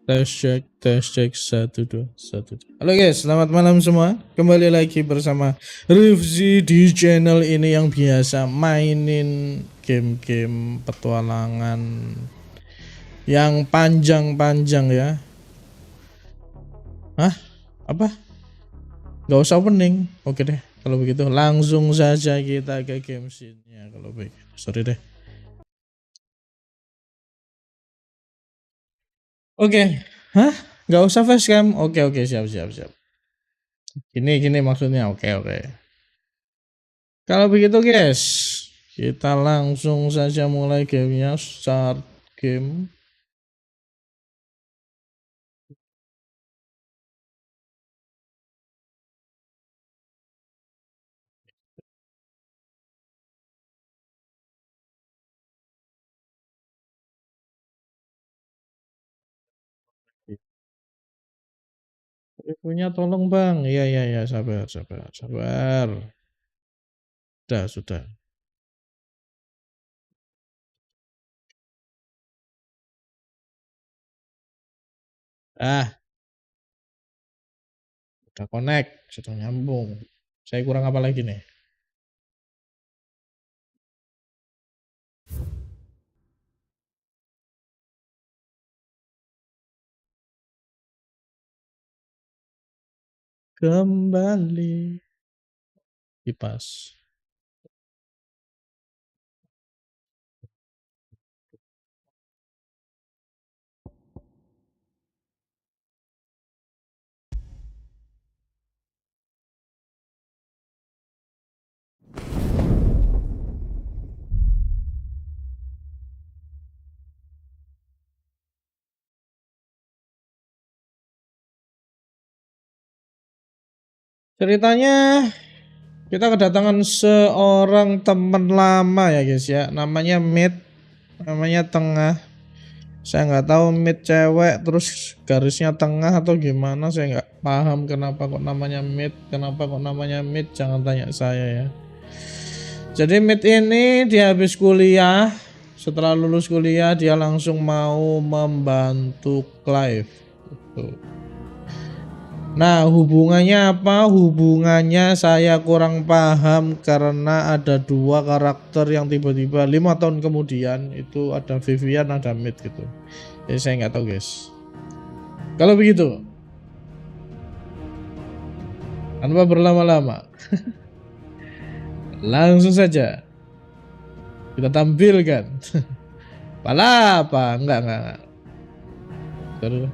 Tes cek 1 2 1 2. Halo guys, selamat malam semua. Kembali lagi bersama Rivzi di channel ini yang biasa mainin game-game petualangan yang panjang-panjang ya. Hah? Apa? Gak usah opening. Oke deh. Kalau begitu langsung saja kita ke game scene-nya. Kalau begitu, sorry deh. Oke. Hah? Gak usah facecam. Oke, siap. Gini maksudnya. Oke. Kalau begitu guys, kita langsung saja mulai gamenya. Start game. Reviewnya tolong bang. Iya, sabar. Sudah. Ah, udah connect, sudah nyambung. Saya kurang apa lagi nih? Kembali kipas. Ceritanya kita kedatangan seorang teman lama ya guys ya. Namanya Mid, namanya Tengah. Saya nggak tahu mid cewek terus garisnya tengah atau gimana, saya nggak paham kenapa kok namanya mid, jangan tanya saya ya. Jadi mid ini dia habis kuliah, setelah lulus kuliah dia langsung mau membantu Clive. Nah, hubungannya apa? Hubungannya saya kurang paham karena ada dua karakter yang tiba-tiba 5 tahun kemudian itu ada Vivian, ada Mid gitu. Jadi saya nggak tahu guys. Kalau begitu, tanpa berlama-lama, langsung saja kita tampilkan. Pala apa? Enggak. Terus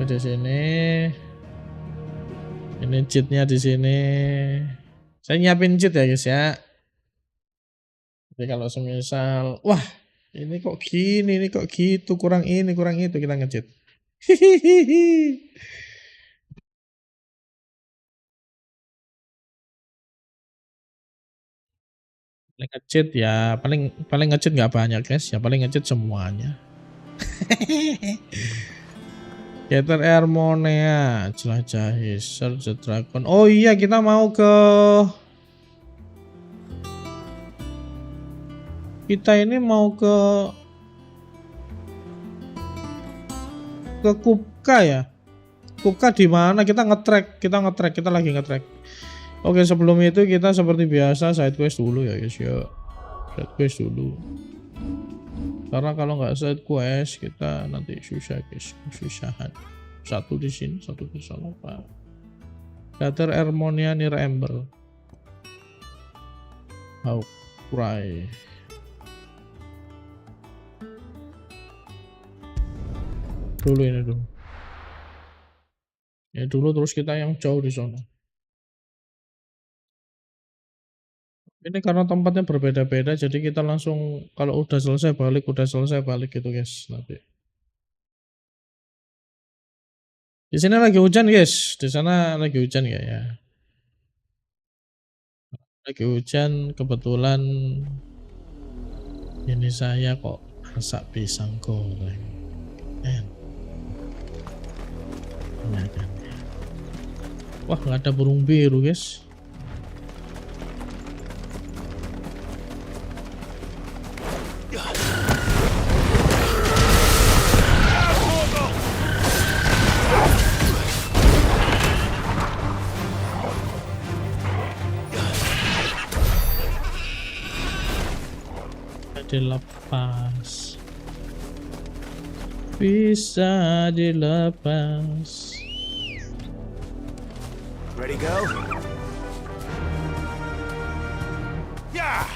di sini. Ini cheatnya di sini. Saya nyiapin cheat ya guys ya. Jadi kalau semisal, wah ini kok gini, ini kok gitu, kurang ini, kurang itu, kita nge-cheat. Paling nge-cheat ya, paling nge-cheat nggak banyak guys, ya paling nge-cheat semuanya. Gather Harmonia, jelajahi Search the Dragon. Oh iya, kita mau kita ini mau ke Kupka ya. Kupka di mana? Kita lagi nge-track. Oke, sebelum itu kita seperti biasa side quest dulu ya guys ya. Side quest dulu. Karena kalau nggak side quest kita nanti susah guys, kesusahan. Satu di sini, satu di sana Pak. Gather Harmonia near Ember. How cry. Dulu ini dulu. Ya dulu terus kita yang jauh di sana. Ini karena tempatnya berbeda-beda jadi kita langsung kalau udah selesai balik gitu guys nanti. Di sini lagi hujan guys, di sana lagi hujan ya. Lagi hujan kebetulan ini saya kok masak pisang goreng. Wah nggak ada burung biru guys. dilepas. Bisa dilepas. Ready, go? Yeah!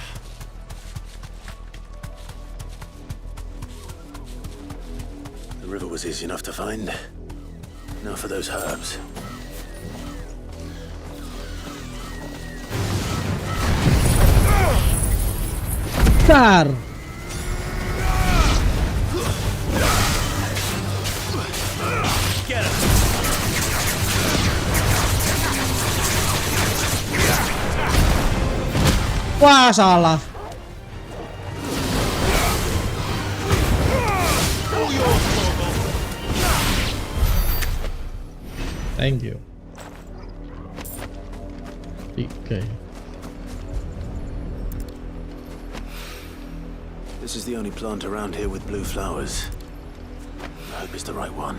The river was easy enough to find. Now for those herbs. Tar. Get him! Wah, salah. Thank you. 3. This is the only plant around here with blue flowers. I hope it's the right one.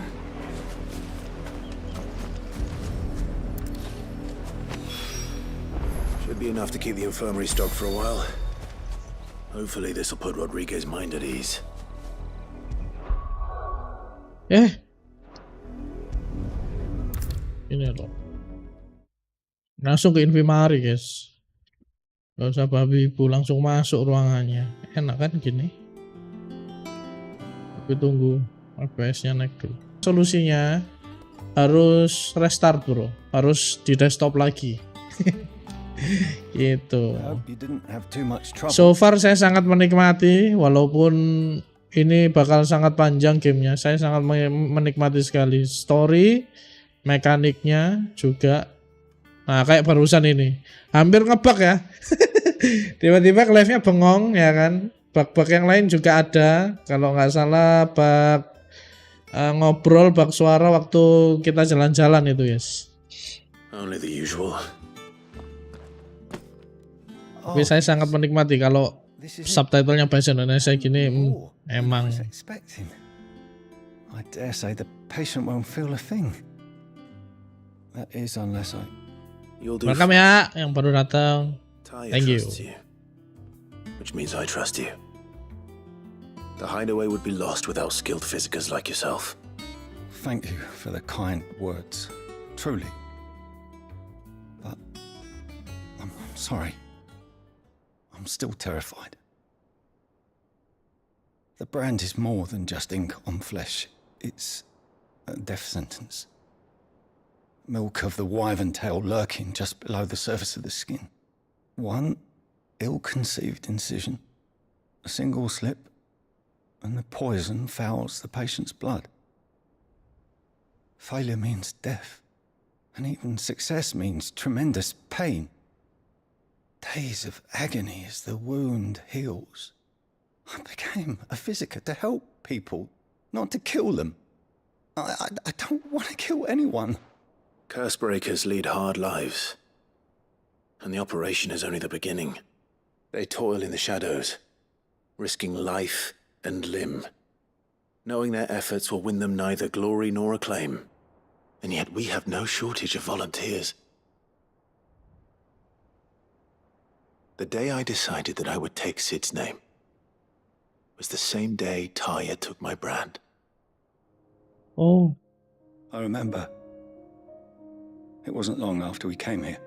Should be enough to keep the infirmary stocked for a while. Hopefully this will put Rodriguez's mind at ease. Ini loh. Langsung ke infirmary, guys. Gak usah babi ibu, langsung masuk ruangannya. Enak kan gini? Tapi tunggu FPS-nya naik dulu. Solusinya harus restart, bro. Harus di desktop lagi. Gitu. So far saya sangat menikmati, walaupun ini bakal sangat panjang gamenya. Saya sangat menikmati sekali story, mekaniknya juga. Nah, kayak barusan ini hampir ngebug ya. Tiba-tiba live-nya bengong ya kan. Bug-bug yang lain juga ada. Kalau nggak salah bug ngobrol, bug suara waktu kita jalan-jalan itu, yes. Only the usual. Tapi saya sangat menikmati kalau subtitlenya bahasa Indonesia gini. Emang. I dare say the patient won't feel a thing. That is unless I... Welcome ya yang baru datang. Thank you. Which means I trust you. The hideaway would be lost without skilled physicers like yourself. Thank you for the kind words. Truly. But I'm sorry. I'm still terrified. The brand is more than just ink on flesh. It's a death sentence. Milk of the wyvern tail lurking just below the surface of the skin. One ill-conceived incision, a single slip, and the poison fouls the patient's blood. Failure means death, and even success means tremendous pain. Days of agony as the wound heals. I became a physiker to help people, not to kill them. I don't want to kill anyone. Curse breakers lead hard lives, and the operation is only the beginning. They toil in the shadows, risking life and limb, knowing their efforts will win them neither glory nor acclaim. And yet we have no shortage of volunteers. The day I decided that I would take Sid's name was the same day Taya took my brand. Oh. I remember. It wasn't long after we came here.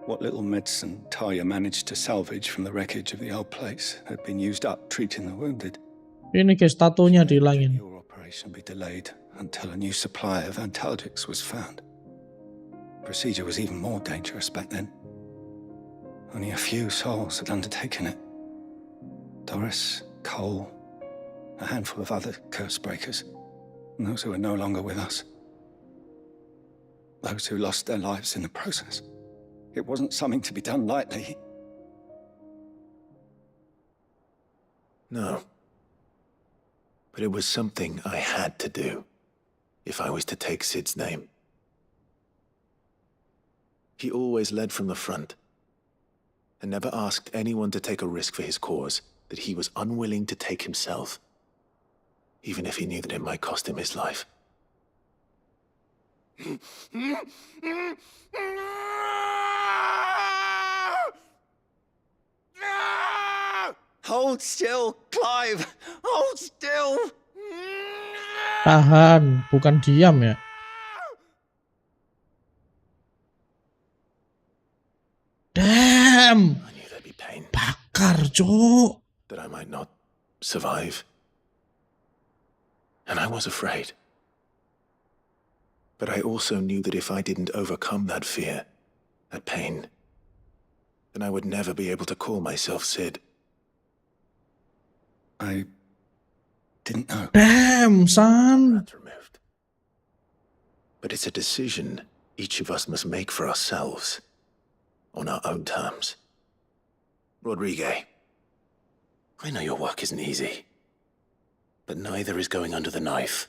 What little medicine Taya managed to salvage from the wreckage of the old place had been used up treating the wounded. Ini guys, tatonya dihilangin. Your operation be delayed until a new supply of antalgics was found. Procedure was even more dangerous back then. Only a few souls had undertaken it. Doris, Cole, a handful of other curse breakers, and those who are no longer with us. Those who lost their lives in the process. It wasn't something to be done lightly. No. But it was something I had to do, if I was to take Sid's name. He always led from the front, and never asked anyone to take a risk for his cause that he was unwilling to take himself, even if he knew that it might cost him his life. Hold still, Clive! Hold still! Tahan, bukan diam ya. Damn! I knew there'd be pain, Bakar, cuk. that I might not survive. And I was afraid. But I also knew that if I didn't overcome that fear, that pain, then I would never be able to call myself Sid. I didn't know. Damn, son. That's removed. But it's a decision each of us must make for ourselves, on our own terms. Rodrigue, I know your work isn't easy, but neither is going under the knife.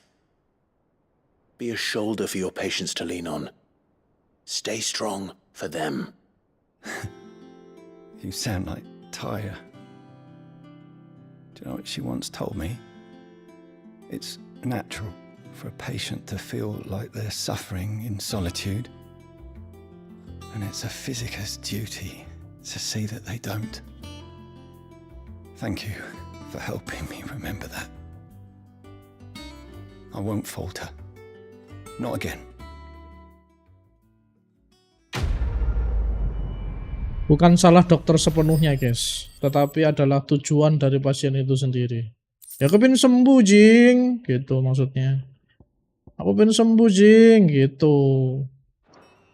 Be a shoulder for your patients to lean on. Stay strong for them. You sound like Tyre. Do you know what she once told me? It's natural for a patient to feel like they're suffering in solitude. And it's a physicist's duty to see that they don't. Thank you for helping me remember that. I won't falter. Not again. Bukan salah dokter sepenuhnya, guys. Tetapi adalah tujuan dari pasien itu sendiri. Ya aku pengen sembuh, Jing. Gitu maksudnya. Aku pengen sembuh, Jing. Gitu.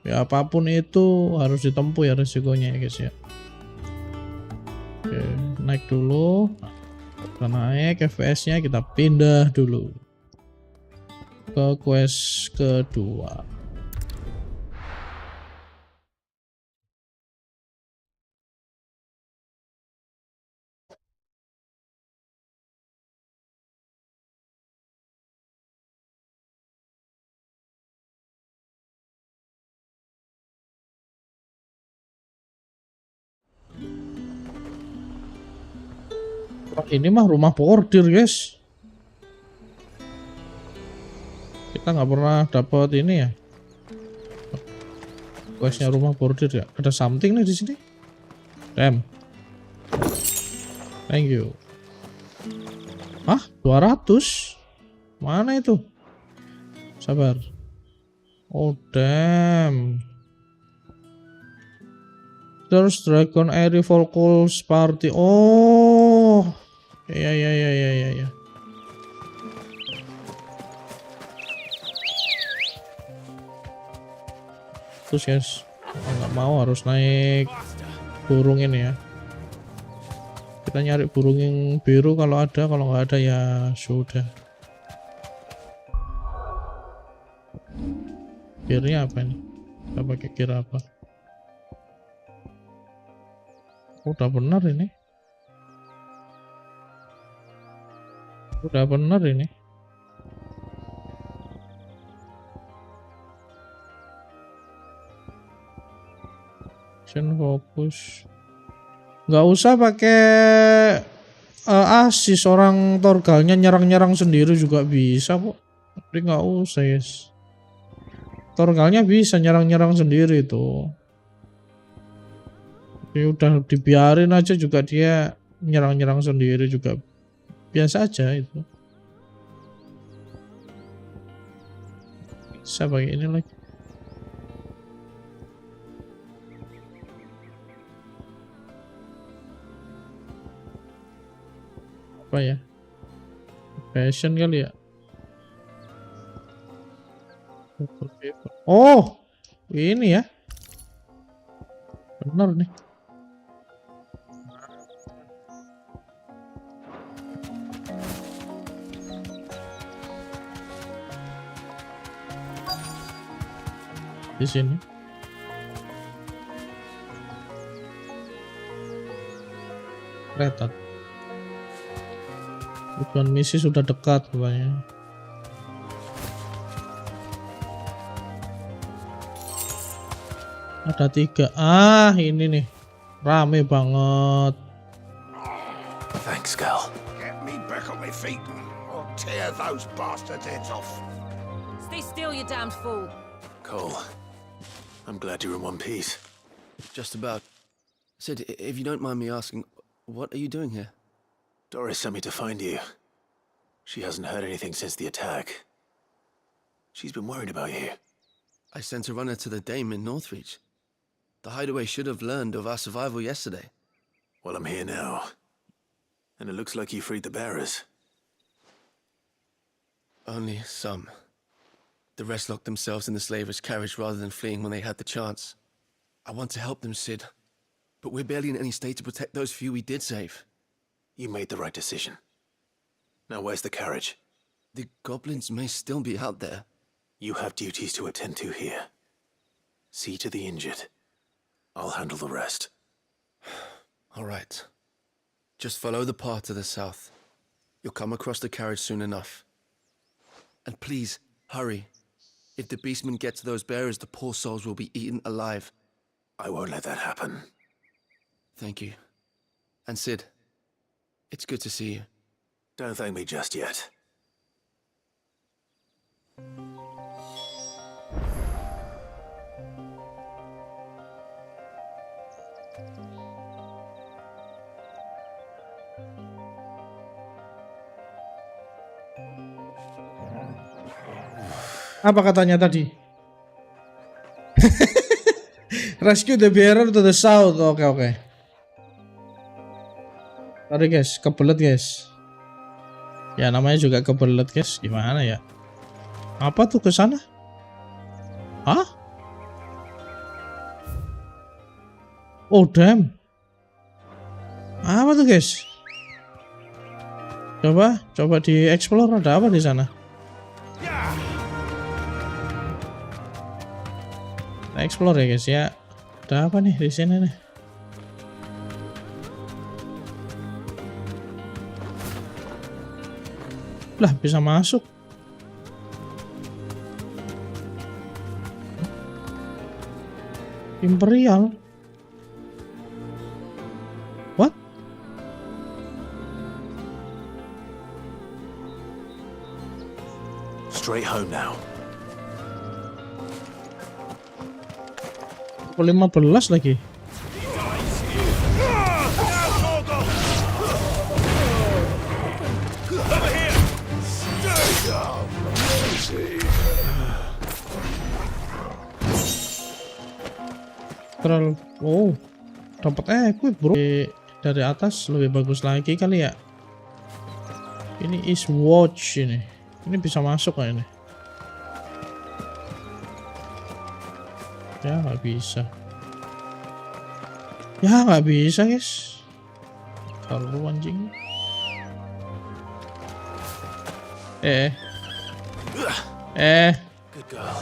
Ya apapun itu harus ditempuh ya resikonya ya, guys ya. Oke, naik dulu. Kita naik FPS-nya, kita pindah dulu ke quest kedua. Ini mah rumah portir, guys. Kita nggak pernah dapat ini ya. Questnya rumah portir ya. Ada something nih di sini. Damn. Thank you. Hah? 200? Mana itu? Sabar. Oh damn. There's Dragon Airy Volcals Party. Oh. Ya. Terus guys, nggak mau harus naik burung ini ya. Kita nyari burung yang biru kalau ada, kalau nggak ada ya sudah. Gearnya apa ini? Kita pakai gear apa? Udah benar ini. Udah benar ini. Fokus. Nggak usah pakai asis, orang Torgalnya nyerang-nyerang sendiri juga bisa kok. Tapi nggak usah guys. Torgalnya bisa nyerang-nyerang sendiri tuh. Jadi udah dibiarin aja juga dia nyerang-nyerang sendiri juga biasa aja itu. Bisa pakai ini lagi. Apa ya? Passion kali ya. Oh, ini ya. Benar nih. Di sini. Retat. Tujuan misi sudah dekat rupanya. Ada 3. Ah, ini nih. Rame banget. Thanks, Gal. Get me back on my feet, or tear those bastards' heads off. Stay still, you damned fool. Cole, I'm glad you're in one piece. Just about. Sid, if you don't mind me asking, what are you doing here? Doris sent me to find you. She hasn't heard anything since the attack. She's been worried about you. I sent a runner to the Dame in Northreach. The hideaway should have learned of our survival yesterday. Well, I'm here now. And it looks like you freed the bearers. Only some. The rest locked themselves in the slavers' carriage rather than fleeing when they had the chance. I want to help them, Sid. But we're barely in any state to protect those few we did save. You made the right decision. Now where's the carriage? The goblins may still be out there. You have duties to attend to here. See to the injured. I'll handle the rest. All right. Just follow the path to the south. You'll come across the carriage soon enough. And please, hurry. If the beastmen get to those bearers, the poor souls will be eaten alive. I won't let that happen. Thank you. And Sid, it's good to see you. Don't thank me just yet. Apa katanya tadi? Rescue the bearer to the south. Oke. Sorry guys, kebelet guys. Ya namanya juga kebelet guys. Gimana ya? Apa tuh ke sana? Hah? Oh damn. Apa tuh guys? Coba di explore, ada apa di sana? Kita explore ya guys ya. Ada apa nih di sini nih? Lah bisa masuk. Imperial. What? Straight home now. Pukul 15 lagi. Oh, dapat equip bro. Dari atas lebih bagus lagi kali ya. Ini is watch ini. Ini bisa masuk kah ini? Ya nggak bisa. Ya nggak bisa guys. Kalau anjing. Good girl.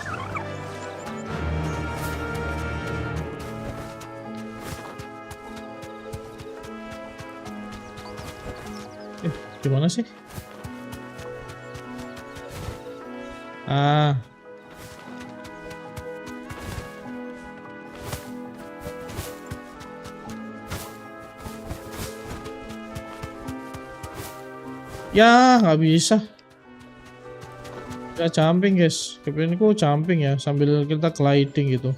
Gimana sih? Ah. Ya nggak bisa. Ya jumping guys. Kepinginku jumping ya sambil kita gliding gitu.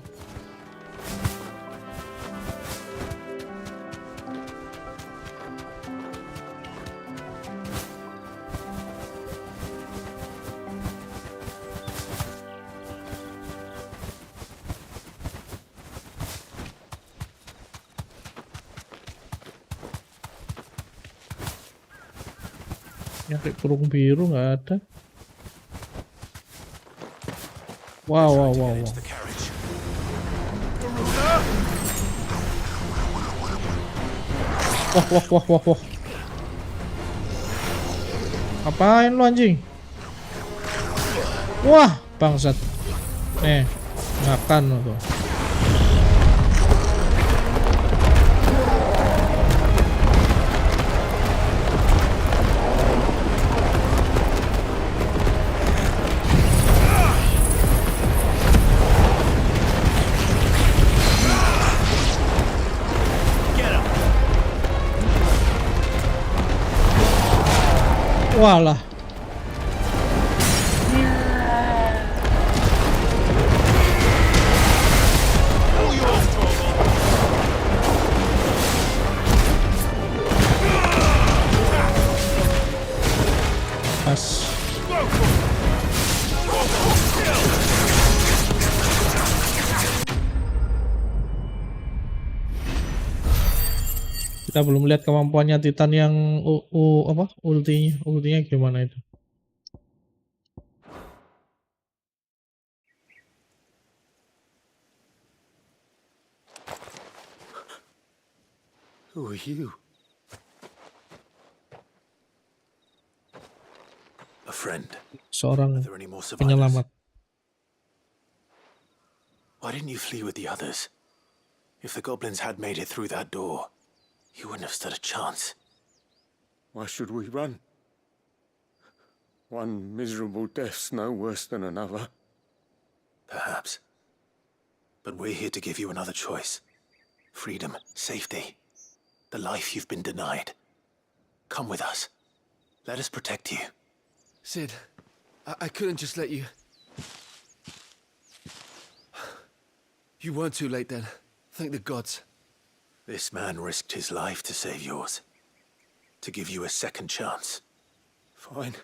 Nyari burung biru nggak ada. Wow. Into the carriage. Wah. Apain lu anjing? Wah, bangsat. Makan lu tuh. Walah. Kita belum lihat kemampuannya Titan yang ultinya gimana itu. Who are you? A friend. Seorang Are there any more survivors? penyelamat. Why didn't you flee with the others? If the goblins had made it through that door, you wouldn't have stood a chance. Why should we run? One miserable death's no worse than another. Perhaps. But we're here to give you another choice. Freedom, safety, the life you've been denied. Come with us. Let us protect you. Sid, I couldn't just let you... You weren't too late then. Thank the gods. This man risked his life to save yours. To give you a second chance. Fine.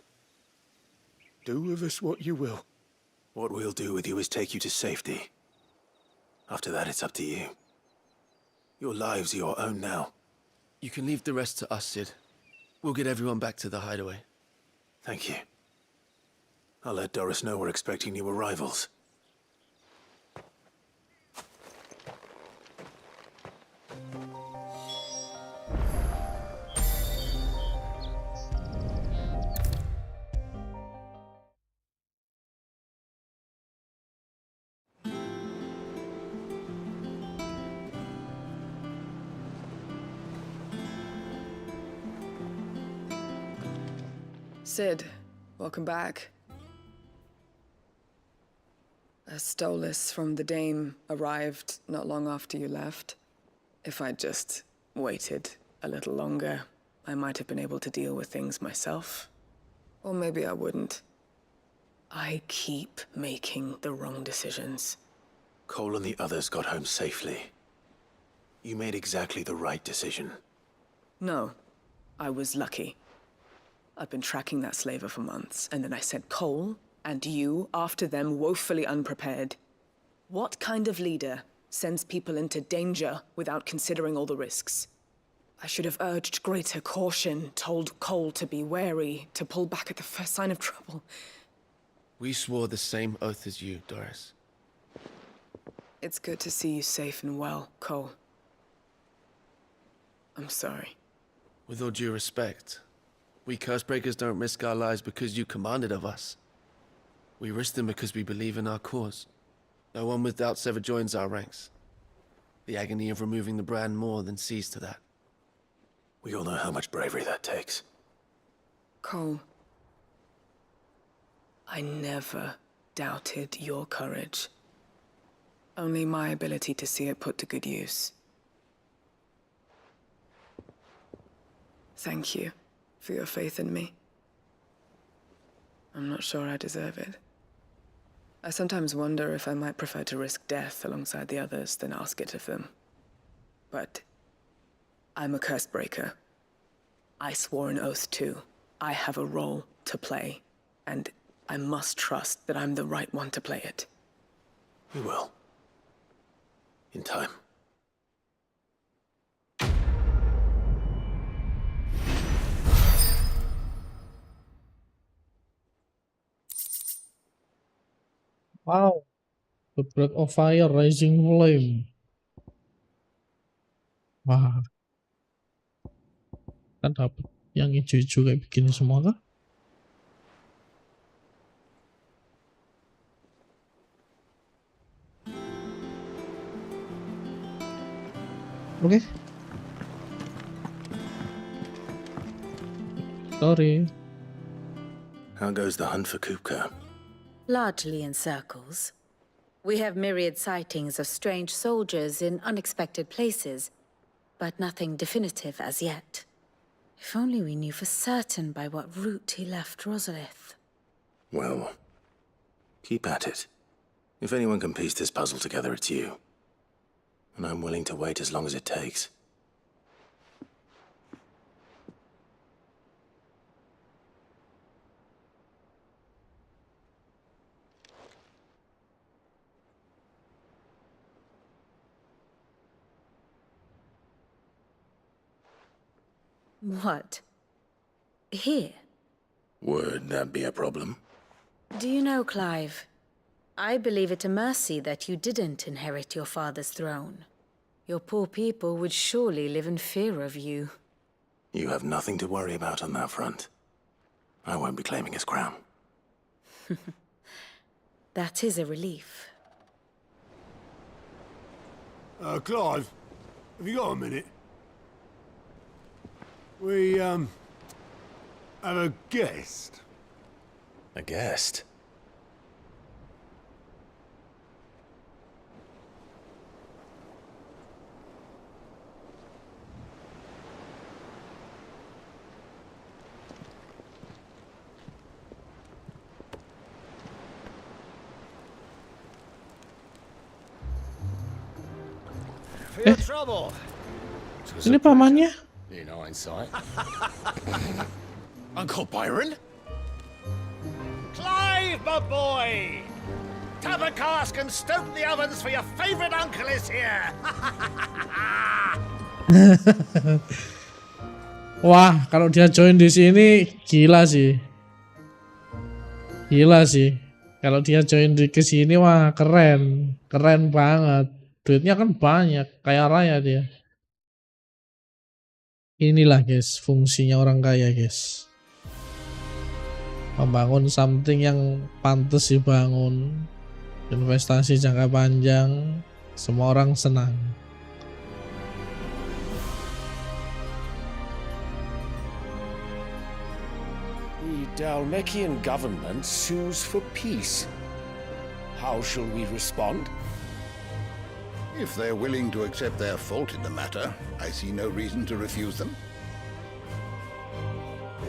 Do with us what you will. What we'll do with you is take you to safety. After that, it's up to you. Your lives are your own now. You can leave the rest to us, Sid. We'll get everyone back to the hideaway. Thank you. I'll let Doris know we're expecting new arrivals. Sid, welcome back. A stolus from the Dame arrived not long after you left. If I'd just waited a little longer, I might have been able to deal with things myself. Or maybe I wouldn't. I keep making the wrong decisions. Cole and the others got home safely. You made exactly the right decision. No, I was lucky. I've been tracking that slaver for months, and then I sent Cole and you after them woefully unprepared. What kind of leader sends people into danger without considering all the risks? I should have urged greater caution, told Cole to be wary, to pull back at the first sign of trouble. We swore the same oath as you, Doris. It's good to see you safe and well, Cole. I'm sorry. With all due respect, we Cursebreakers don't risk our lives because you commanded of us. We risk them because we believe in our cause. No one with doubts ever joins our ranks. The agony of removing the brand more than sees to that. We all know how much bravery that takes. Cole, I never doubted your courage. Only my ability to see it put to good use. Thank you for your faith in me. I'm not sure I deserve it. I sometimes wonder if I might prefer to risk death alongside the others than ask it of them. But I'm a Cursebreaker. I swore an oath too. I have a role to play, and I must trust that I'm the right one to play it. You will. In time. Wow, the breath of fire, rising flame. Wah, kan dapat yang hijau-hijau kayak begini semua kah? Oke. Sorry. How goes the hunt for Kupka? Largely in circles. We have myriad sightings of strange soldiers in unexpected places, but nothing definitive as yet. If only we knew for certain by what route he left Rosalith. Well, keep at it. If anyone can piece this puzzle together, it's you. And I'm willing to wait as long as it takes. What? Here? Would that be a problem? Do you know, Clive, I believe it a mercy that you didn't inherit your father's throne. Your poor people would surely live in fear of you. You have nothing to worry about on that front. I won't be claiming his crown. That is a relief. Clive, have you got a minute? We, have a guest. A guest? For your trouble. Ini pamannya? In hindsight. Uncle Byron? Clive, my boy! Tap a cask and stoke the ovens for your favorite uncle is here! Wah, kalau dia join di sini gila sih. Gila sih. Kalau dia join ke sini wah keren. Keren banget. Duitnya kan banyak, kaya raya dia. Inilah guys, fungsinya orang kaya guys. Membangun something yang pantas dibangun. Investasi jangka panjang. Semua orang senang. The Dalmekian government sues for peace. How shall we respond? If they're willing to accept their fault in the matter, I see no reason to refuse them.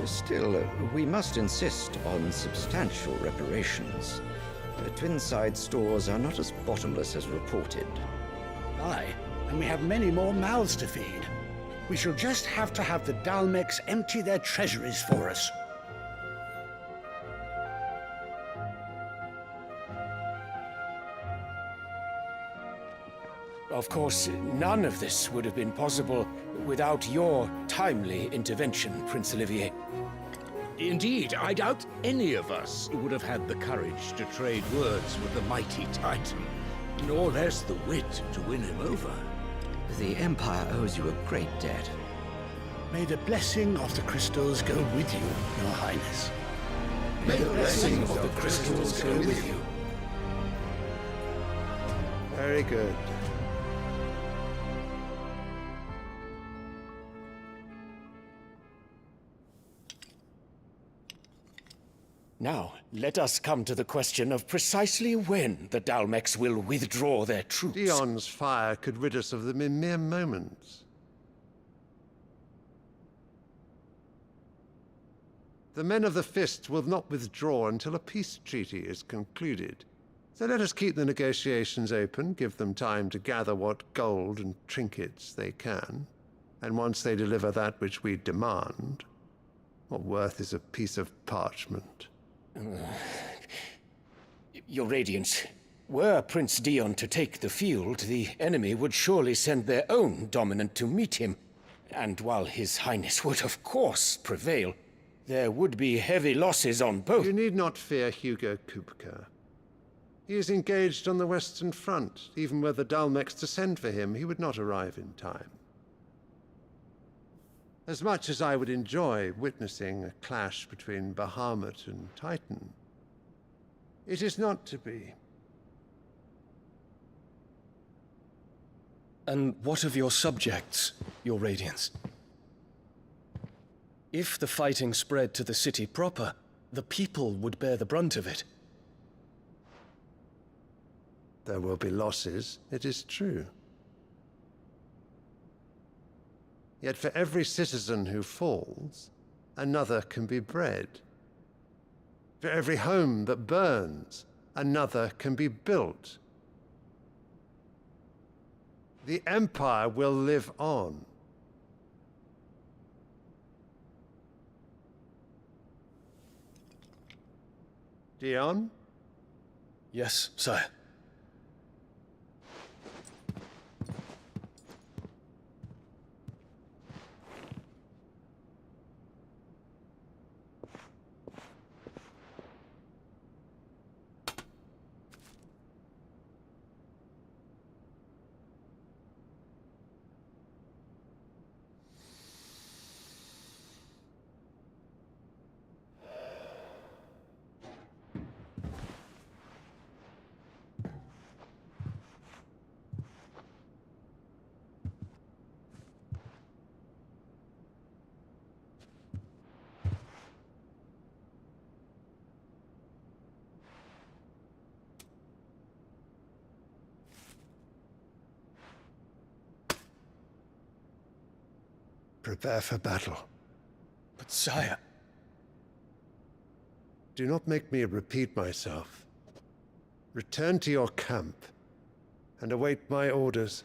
Still, we must insist on substantial reparations. The Twinside stores are not as bottomless as reported. Aye, and we have many more mouths to feed. We shall just have to have the Dalmeks empty their treasuries for us. Of course, none of this would have been possible without your timely intervention, Prince Olivier. Indeed, I doubt any of us would have had the courage to trade words with the mighty Titan, nor less the wit to win him over. The Empire owes you a great debt. May the blessing of the crystals go with you, Your Highness. May the blessing of the crystals go with you. Very good. Now, let us come to the question of precisely when the Dalmeks will withdraw their troops. Dion's fire could rid us of them in mere moments. The men of the Fist will not withdraw until a peace treaty is concluded. So let us keep the negotiations open, give them time to gather what gold and trinkets they can. And once they deliver that which we demand, what worth is a piece of parchment? Your Radiance, were Prince Dion to take the field, the enemy would surely send their own dominant to meet him. And while His Highness would of course prevail, there would be heavy losses on both. You need not fear Hugo Kupka. He is engaged on the Western Front. Even were the Dalmeks to send for him, he would not arrive in time. As much as I would enjoy witnessing a clash between Bahamut and Titan, it is not to be. And what of your subjects, Your Radiance? If the fighting spread to the city proper, the people would bear the brunt of it. There will be losses, it is true. Yet for every citizen who falls, another can be bred. For every home that burns, another can be built. The Empire will live on. Dion? Yes, sire. prepare for battle. But sire... Do not make me repeat myself. Return to your camp and await my orders.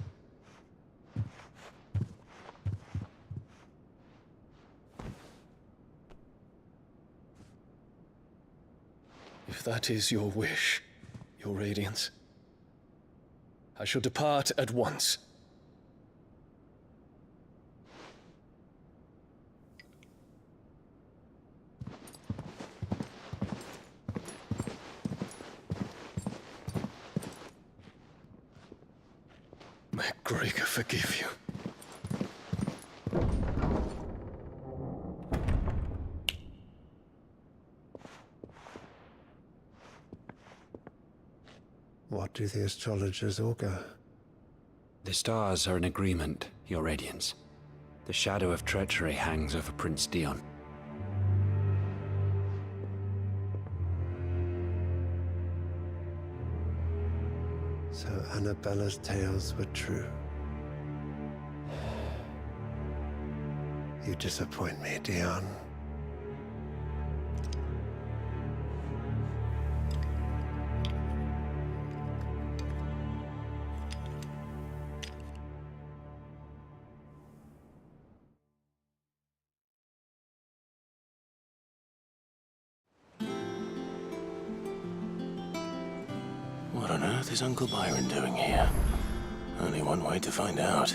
If that is your wish, your radiance, I shall depart at once. May Gregor forgive you. What do the astrologers augur? The stars are in agreement, Your Radiance. The shadow of treachery hangs over Prince Dion. So Annabella's tales were true. You disappoint me, Dion. What on earth is Uncle Byron doing here? Only one way to find out.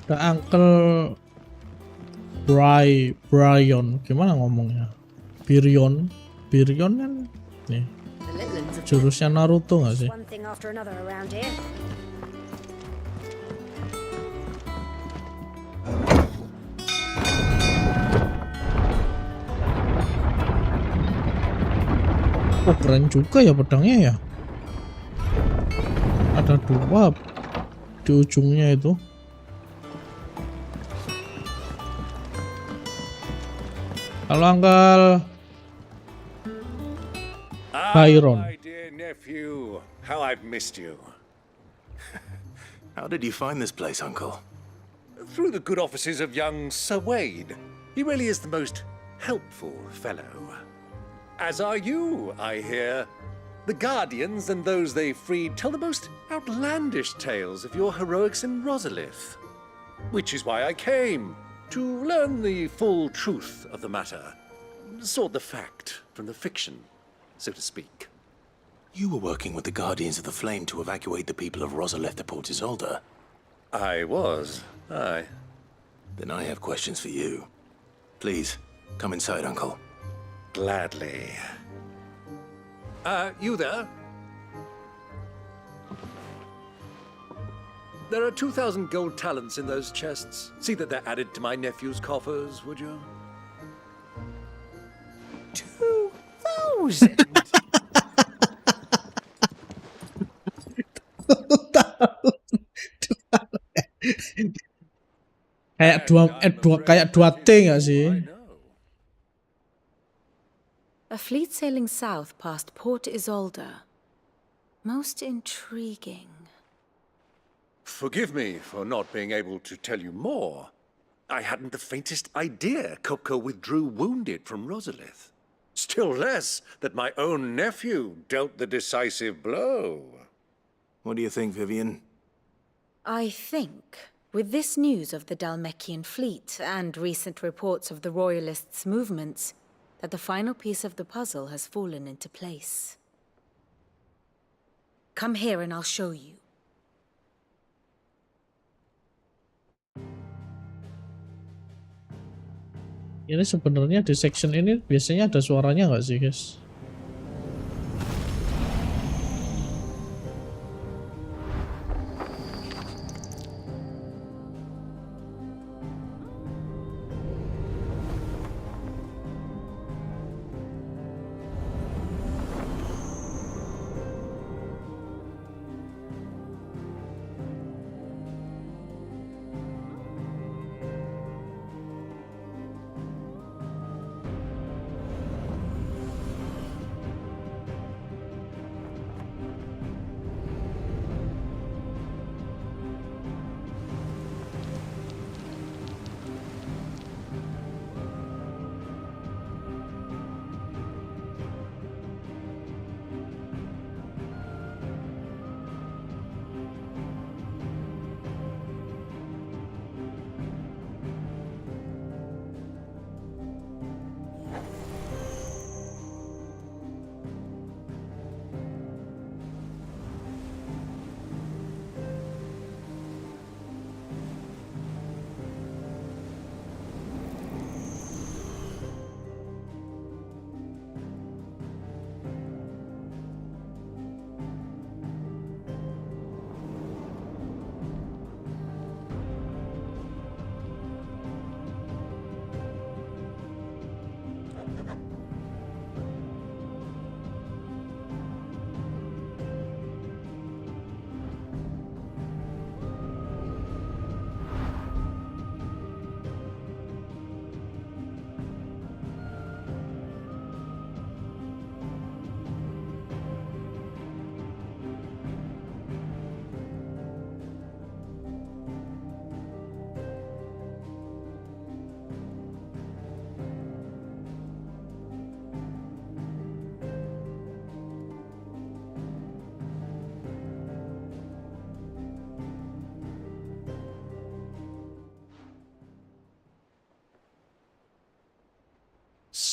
The Uncle Brian, gimana ngomongnya? Birion kan nih jurusnya Naruto nggak sih? One thing after another around here. Oh, keren juga ya pedangnya ya. Ada dua di ujungnya itu. Halo Uncle Byron. My dear nephew, how I've missed you. How did you find this place, Uncle? Through the good offices of young Sir Wade. He really is the most helpful fellow. As are you, I hear. The Guardians and those they freed tell the most outlandish tales of your heroics in Rosalith. Which is why I came, to learn the full truth of the matter. Sort the fact from the fiction, so to speak. You were working with the Guardians of the Flame to evacuate the people of Rosalith to Port Isolde. I was, aye. Then I have questions for you. Please, come inside, Uncle. Gladly. You there? There are 2,000 gold talents in those chests. See that they're added to my nephew's coffers, would you? 2,000? kayak dua T nggak sih? A fleet sailing south past Port Isolde. Most intriguing. Forgive me for not being able to tell you more. I hadn't the faintest idea Kopko withdrew wounded from Rosalith. Still less that my own nephew dealt the decisive blow. What do you think, Vivian? I think, with this news of the Dhalmekian fleet and recent reports of the Royalists' movements, that the final piece of the puzzle has fallen into place. Come here and I'll show you. Ini sebenarnya di section ini biasanya ada suaranya nggak sih, guys?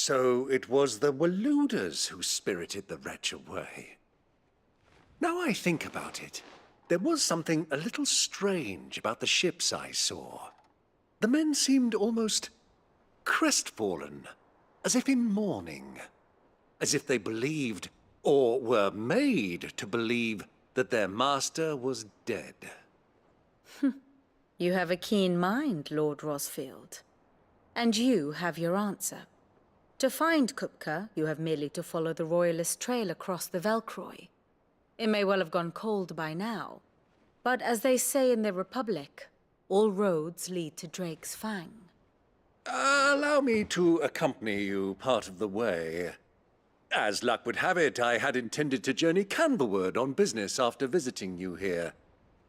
So it was the Waluders who spirited the wretch away. Now I think about it, there was something a little strange about the ships I saw. The men seemed almost crestfallen, as if in mourning, as if they believed, or were made to believe, that their master was dead. You have a keen mind, Lord Rosfield. And you have your answer. To find Kupka, you have merely to follow the Royalist trail across the Velcroy. It may well have gone cold by now, but as they say in the Republic, all roads lead to Drake's Fang. Allow me to accompany you part of the way. As luck would have it, I had intended to journey Canberward on business after visiting you here.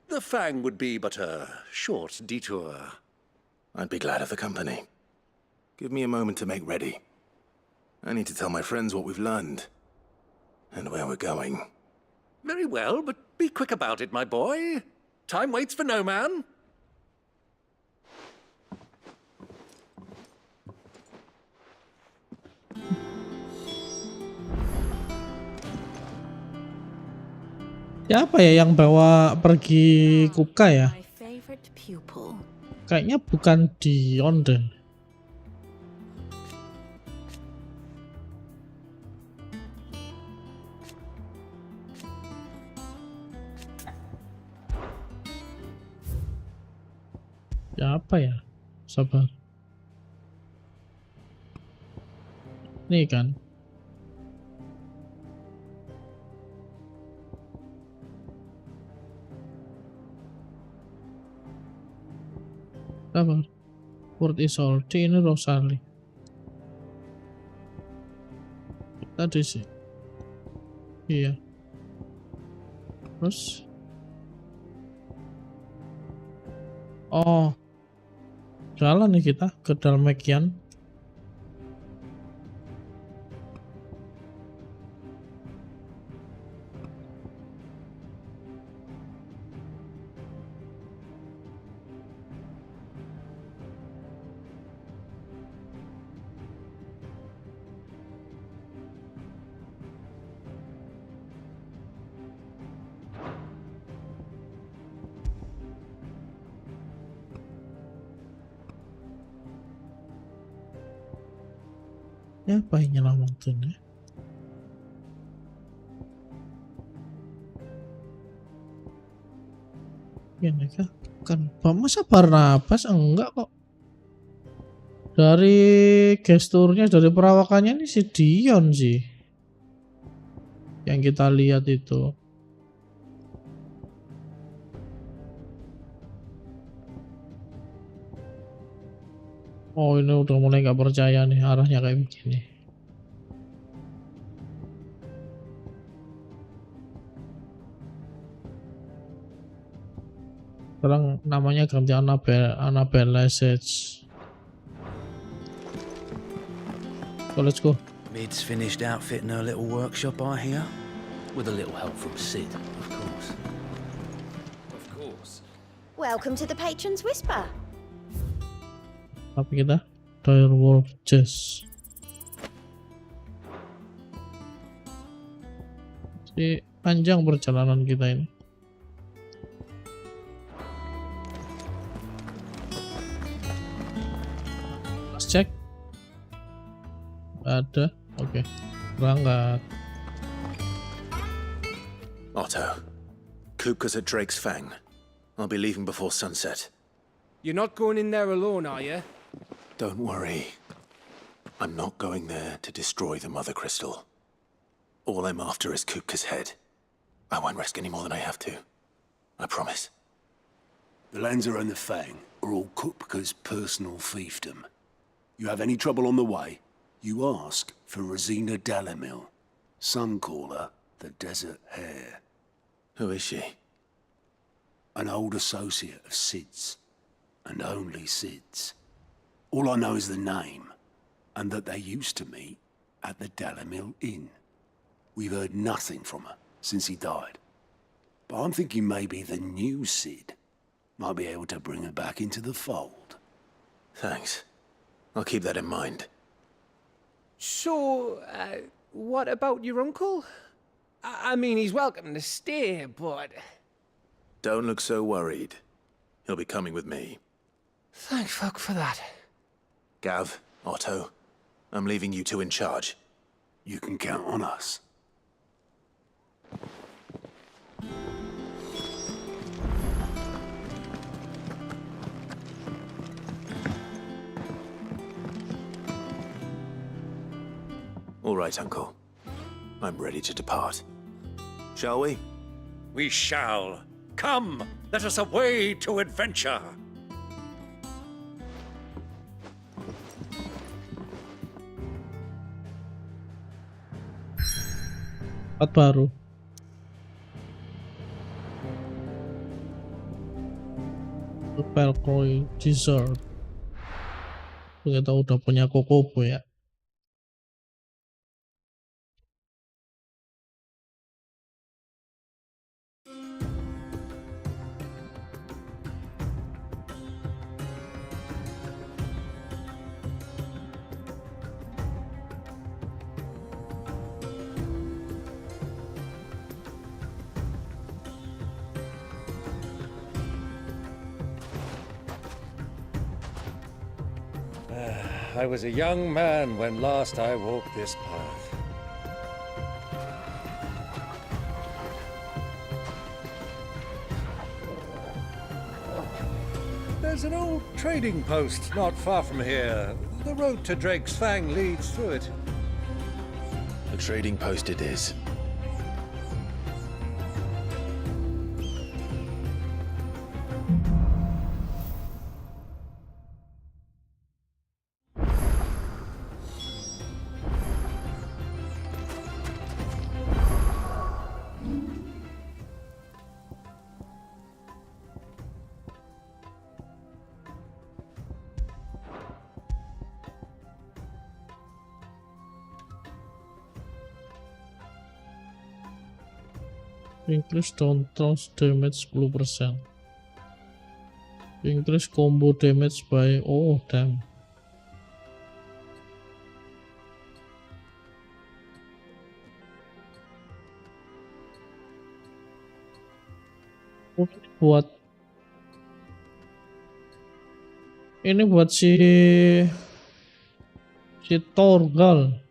The Fang would be but a short detour. I'd be glad of the company. Give me a moment to make ready. I need to tell my friends what we've learned, and where we're going. Very well, but be quick about it, my boy. Time waits for no man. Siapa ya yang bawa pergi Kupka ya? My favorite pupil. Kayaknya bukan Dion deh. Siapa ya? Sabar. Nih kan. Sabar. Word is salty, ini Rosali. Tadi sih. Iya. Terus. Oh. Jalan nih kita ke Dalmekian. Ya, apa yang nyelamatin ya? Ini kah? Kan, masa Barnabas? Enggak kok. Dari gesturnya, dari perawakannya ini si Dion sih. Yang kita lihat itu. Oh, ini udah mulai nggak percaya nih, arahnya kayak begini. Sekarang namanya ganti Annabelle Lesage. So let's go. Mid's finished outfitting her little workshop, I hear. With a little help from Sid, of course. Of course. Welcome to the Patron's Whisper. Tapi kita Direwolf Chess. Si panjang perjalanan kita ini. Let's check. Ada, oke. Berangkat. Otto, Kupka's at Drake's Fang. I'll be leaving before sunset. You're not going in there alone, are you? Don't worry. I'm not going there to destroy the Mother Crystal. All I'm after is Kupka's head. I won't risk any more than I have to. I promise. The Lancer and the Fang are all Kupka's personal fiefdom. You have any trouble on the way, you ask for Rosina Dalamil. Some call her the Desert Hare. Who is she? An old associate of Sid's. And only Sid's. All I know is the name, and that they used to meet at the Dalamil Inn. We've heard nothing from her since he died. But I'm thinking maybe the new Sid might be able to bring her back into the fold. Thanks. I'll keep that in mind. So, what about your uncle? I mean, he's welcome to stay, but... Don't look so worried. He'll be coming with me. Thank fuck for that. Gav, Otto, I'm leaving you two in charge. You can count on us. All right, Uncle. I'm ready to depart. Shall we? We shall. Come, let us away to adventure. Tempat baru. Pelkroy Desert. Kita udah punya Kokobo ya. I was a young man when last I walked this path. There's an old trading post not far from here. The road to Drake's Fang leads through it. The trading post it is. Increase toss damage 10%. Increase combo damage by damn. Ini buat si Torgal.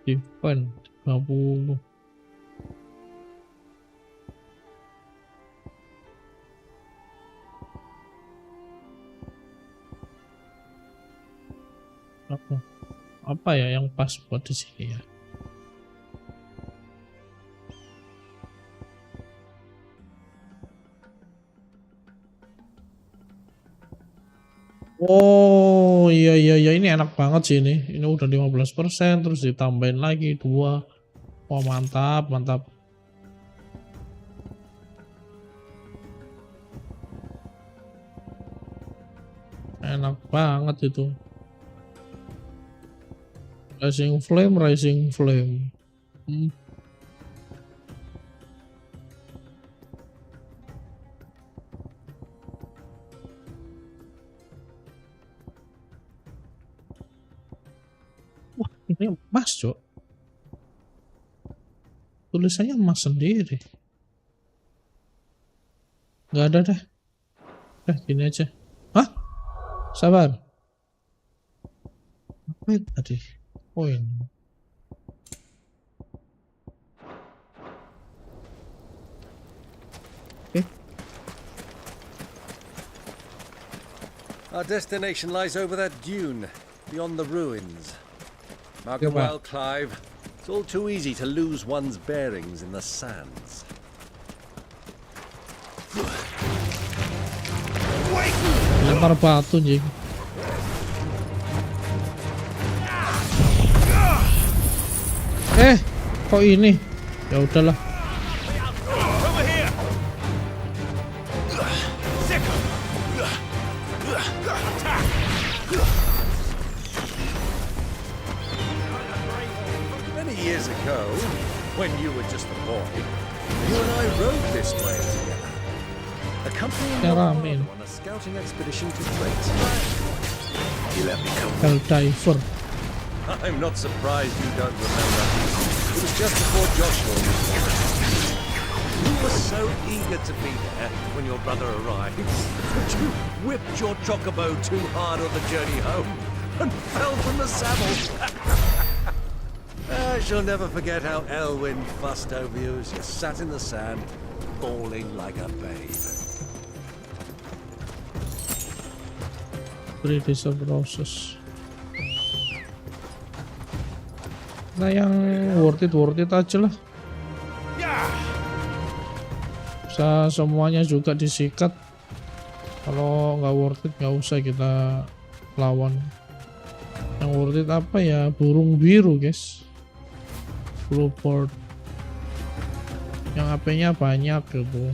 Defend 30. Apa ya yang pas buat di sini ya? Oh iya ini enak banget sih ini. Ini udah 15% terus ditambahin lagi 2. Wah mantap. Enak banget itu. Rising Flame. Wah, ini emas, Cok. Tulisannya emas sendiri. Nggak ada dah. Gini aja. Hah? Sabar. Apa itu tadi? Oh ini. Our destination lies over that dune, beyond the ruins. Mark Yeah, well, Clive. It's all too easy to lose one's bearings in the sands. Lempar batu, Jing. Kok ini? Ya udahlah. Many years ago, when you were just a boy, you and I rode this way together. accompanying Ya your rame. father on a scouting expedition to Crete. You let me come. Diver. I'm not surprised you don't remember. It was just before Joshua was born. You were so eager to be there when your brother arrived that you whipped your chocobo too hard on the journey home and fell from the saddle. I shall never forget how Elwyn fussed over you as you sat in the sand, bawling like a babe. British process. Nah yang worth it aja lah. Bisa semuanya juga disikat. Kalau nggak worth it nggak usah kita lawan. Yang worth it apa ya? Burung biru guys. Bluebird. Yang HP-nya banyak gitu.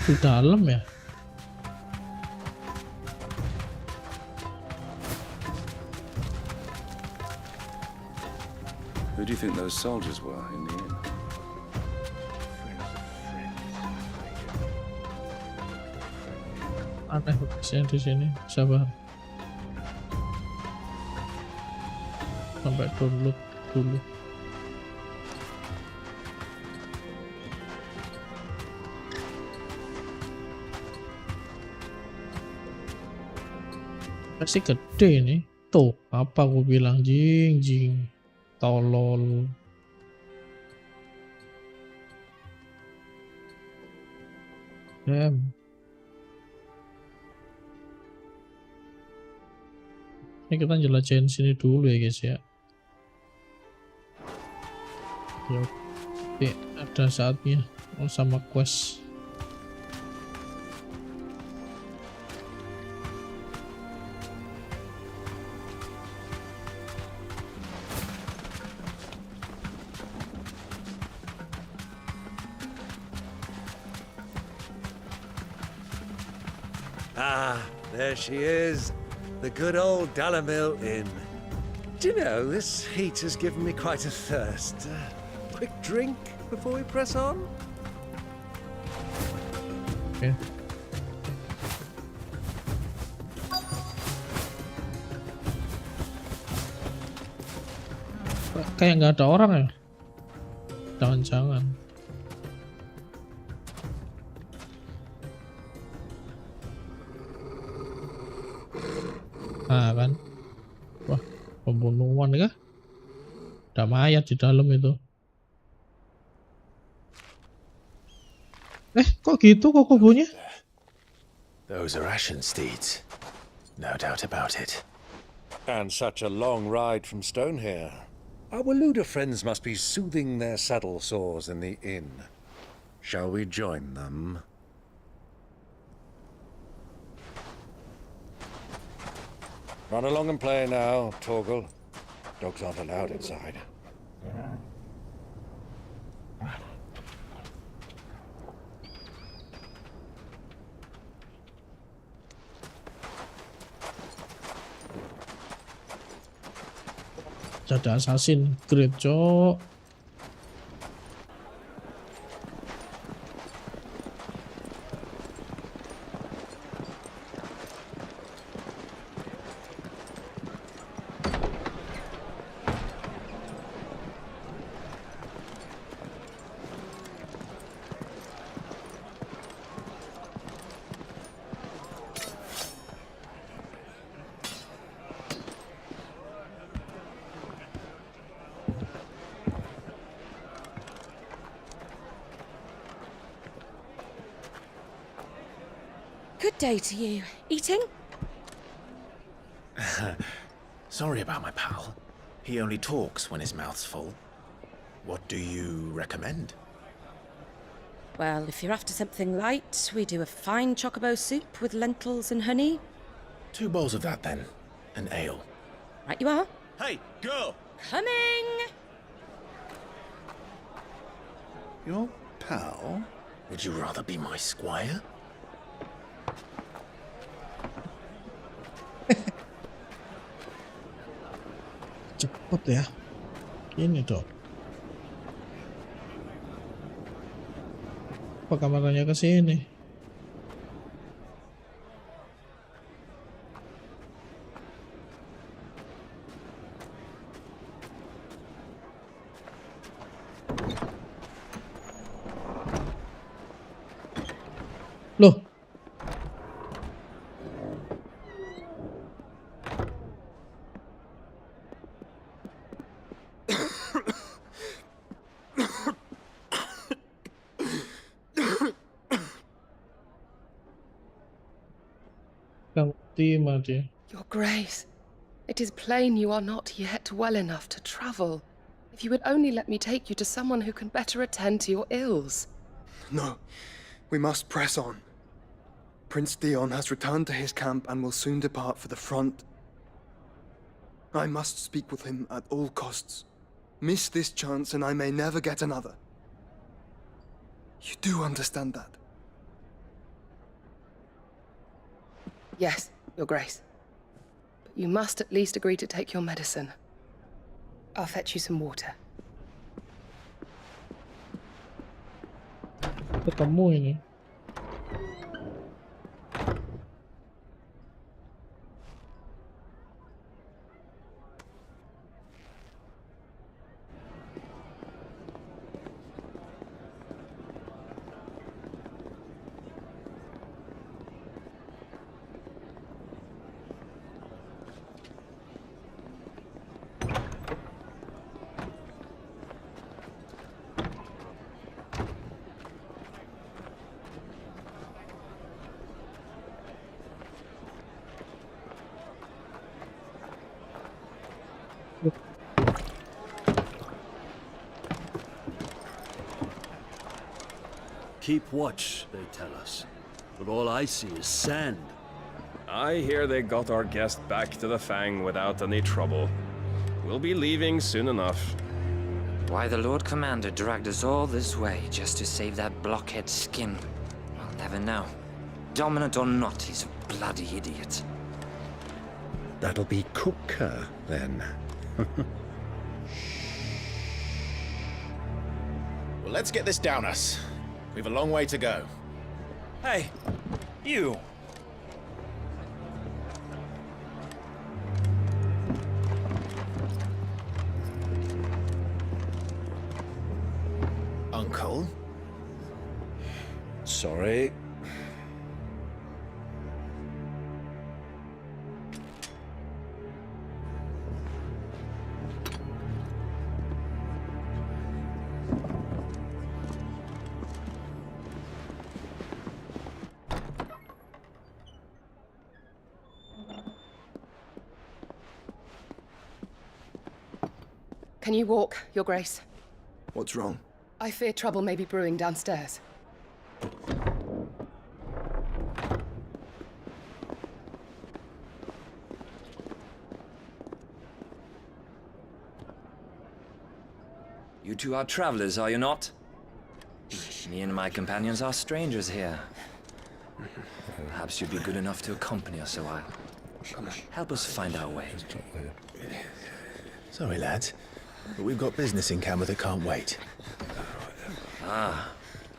Di dalam ya. Who do you think those soldiers were in the inn? Aneh biasanya di sini. Sabar. Sampai download dulu. Pasti gede nih. Tuh, apa aku bilang jing tolol. Damn. Ini kita jelajahin sini dulu ya guys ya. Oke, ada saatnya sama quest. Ah, there she is. The good old Dalamil Inn. Do you know, this heat has given me quite a thirst. Quick drink before we press on? Okay. Kayak nggak ada orang ya? Jangan-jangan. Nah kan, wah pembunuhan kah? Ada mayat di dalam itu. Kok gitu kok kubunya? Those are ashen steeds. No doubt about it. And such a long ride from Stone here. Our Luda friends must be soothing their saddle sores in the inn. Shall we join them? Run along and play now, Torgal. Dogs aren't allowed inside. Ada assassin, great cok. Good day to you. Eating? Sorry about my pal. He only talks when his mouth's full. What do you recommend? Well, if you're after something light, we do a fine chocobo soup with lentils and honey. 2 bowls of that then. An ale. Right you are. Hey, girl! Coming! Your pal? Would you rather be my squire? ya. Ini dong. Apa kameranya ke sini? Loh. Your Grace, it is plain you are not yet well enough to travel. If you would only let me take you to someone who can better attend to your ills. No, we must press on. Prince Dion has returned to his camp and will soon depart for the front. I must speak with him at all costs. Miss this chance and I may never get another. You do understand that? Yes, Your Grace. But you must at least agree to take your medicine. I'll fetch you some water. Ketemu ini. Keep watch, they tell us. But all I see is sand. I hear they got our guest back to the Fang without any trouble. We'll be leaving soon enough. Why the Lord Commander dragged us all this way just to save that blockhead skin, I'll never know. Dominant or not, he's a bloody idiot. That'll be Cooker, then. Well, let's get this down us. We've a long way to go. Hey, you! Uncle? Sorry. Can you walk, Your Grace? What's wrong? I fear trouble may be brewing downstairs. You two are travelers, are you not? Me and my companions are strangers here. Perhaps you'd be good enough to accompany us a while. Help us find our way. Sorry, lads, but we've got business in camera that can't wait. Ah,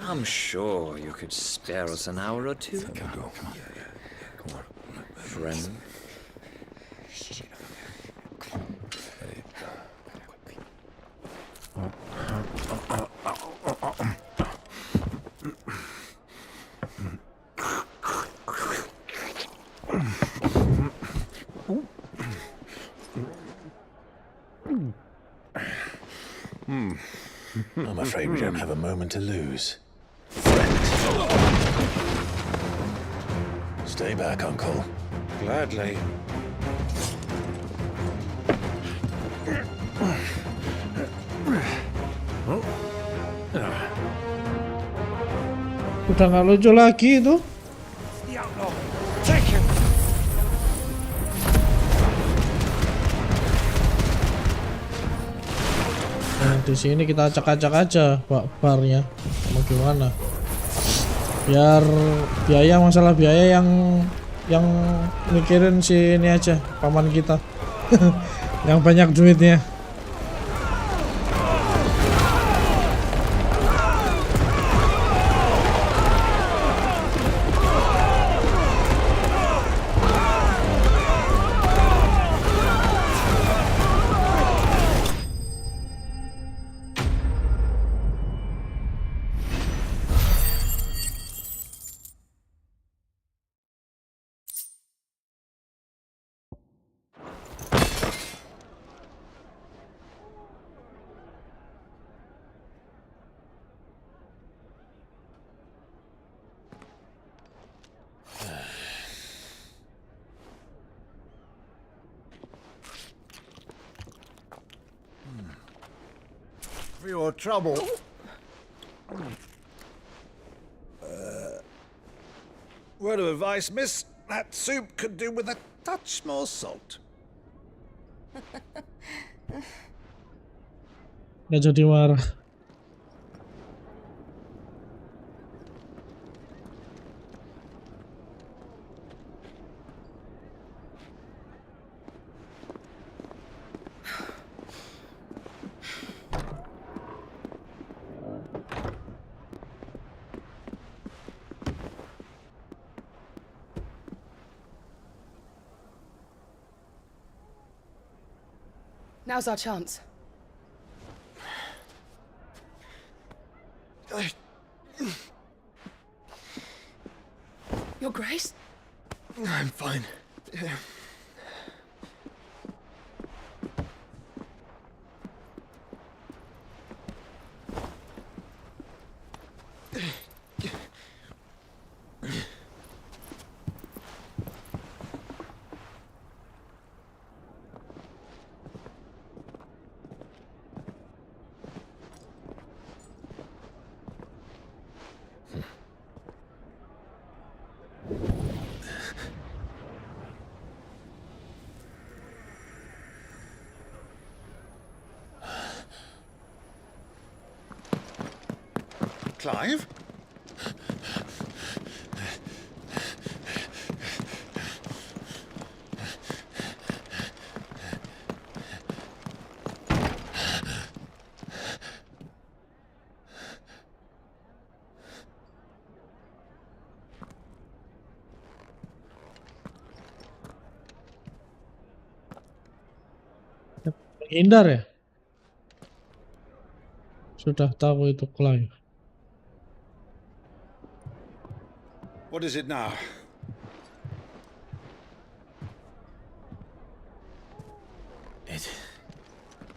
I'm sure you could spare us an hour or two. Come on. Friend. I'm afraid we don't have a moment to lose. Stay back, Uncle. Gladly. Udah nggak lucu lagi itu. Nah, di sini kita acak-acak aja barnya. Mau gimana? Biar masalah biaya yang mikirin si ini aja, paman kita. Yang banyak duitnya. for your trouble. Word of advice, miss. That soup could do with a touch more salt. Nggak jadi marah. Now's our chance. Your Grace? I'm fine. Clive? Menghindar ya? Sudah tahu itu Clive. What is it now?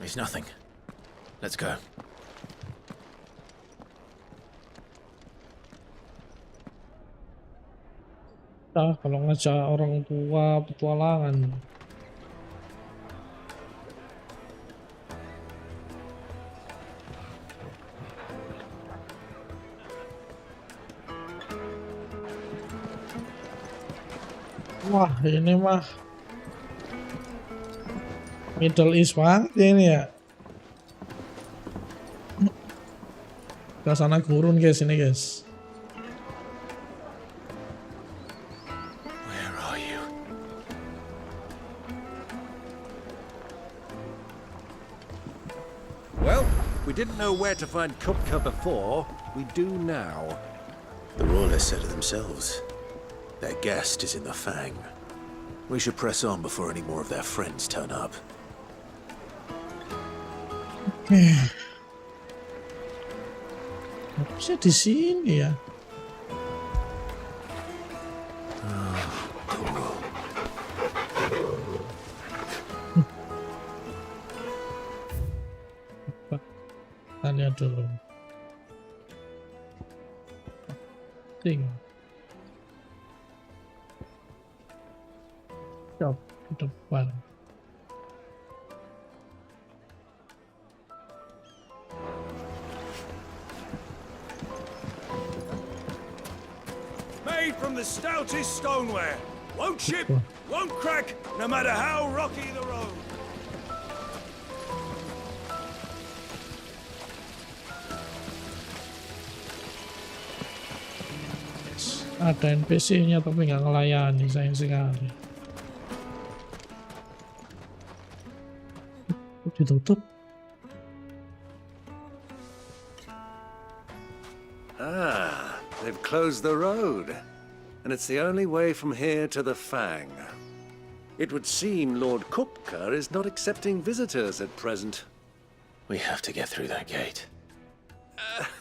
It's nothing. Let's go. Kalau ngajak orang tua petualangan. Wah, ini mah Middle East banget ini ya. Suasana gurun guys ini guys. Where are you? Well, we didn't know where to find Kupka before. We do now. The Royalists said it themselves. Their guest is in the Fang. We should press on before any more of their friends turn up. Bisa di sini ya. Kita lihat dulu. Shop di depan. Made from the stoutest stoneware. Won't chip, won't crack, no matter how rocky the road. Ada NPC-nya tapi nggak ngelayani, sayang sekali. Ditutup. Ah, they've closed the road. And it's the only way from here to the Fang. It would seem Lord Kupka is not accepting visitors at present. We have to get through that gate.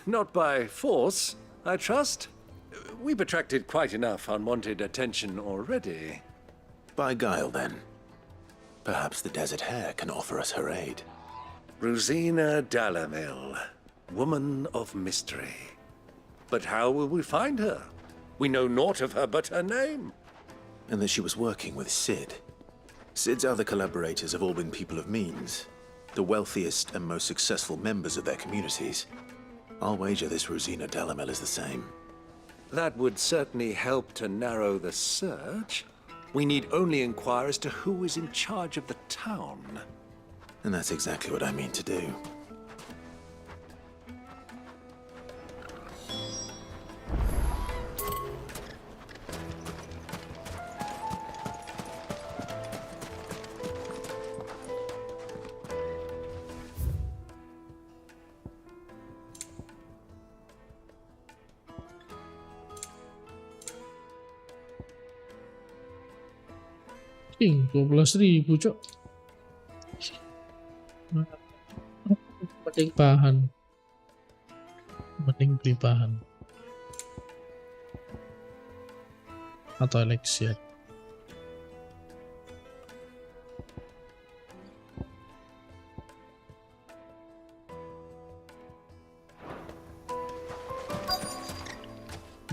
Not by force, I trust. We've attracted quite enough unwanted attention already. By guile, then. Perhaps the Desert Hare can offer us her aid. Rosina Dalamil, woman of mystery. But how will we find her? We know naught of her but her name. And that she was working with Sid. Sid's other collaborators have all been people of means. the wealthiest and most successful members of their communities. I'll wager this Rosina Dalamel is the same. That would certainly help to narrow the search. We need only inquire as to who is in charge of the town. And that's exactly what I mean to do. Ing 12.000 cok. Mending bahan. Mending beli bahan. Atau elixir.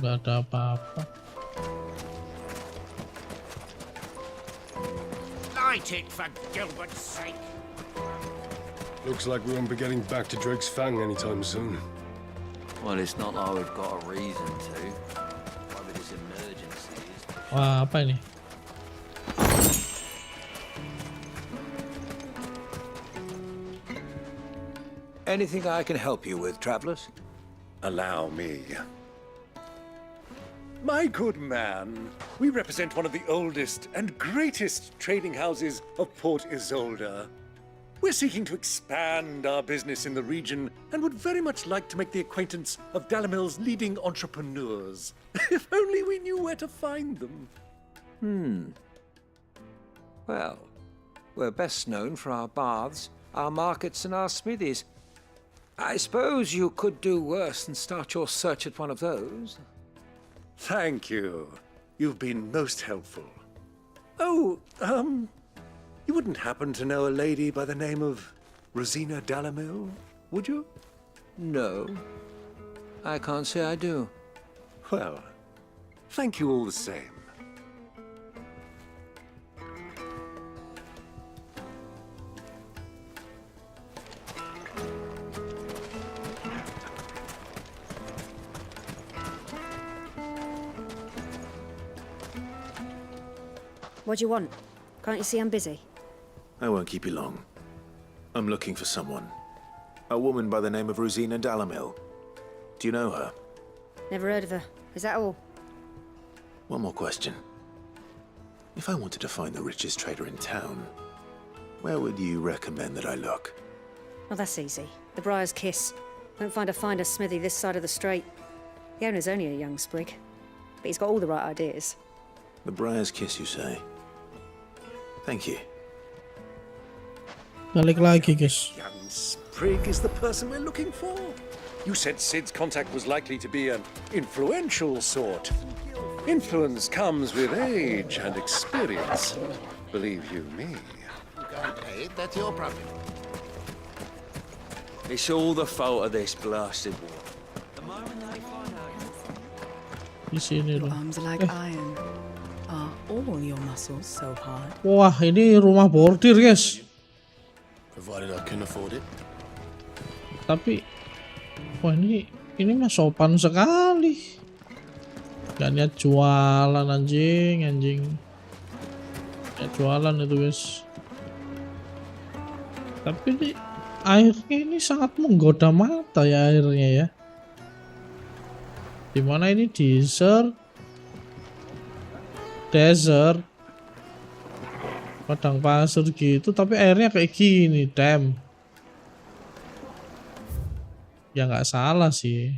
Gak ada apa-apa. Light it, for Gilbert's sake. Looks like we won't be getting back to Drake's Fang anytime soon. Well, it's not like we've got a reason to. Maybe this emergency is... Wah, apa ini? Anything I can help you with, travelers? Allow me. My good man, we represent one of the oldest and greatest trading houses of Port Isolde. We're seeking to expand our business in the region and would very much like to make the acquaintance of Dalamel's leading entrepreneurs. If only we knew where to find them. Well, we're best known for our baths, our markets, and our smithies. I suppose you could do worse than start your search at one of those. Thank you. You've been most helpful. Oh, you wouldn't happen to know a lady by the name of Rosina Dalamel, would you? No, I can't say I do. Well, thank you all the same. What do you want? Can't you see I'm busy? I won't keep you long. I'm looking for someone. A woman by the name of Rosina Dalamel. Do you know her? Never heard of her. Is that all? One more question. If I wanted to find the richest trader in town, where would you recommend that I look? Well, that's easy. The Briar's Kiss. Won't find a finer smithy this side of the strait. The owner's only a young sprig, but he's got all the right ideas. The Briar's Kiss, you say? Thank you. Balik lagi, guys. Young sprig is the person we're looking for. You said Sid's contact was likely to be an influential sort. Influence comes with age and experience. Believe you me. You can't pay it, that's your problem. It's all the fault of this blasted war. Di sini loh. Arms are like iron. Are all your muscles so hard? Wah, ini rumah bordir, guys. Provided I can afford it. Tapi, wah ini mah sopan sekali. Gak niat jualan anjing. Niat jualan itu, guys. Tapi ini airnya ini sangat menggoda mata ya airnya ya. Dimana ini desert padang pasir gitu, tapi airnya kayak gini, damn. Ya nggak salah sih.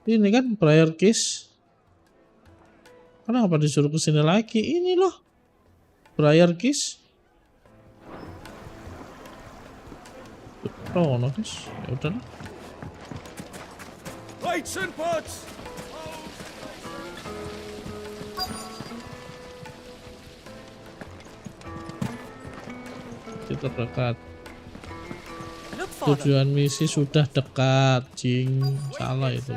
Ini kan Briar Kiss. Kenapa disuruh kesini lagi? Ini loh Briar Kiss. Oh, notice. Ya udah lah. Lights and pots! Kita dekat. Tujuan misi sudah dekat, jing. Salah itu.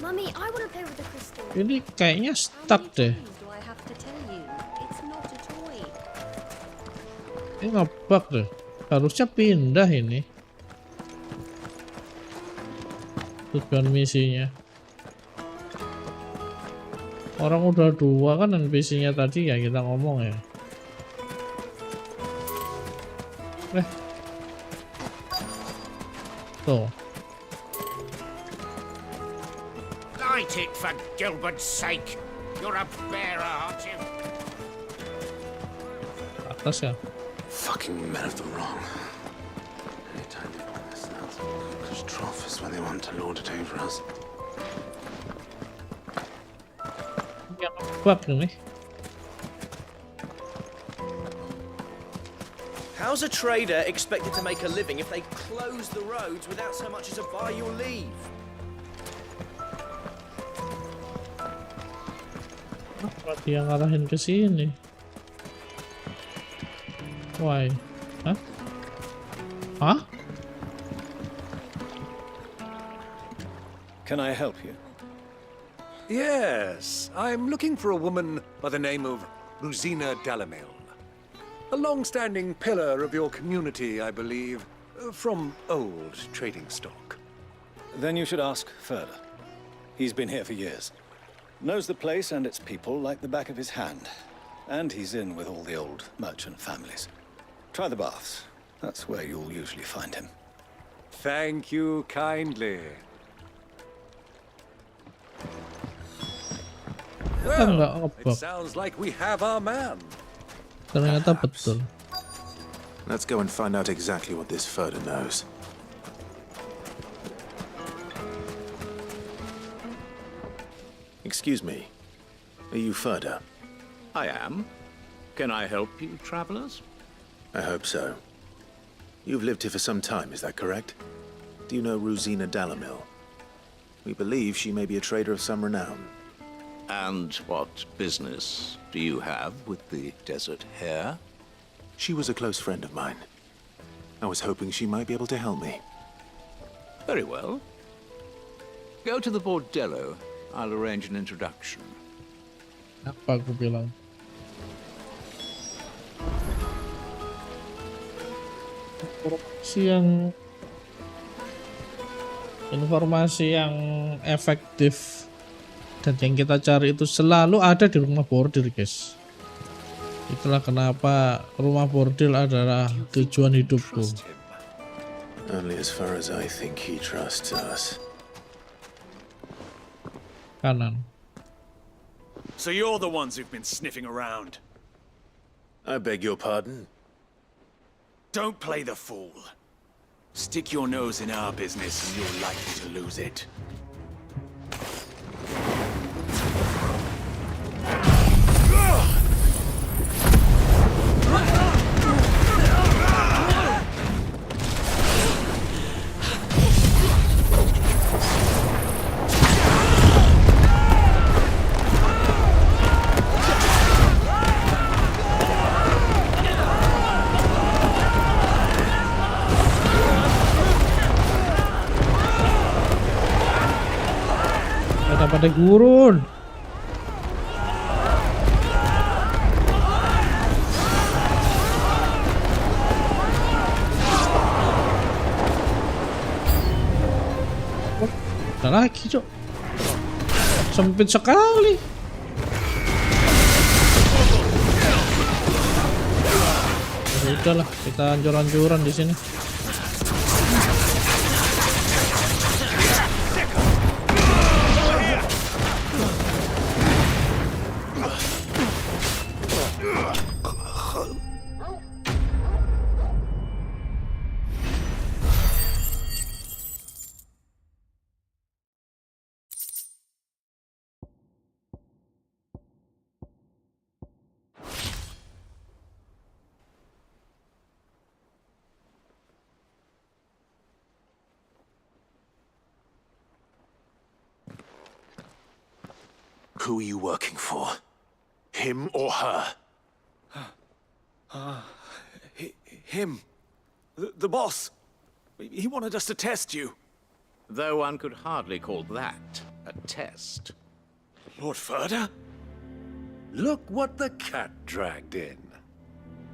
Mummy, I want to play with the crystal. Ini kayaknya stuck deh. Do I have to tell you? It's not a toy. Ini ngebug deh. Harusnya pindah ini. Tujuan misinya. Orang udah 2 kan NPC-nya tadi ya kita ngomong ya. Tuh. Light it for Gilbert's sake. You're a bearer, aren't you? Atas ya. Fucking men of the wrong. Anytime they point this out, because trough is where they want to lord it over us. Yang ngebug nih. How's a trader expected to make a living if they close the roads without so much as a buy your leave? Apa dia ngarahin ke sini? Why? Hah? Hah? Can I help you? Yes, I'm looking for a woman by the name of Rosina Dalamil. A long-standing pillar of your community, I believe, from old trading stock. Then you should ask further. He's been here for years. Knows the place and its people like the back of his hand. And he's in with all the old merchant families. Try the baths. That's where you'll usually find him. Thank you kindly. Well, it sounds like we have our man. Ternyata betul. Let's go and find out exactly what this Furder knows. Excuse me. Are you Furder? I am. Can I help you, travelers? I hope so. You've lived here for some time, is that correct? Do you know Rosina Dalamil? We believe she may be a trader of some renown. And what business do you have with the desert hare? She was a close friend of mine. I was hoping she might be able to help me. Very well. Go to the bordello. I'll arrange an introduction. Apa aku bilang? Informasi yang efektif dan yang kita cari itu selalu ada di rumah bordil, guys. Itulah kenapa rumah bordil adalah tujuan hidupku. Only as far as I think he trusts us. Kanan. So you're the ones who've been sniffing around. I beg your pardon? Don't play the fool. Stick your nose in our business and you're likely to lose it. Pada gurun. Ada lagi, Cok. Sempit sekali. Ya udahlah, kita hancur-hancuran di sini. Who are you working for? Him or her? Him. The boss. He wanted us to test you. Though one could hardly call that a test. Lord Ferda? Look what the cat dragged in.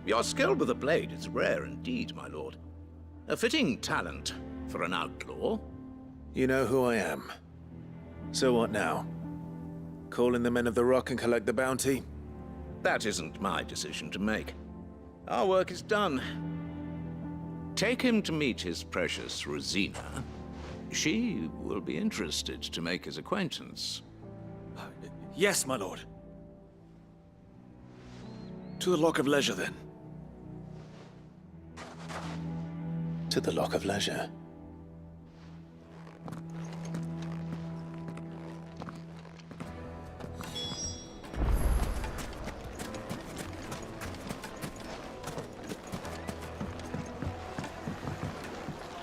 Your skill with the blade is rare indeed, my lord. A fitting talent for an outlaw. You know who I am. So what now? Call in the Men of the Rock and collect the bounty? That isn't my decision to make. Our work is done. Take him to meet his precious Rosina. She will be interested to make his acquaintance. Yes, my lord. To the Lock of Leisure, then. To the Lock of Leisure.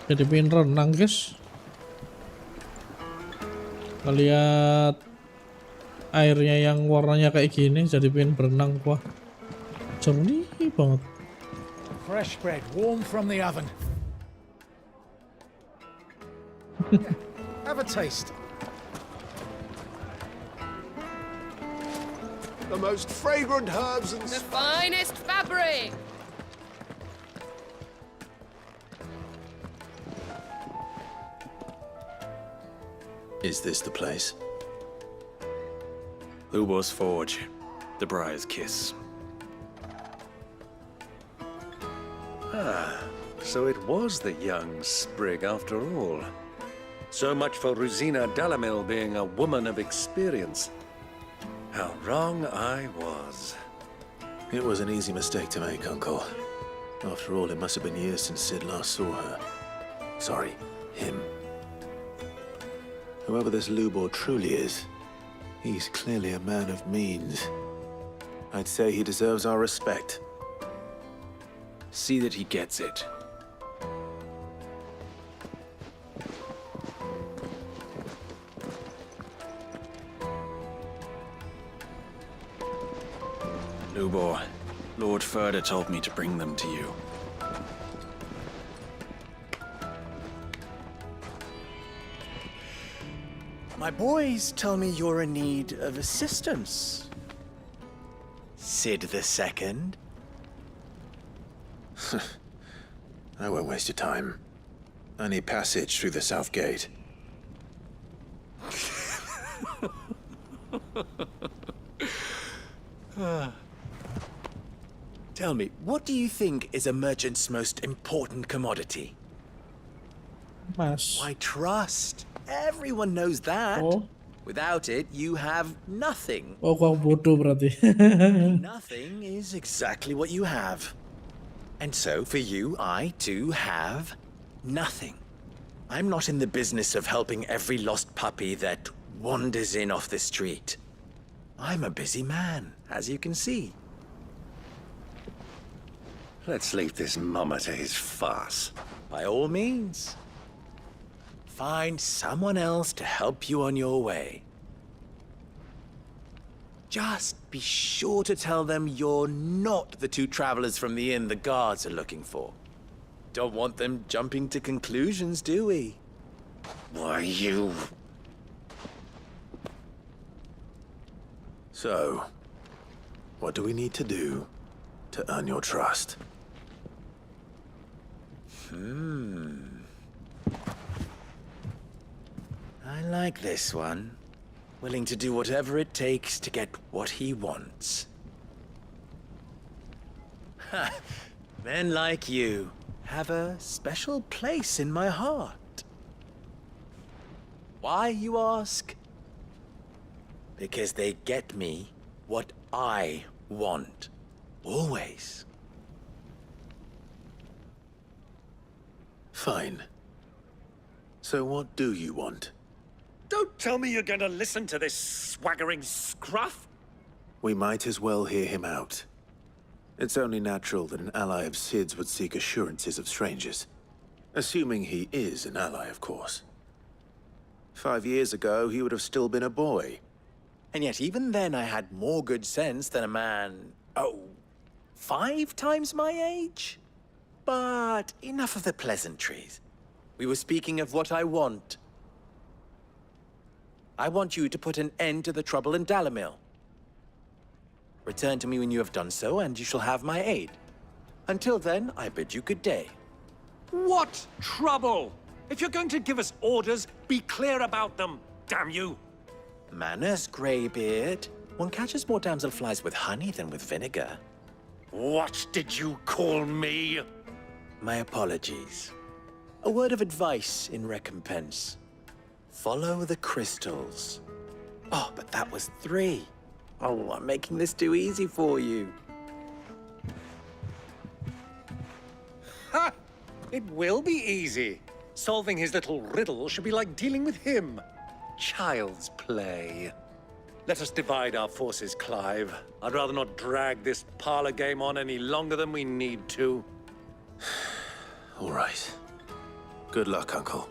Jadi pengen renang guys. Lihat airnya yang warnanya kayak gini, jadi pengen berenang. Wah, jernih banget. Fresh bread, warm from the oven. Have a taste. The most fragrant herbs and... The finest fabric! Is this the place? Lubor's Forge, the Briar's Kiss. Ah, so it was the young sprig after all. So much for Rosina Delamil being a woman of experience. How wrong I was. It was an easy mistake to make, Uncle. After all, it must have been years since Sid last saw her. Sorry, him. Whoever this Lubor truly is, he's clearly a man of means. I'd say he deserves our respect. See that he gets it. Lubor, Lord Ferda told me to bring them to you. My boys tell me you're in need of assistance. Sid the Second? I won't waste your time. I need passage through the south gate. Tell me, what do you think is a merchant's most important commodity? Mas. Why, trust. Everyone knows that. Oh. Without it, you have nothing. Oh, kau bodoh berarti. Nothing is exactly what you have. And so, for you, I, too, have nothing. I'm not in the business of helping every lost puppy that wanders in off the street. I'm a busy man, as you can see. Let's leave this mummer to his farce. By all means. Find someone else to help you on your way. Just be sure to tell them you're not the two travelers from the inn the guards are looking for. Don't want them jumping to conclusions, do we? Why, you... So, what do we need to do to earn your trust? I like this one. Willing to do whatever it takes to get what he wants. Ha! Men like you have a special place in my heart. Why, you ask? Because they get me what I want. Always. Fine. So what do you want? Don't tell me you're going to listen to this swaggering scruff. We might as well hear him out. It's only natural that an ally of Sid's would seek assurances of strangers. Assuming he is an ally, of course. 5 years ago, he would have still been a boy. And yet even then I had more good sense than a man, 5 times my age? But enough of the pleasantries. We were speaking of what I want. I want you to put an end to the trouble in Dalamil. Return to me when you have done so, and you shall have my aid. Until then, I bid you good day. What trouble? If you're going to give us orders, be clear about them, damn you! Manners, Greybeard. One catches more damselflies with honey than with vinegar. What did you call me? My apologies. A word of advice in recompense. Follow the crystals. Oh, but that was 3. Oh, I'm making this too easy for you. Ha! It will be easy. Solving his little riddle should be like dealing with him. Child's play. Let us divide our forces, Clive. I'd rather not drag this parlor game on any longer than we need to. All right. Good luck, Uncle.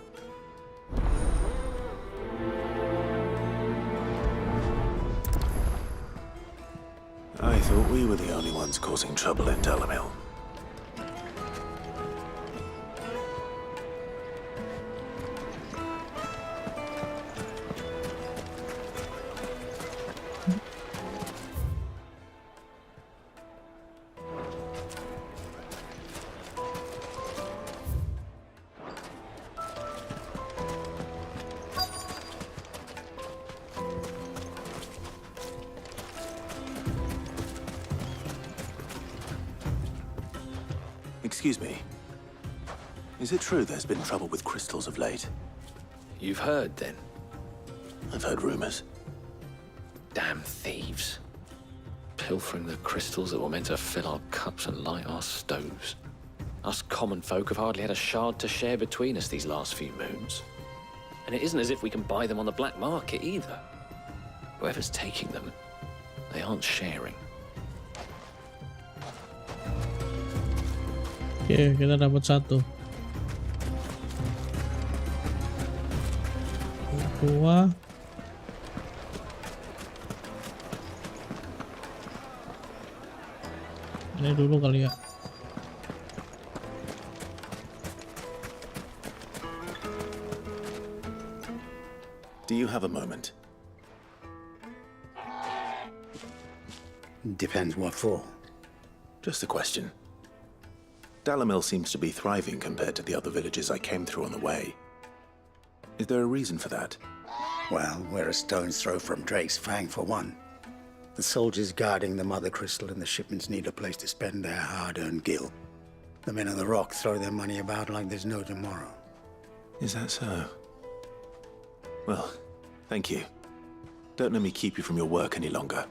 I thought we were the only ones causing trouble in Dalamil. Excuse me. Is it true there's been trouble with crystals of late? You've heard, then? I've heard rumors. Damn thieves. Pilfering the crystals that were meant to fill our cups and light our stoves. Us common folk have hardly had a shard to share between us these last few moons. And it isn't as if we can buy them on the black market, either. Whoever's taking them, they aren't sharing. Oke, kita dapat 1. Dua. Ini dulu kali ya. Do you have a moment? Depends what for. Just a question. Dalamil seems to be thriving compared to the other villages I came through on the way. Is there a reason for that? Well, we're a stone's throw from Drake's Fang, for one. The soldiers guarding the Mother Crystal and the shipments need a place to spend their hard-earned gil. The men of the Rock throw their money about like there's no tomorrow. Is that so? Well, thank you. Don't let me keep you from your work any longer.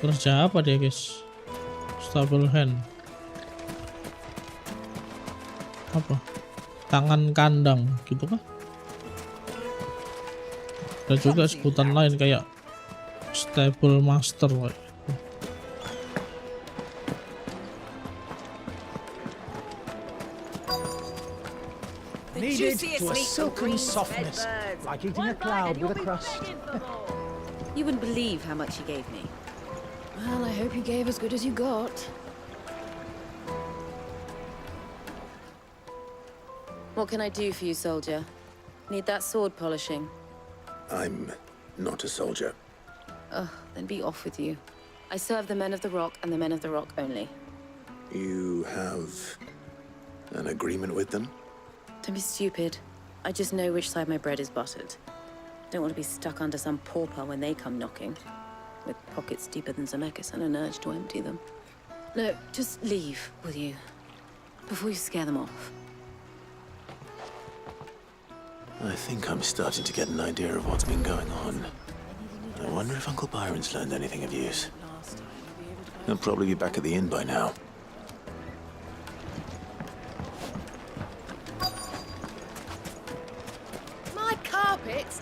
Kerja apa dia, guys? Stable hand. Apa? Tangan kandang, gitu kah? Ada juga sebutan lain kayak stable master. Needed to a silken softness, like eating a cloud with a crust. You wouldn't believe how much he gave me. Well, I hope you gave as good as you got. What can I do for you, soldier? Need that sword polishing? I'm not a soldier. Ugh, then be off with you. I serve the men of the Rock and the men of the Rock only. You have an agreement with them? Don't be stupid. I just know which side my bread is buttered. Don't want to be stuck under some pauper when they come knocking. With pockets deeper than Zemeckis and an urge to empty them. No, just leave, will you? Before you scare them off. I think I'm starting to get an idea of what's been going on. I wonder if Uncle Byron's learned anything of use. He'll probably be back at the inn by now. My carpets!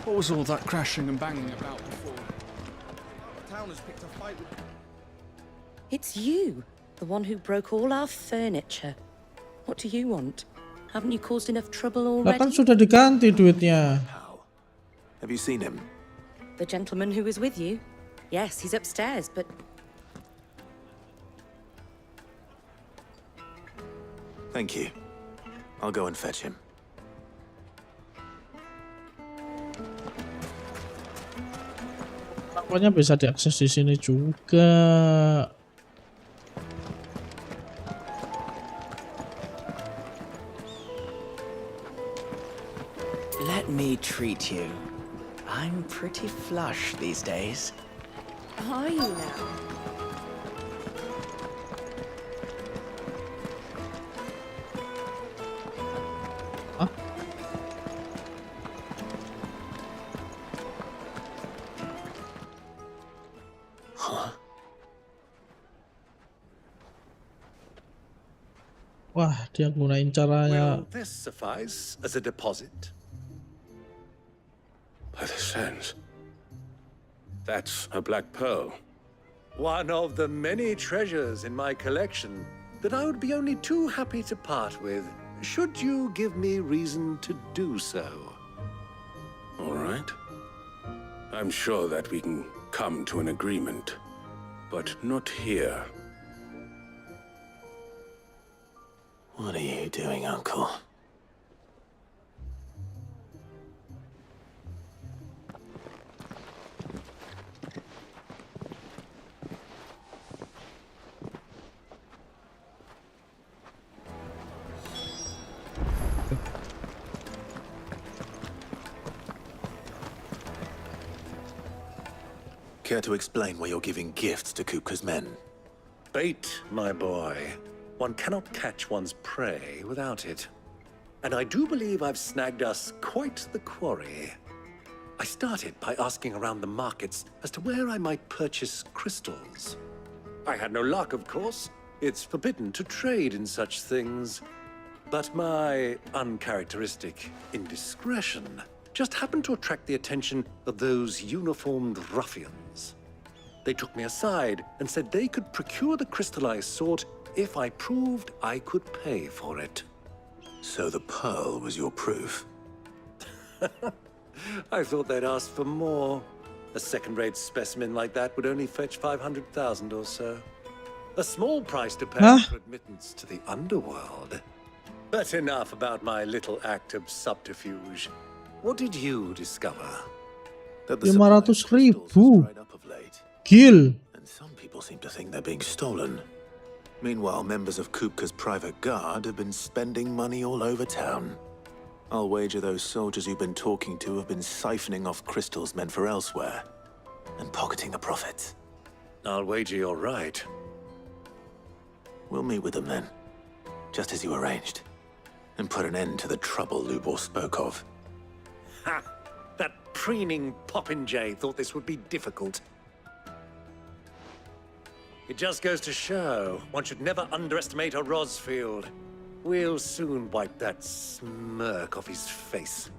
What was all that crashing and banging about before? The town has picked a fight with... It's you, the one who broke all our furniture. What do you want? Haven't you caused enough trouble already? Bahkan sudah diganti duitnya. Have you seen him? The gentleman who was with you? Yes, he's upstairs, but... Thank you. I'll go and fetch him. Nampaknya bisa diakses di sini juga. Let me treat you. I'm pretty flush these days. Are you now? Wah, dia gunain caranya. Will this suffice as a deposit? By the sands. That's a black pearl. One of the many treasures in my collection that I would be only too happy to part with, should you give me reason to do so. All right. I'm sure that we can come to an agreement, but not here. What are you doing, Uncle? Care to explain why you're giving gifts to Kupka's men? Bait, my boy. One cannot catch one's prey without it. And I do believe I've snagged us quite the quarry. I started by asking around the markets as to where I might purchase crystals. I had no luck, of course. It's forbidden to trade in such things. But my uncharacteristic indiscretion just happened to attract the attention of those uniformed ruffians. They took me aside and said they could procure the crystal I sought if I proved I could pay for it. So the pearl was your proof? I thought they'd ask for more. A second-rate specimen like that would only fetch 500,000 or so. A small price to pay for admittance to the underworld. But enough about my little act of subterfuge. What did you discover? That the supply of 500.000. dried up of late. Gil. And some people seem to think they're being stolen. Meanwhile, members of Kupka's private guard have been spending money all over town. I'll wager those soldiers you've been talking to have been siphoning off crystals meant for elsewhere and pocketing the profits. I'll wager you're right. We'll meet with them then, just as you arranged, and put an end to the trouble Lubor spoke of. Ha! That preening popinjay thought this would be difficult. It just goes to show one should never underestimate a Rosfield. We'll soon wipe that smirk off his face.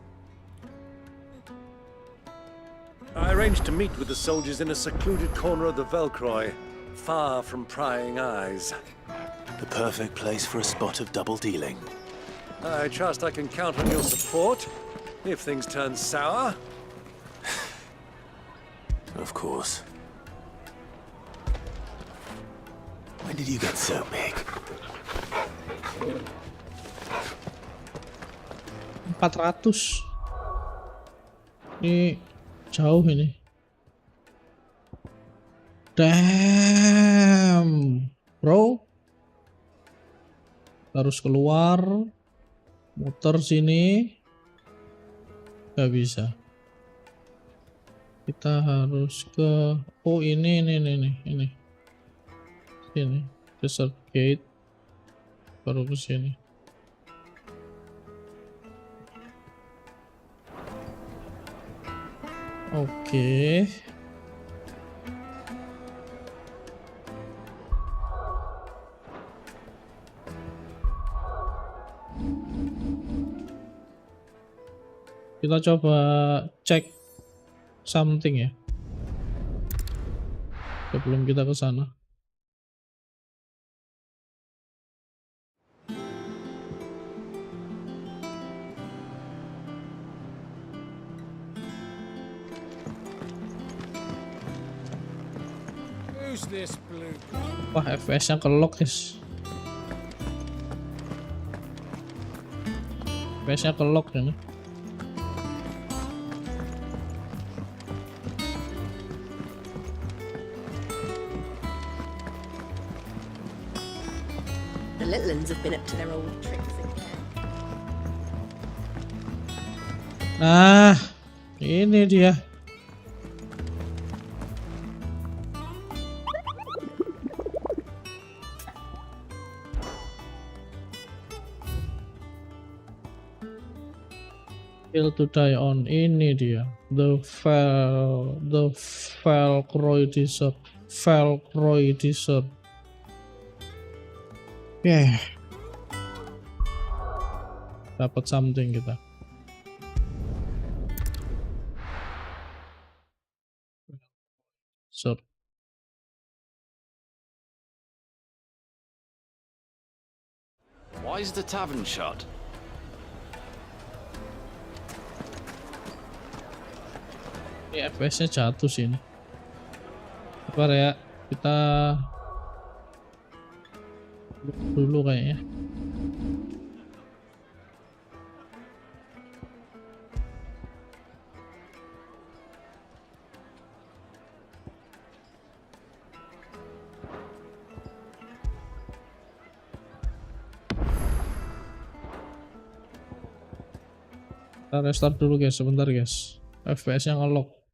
I arranged to meet with the soldiers in a secluded corner of the Velcroy, far from prying eyes. The perfect place for a spot of double dealing. I trust I can count on your support if things turn sour. Of course. When did you get so big? 400. Ini jauh ini. Damn, bro. Harus keluar, muter sini. Gak bisa. Kita harus ke, oh ini. Sini, desert gate, baru ke sini. Oke. Kita coba cek something ya. Sebelum kita ke sana. Wah, FPS-nya kelok, guys. FPS-nya ke lock ini. The little ones have been up to their old tricks again. Nah, ini dia. Kill to die on, ini dia. The Velcroy Desert. Velcroy Desert. Dapat something kita. So, Why is the tavern shut? ini FPS-nya jatuh sini. Sabar ya, kita dulu kayaknya. Kita restart dulu guys, sebentar guys. FPS-nya nge-lock.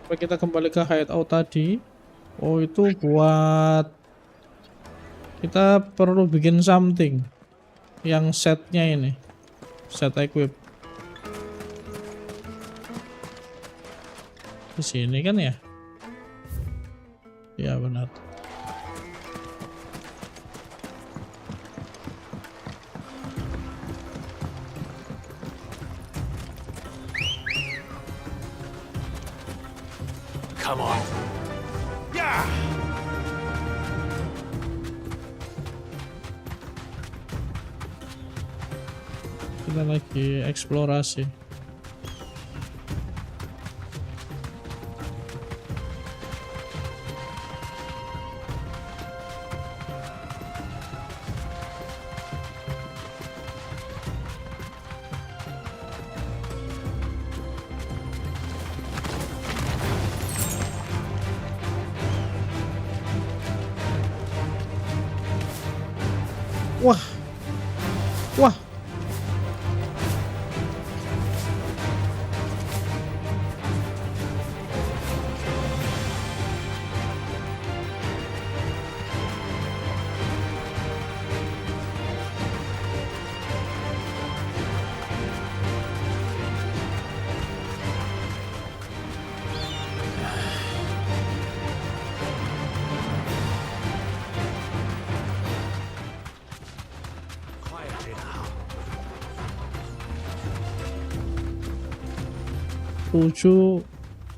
Kita kembali ke hideout tadi. Oh, itu buat kita perlu bikin something yang setnya ini, set equip di sini kan ya? Ya benar. Come on. Yeah. Kita lagi eksplorasi. Wah. Wah. 7.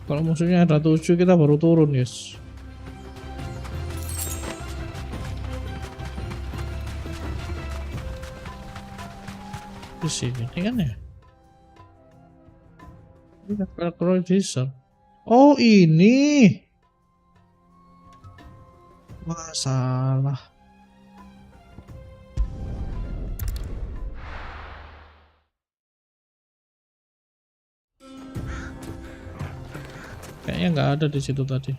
Kalau musuhnya ada 7 kita baru turun guys. Di sini kan ya. Ini Velcro diesel. Oh ini. Wah salah. Kayaknya nggak ada di situ tadi.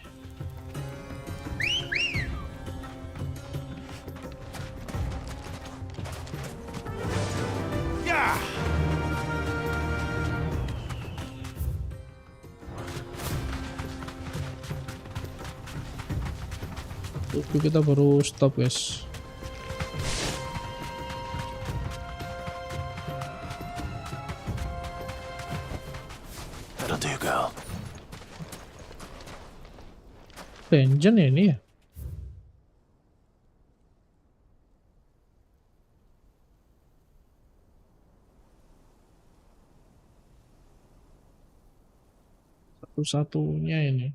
Tunggu, kita baru stop guys. That'll do, girl. Dungeon ya ini ya. Satu-satunya ini.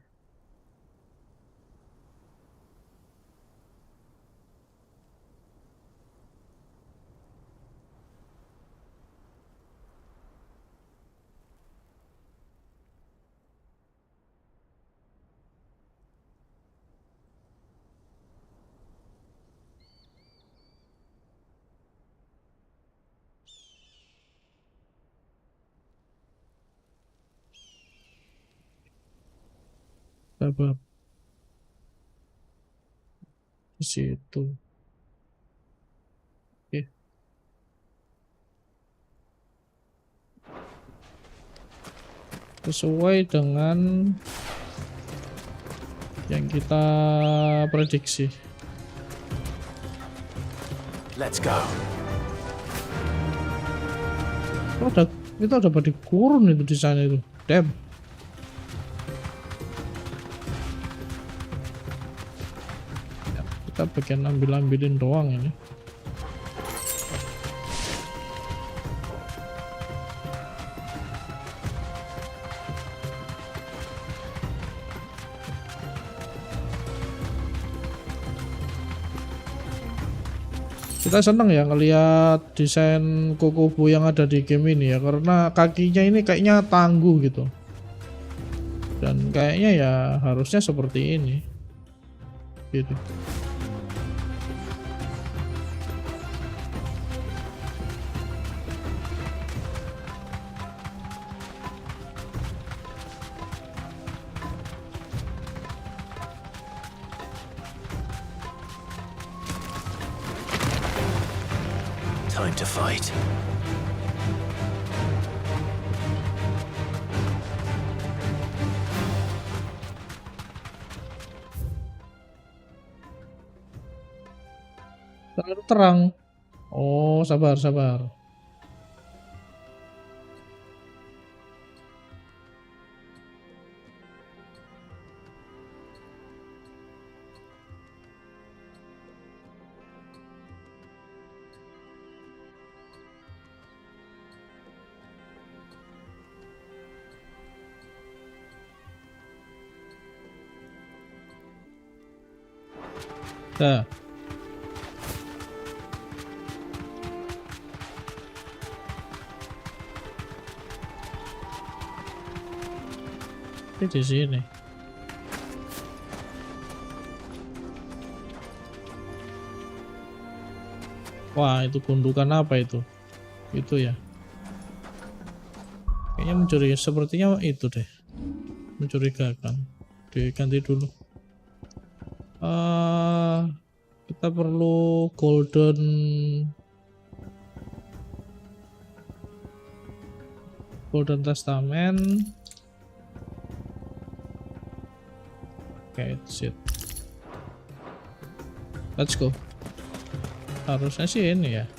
Apa? Di situ. Oke. Sesuai dengan yang kita prediksi. Let's go. Itu ada body kurun itu di sana itu. Damn. Kita bagian ambilin doang ini. Kita seneng ya ngelihat desain Kokobo yang ada di game ini ya, karena kakinya ini kayaknya tangguh gitu. Dan kayaknya ya harusnya seperti ini. Gitu. Time to fight. Terlalu terang. Oh, sabar. Nah. Di sini. Wah, itu gundukan apa itu? Itu ya. Kayaknya mencurigakan, sepertinya itu deh. Mencurigakan. Diganti dulu. Kita perlu golden testament. Oke, shit. Let's go. Harusnya sih ini ya.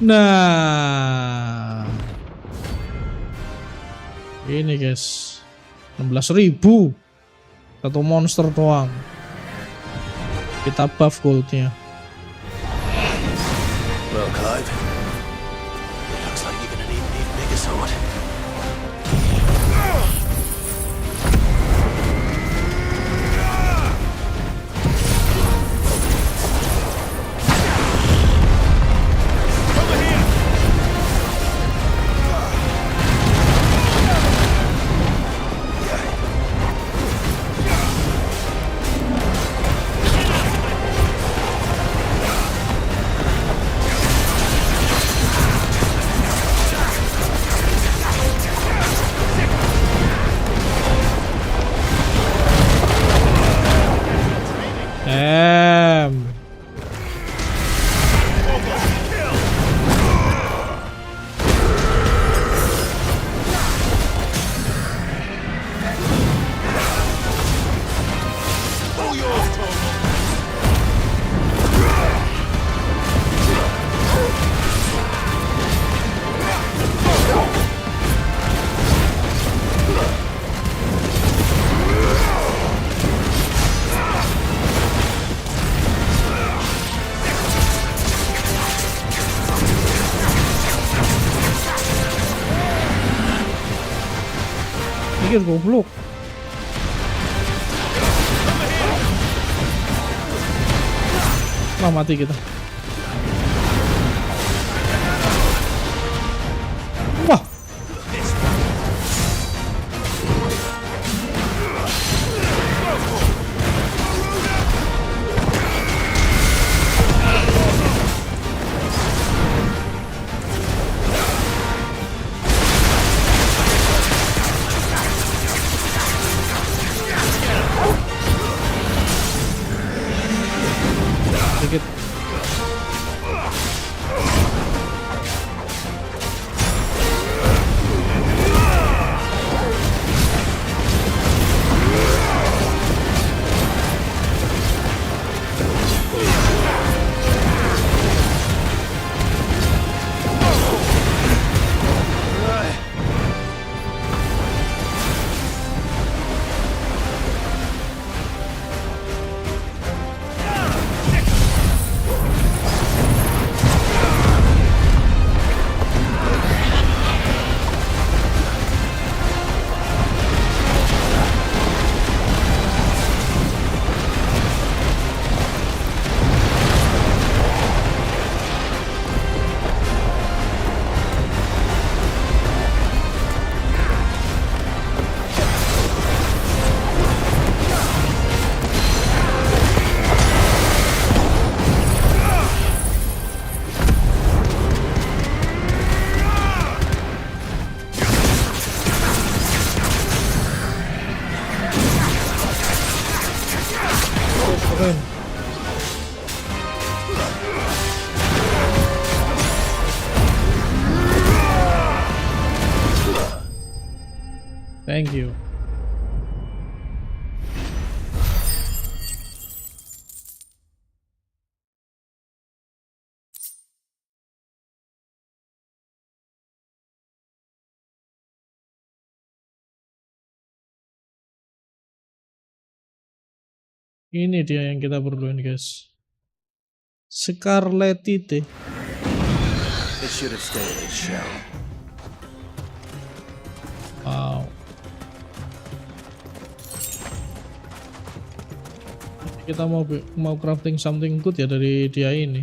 Nah, ini guys, 16.000 satu monster doang. Kita buff goldnya. Well, Clive, Minggir goblok. Wah, mati kita. Wah. Dikit. Keren. Thank you. Ini dia yang kita perluin, guys. Scarletite. It should have stayed in its shell. Wow. Kita mau crafting something good ya dari dia ini.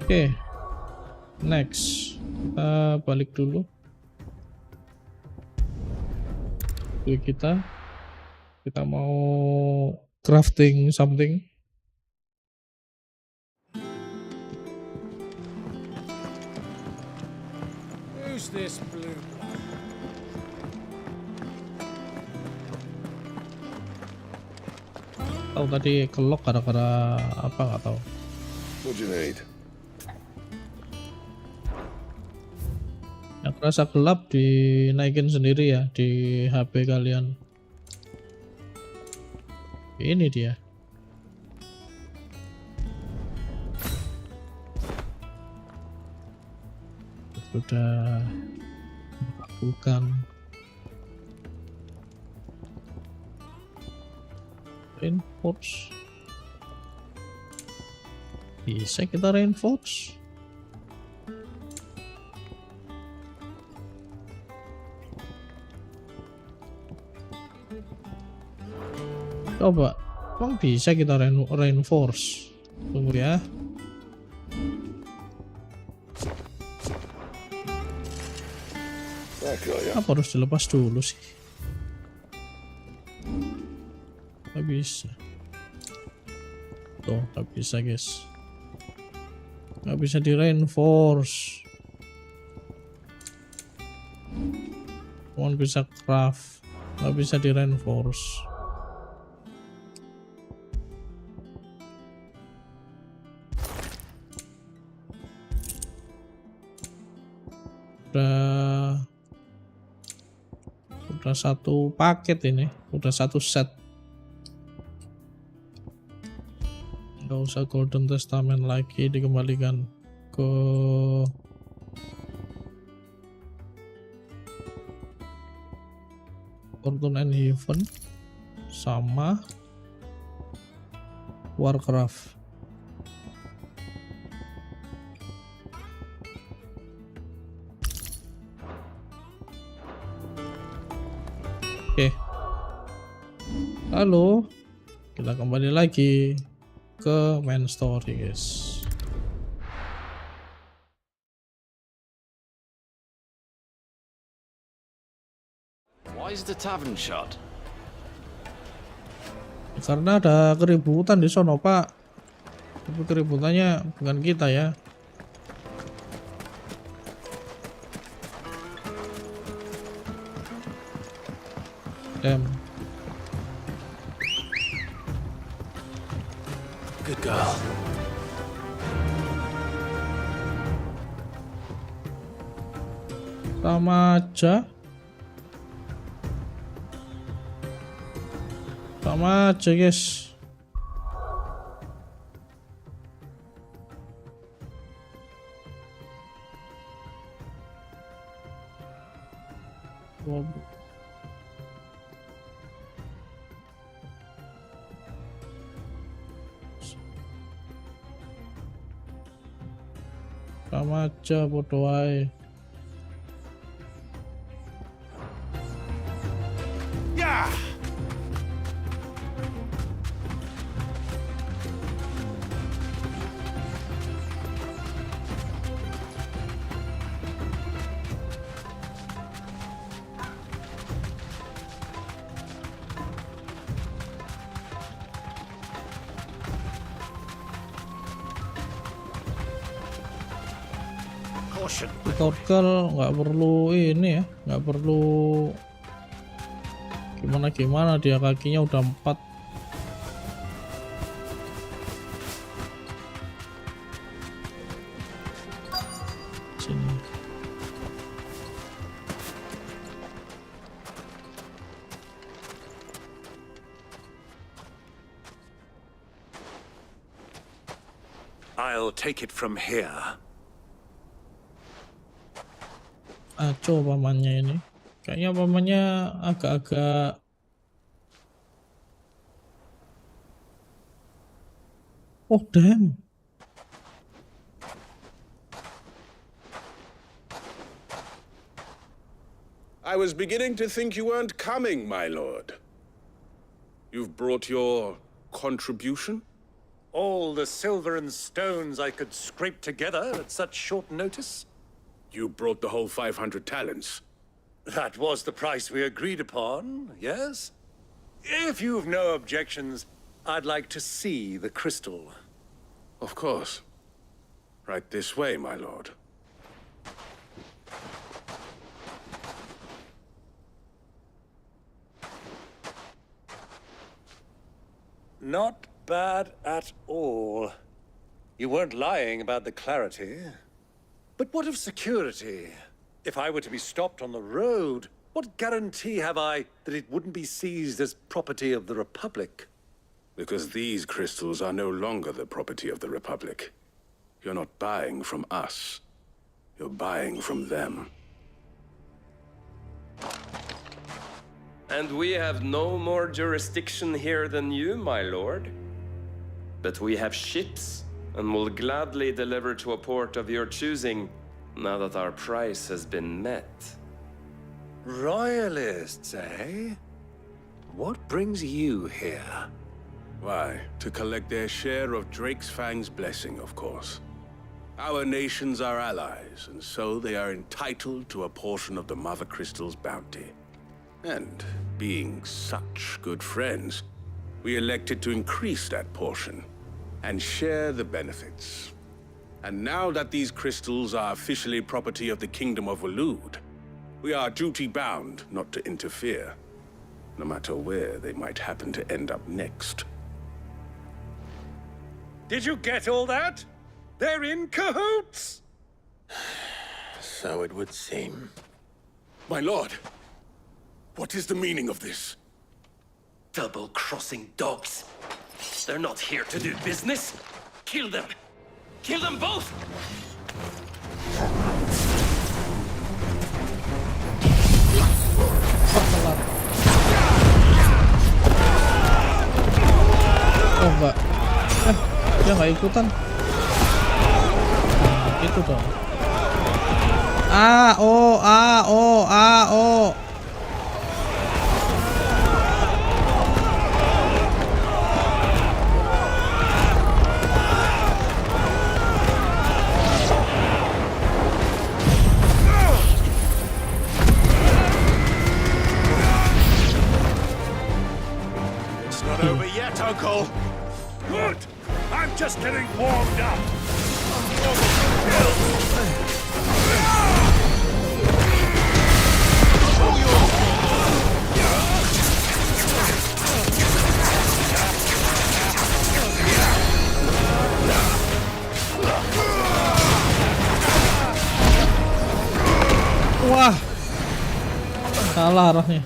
Oke. Next. Kita balik dulu. Kita mau crafting something. Who's this blue blood? Tahu tadi kelok gara-gara apa nggak tahu. What do you need? Yang kerasa gelap dinaikin sendiri ya di HP kalian. Ini dia. Sudah bukan reinforce. Bisa kita reinforce. Coba, emang bisa kita reinforce? Tunggu ya. Apa harus dilepas dulu sih? Gak bisa. Tuh, gak bisa guys. Gak bisa di reinforce. Cuman bisa craft. Gak bisa di reinforce. Udah satu paket ini, udah satu set. Nggak usah Golden Testament lagi, dikembalikan ke Fortune and Heaven sama Warcraft. Halo, kita kembali lagi ke main story, guys. Why is the tavern shut? Karena ada keributan di sono, Pak. Tapi keributannya bukan kita ya. Damn. Good girl. Sama aja, guys. Sama aja, bodoh aja. Tutorial nggak perlu ini ya, nggak perlu gimana dia, kakinya udah 4. Sini. I'll take it from here. Aco pamannya ini. Kayaknya pamannya agak-agak oh damn. I was beginning to think you weren't coming, my lord. You've brought your contribution? All the silver and stones I could scrape together at such short notice? You brought the whole 500 talents. That was the price we agreed upon, yes? If you've no objections, I'd like to see the crystal. Of course. Right this way, my lord. Not bad at all. You weren't lying about the clarity. But what of security? If I were to be stopped on the road, what guarantee have I that it wouldn't be seized as property of the Republic? Because these crystals are no longer the property of the Republic. You're not buying from us. You're buying from them. And we have no more jurisdiction here than you, my lord. But we have ships, and will gladly deliver to a port of your choosing, now that our price has been met. Royalists, eh? What brings you here? Why, to collect their share of Drake's Fang's blessing, of course. Our nations are allies, and so they are entitled to a portion of the Mother Crystal's bounty. And being such good friends, we elected to increase that portion and share the benefits. And now that these crystals are officially property of the Kingdom of Waloed, we are duty-bound not to interfere, no matter where they might happen to end up next. Did you get all that? They're in cahoots! So it would seem. My lord, what is the meaning of this? Double-crossing dogs. They're not here to do business. Kill them. Kill them both! Oh enggak. Dia nggak ikutan. Itu dong. It's not over yet, Uncle. Good. I'm just getting warmed up. Wah, salah arahnya.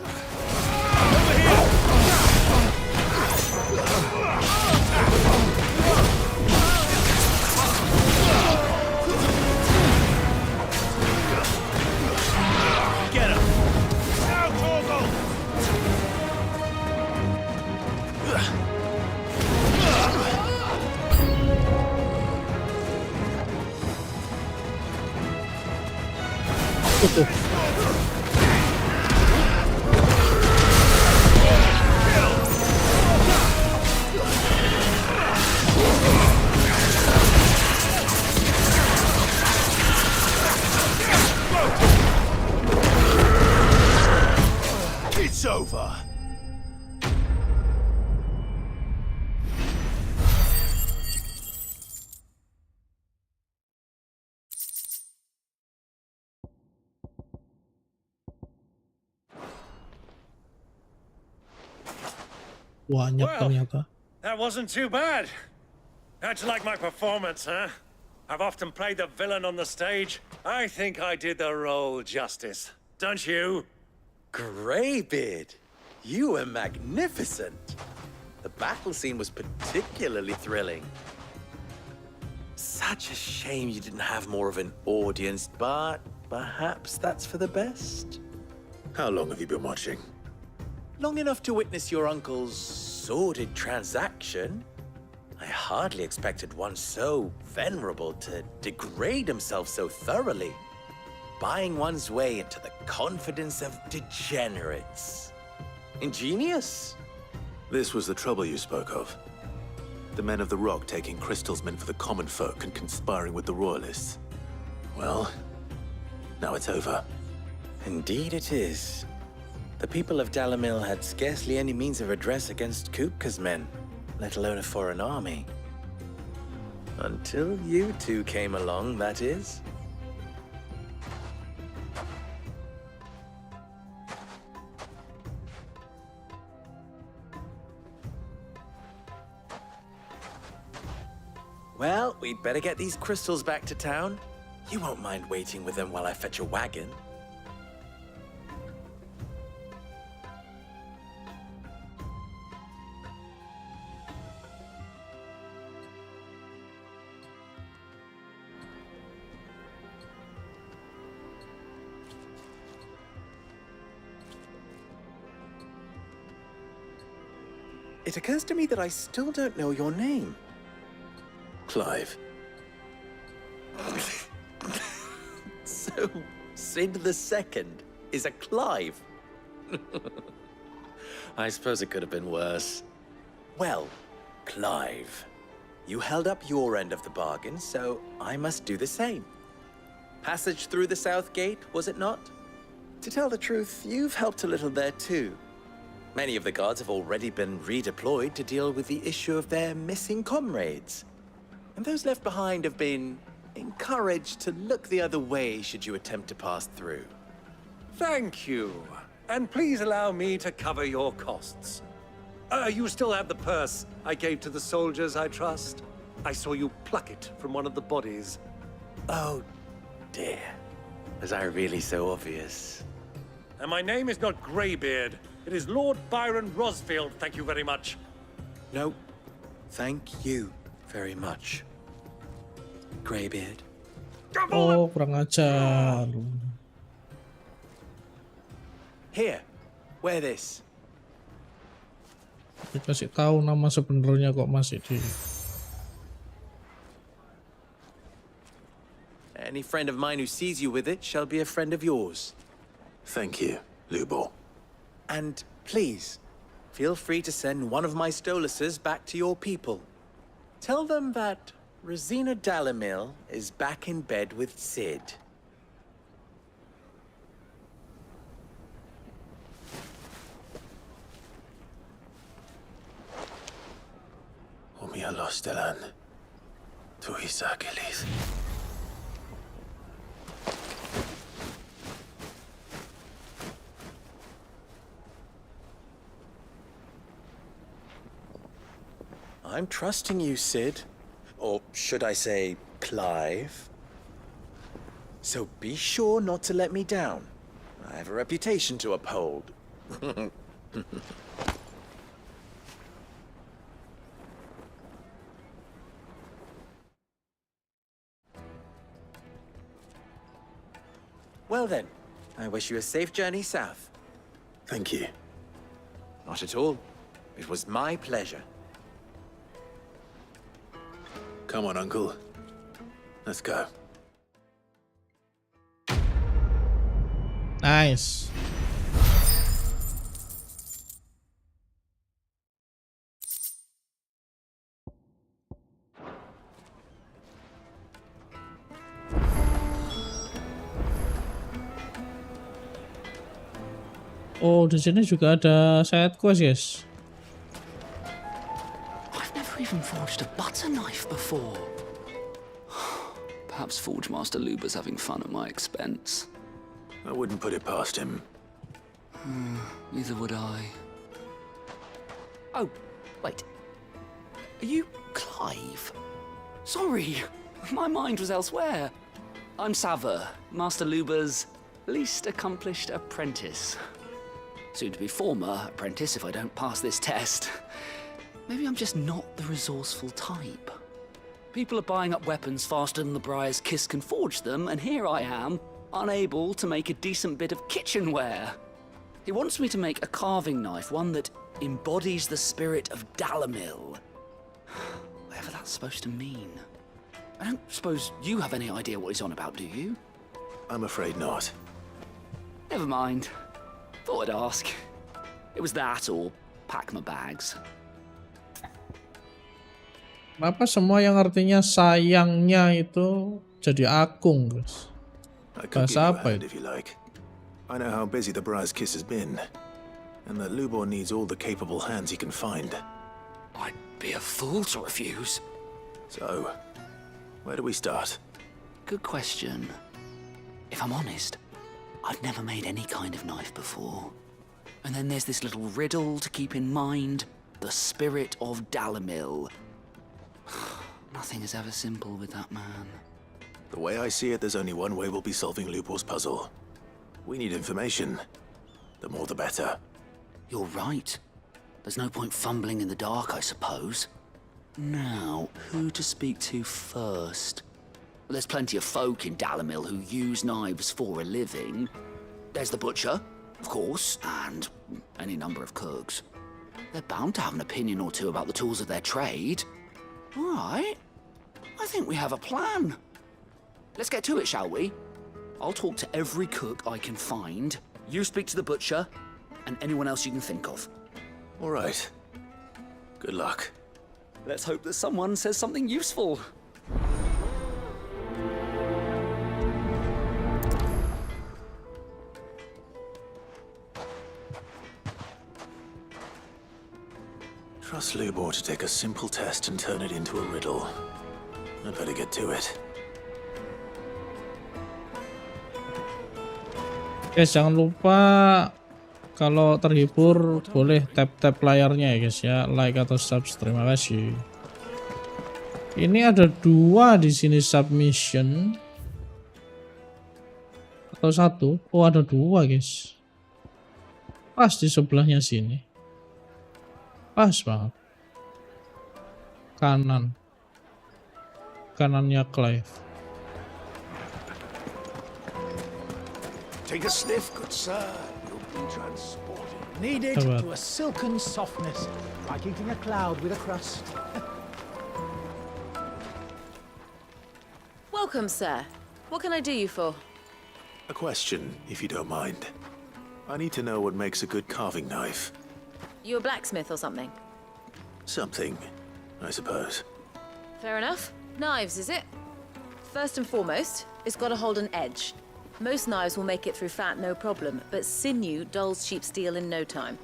Get him. Now, Torgal. It's over. Banyak ternyata. That wasn't too bad. How'd you like my performance, huh? I've often played the villain on the stage. I think I did the role justice. Don't you? Greybeard, you were magnificent. The battle scene was particularly thrilling. Such a shame you didn't have more of an audience, but perhaps that's for the best. How long have you been watching? Long enough to witness your uncle's sordid transaction. I hardly expected one so venerable to degrade himself so thoroughly, buying one's way into the confidence of degenerates. Ingenious. This was the trouble you spoke of. The men of the Rock taking crystals meant for the common folk and conspiring with the Royalists. Well, now it's over. Indeed it is. The people of Dalamil had scarcely any means of redress against Kupka's men, let alone a foreign army. Until you two came along, that is. Well, we'd better get these crystals back to town. You won't mind waiting with them while I fetch a wagon. It occurs to me that I still don't know your name. Clive. So, Sid the Second is a Clive? I suppose it could have been worse. Well, Clive, you held up your end of the bargain, so I must do the same. Passage through the South Gate, was it not? To tell the truth, you've helped a little there too. Many of the guards have already been redeployed to deal with the issue of their missing comrades. And those left behind have been encouraged to look the other way should you attempt to pass through. Thank you. And please allow me to cover your costs. You still have the purse I gave to the soldiers, I trust? I saw you pluck it from one of the bodies. Oh, dear. Was I really so obvious? And my name is not Greybeard. It is Lord Byron Rosfield, thank you very much. No, thank you very much. Greybeard. Oh, kurang ajar. Here, wear this. Dikasih tahu nama sebenarnya kok masih di. Any friend of mine who sees you with it shall be a friend of yours. Thank you, Lubo. And please, feel free to send one of my Stoluses back to your people. Tell them that Rosina Dalamil is back in bed with Sid. Nia los delan. Tuhisa Gilis. I'm trusting you, Sid. Or should I say, Clive? So be sure not to let me down. I have a reputation to uphold. Well then, I wish you a safe journey south. Thank you. Not at all. It was my pleasure. Come on, Uncle. Let's go. Nice. Oh, di sini juga ada side quest, guys. I've never even forged a butter knife before. Perhaps Forge Master Luba's having fun at my expense. I wouldn't put it past him. Neither would I. Oh, wait. Are you Clive? Sorry, my mind was elsewhere. I'm Sava, Master Luba's least accomplished apprentice. Soon to be former apprentice if I don't pass this test. Maybe I'm just not the resourceful type. People are buying up weapons faster than the Briar's Kiss can forge them, and here I am, unable to make a decent bit of kitchenware. He wants me to make a carving knife, one that embodies the spirit of Dalamil. Whatever that's supposed to mean. I don't suppose you have any idea what he's on about, do you? I'm afraid not. Never mind. Thought I'd ask. It was that or pack my bags. Kenapa semua yang artinya sayangnya itu jadi akung, guys? I could give you Bahasa a apa hand itu? if you like. I know how busy the Briar's Kiss has been, and that Lubor needs all the capable hands he can find. I'd be a fool to refuse. So, where do we start? Good question. If I'm honest, I've never made any kind of knife before. And then there's this little riddle to keep in mind. The spirit of Dalamil. Nothing is ever simple with that man. The way I see it, there's only one way we'll be solving Lubor's puzzle. We need information. The more the better. You're right. There's no point fumbling in the dark, I suppose. Now, who to speak to first? Well, there's plenty of folk in Dalamil who use knives for a living. There's the butcher, of course, and any number of cooks. They're bound to have an opinion or two about the tools of their trade. All right. I think we have a plan. Let's get to it, shall we? I'll talk to every cook I can find. You speak to the butcher, and anyone else you can think of. All right. Good luck. Let's hope that someone says something useful. Trust Lubor to take a simple test and turn it into a riddle. I'd better get to it. Guys, jangan lupa kalau terhibur boleh tap-tap layarnya ya guys ya, like atau subscribe. Terima kasih. Ini ada 2 di sini submission atau 1? Oh, ada 2 guys. Pas di sebelahnya sini. Pas banget. Kanannya Clive. Take a sniff, good sir. You'll be transported. Kneaded to a silken softness, like eating a cloud with a crust. Welcome, sir. What can I do you for? A question, if you don't mind. I need to know what makes a good carving knife. You a blacksmith or something? Something, I suppose. Fair enough. Knives, is it? First and foremost, it's got to hold an edge. Most knives will make it through fat no problem, but sinew dulls cheap steel in no time.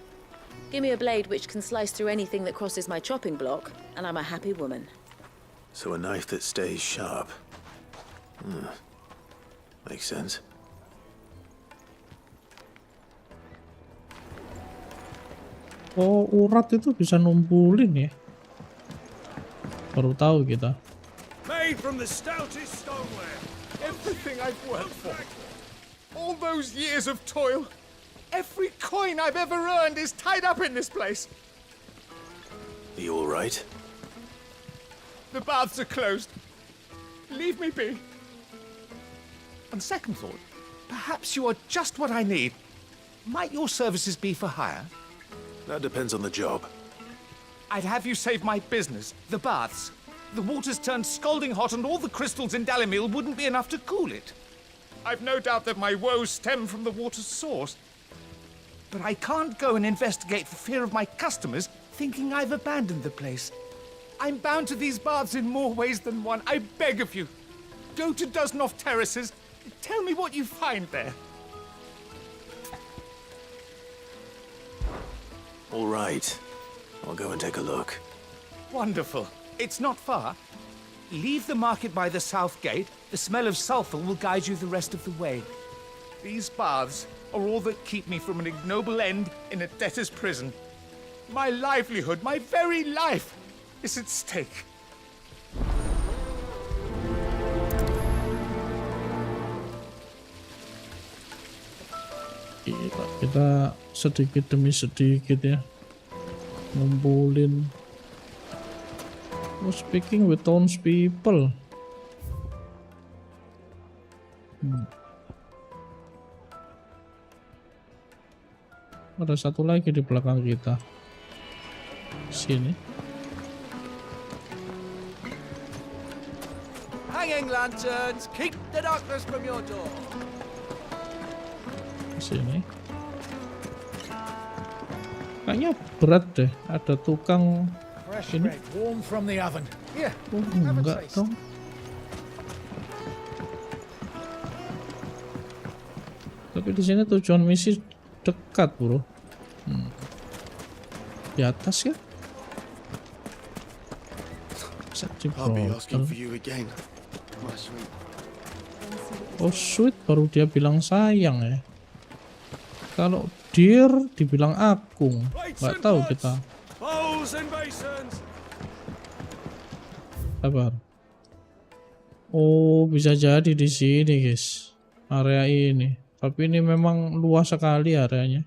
Give me a blade which can slice through anything that crosses my chopping block, and I'm a happy woman. So a knife that stays sharp. Makes sense. Oh, urat itu bisa numpulin ya. Baru tahu kita. Made from the stoutest stoneware. Everything I've worked for. All those years of toil. Every coin I've ever earned is tied up in this place. Are you all right? The baths are closed. Leave me be. On second thought, perhaps you are just what I need. Might your services be for hire? That depends on the job. I'd have you save my business, the baths. The water's turned scalding hot and all the crystals in Dalimil wouldn't be enough to cool it. I've no doubt that my woes stem from the water's source. But I can't go and investigate for fear of my customers thinking I've abandoned the place. I'm bound to these baths in more ways than one. I beg of you. Go to Dusnoff Terraces. Tell me what you find there. All right. I'll go and take a look. Wonderful. It's not far. Leave the market by the south gate. The smell of sulfur will guide you the rest of the way. These baths are all that keep me from an ignoble end in a debtor's prison. My livelihood, my very life, is at stake. Kita sedikit demi sedikit ya ngumpulin. Speaking with townspeople. Ada satu lagi di belakang kita. Sini. Hanging lanterns, keep the darkness from your door. Sini. Kayaknya berat deh. Ada tukang Fresh ini. bread, warm from the oven. Here, Oh, have a enggak taste. dong. Tapi di sini tujuan misi dekat, bro. Di atas ya? Bisa I'll be asking for dibrokol. you again, my sweet. Oh sweet, baru dia bilang sayang ya. Kalau dear dibilang akung, nggak tahu kita. Bowls and basins. Sabar. Oh bisa jadi di sini guys, area ini. Tapi ini memang luas sekali areanya.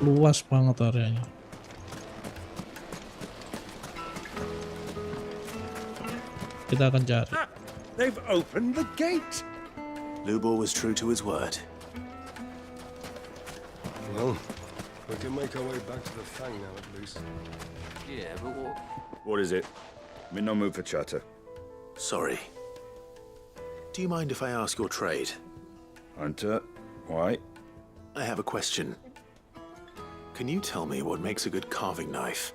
Luas banget areanya. Kita akan cari. They've opened the gate. Lubor was true to his word. Well, we can make our way back to the Fang now at least. Yeah, but what? What is it? I'm in no mood for chatter. Sorry. Do you mind if I ask your trade? Hunter, why? I have a question. Can you tell me what makes a good carving knife?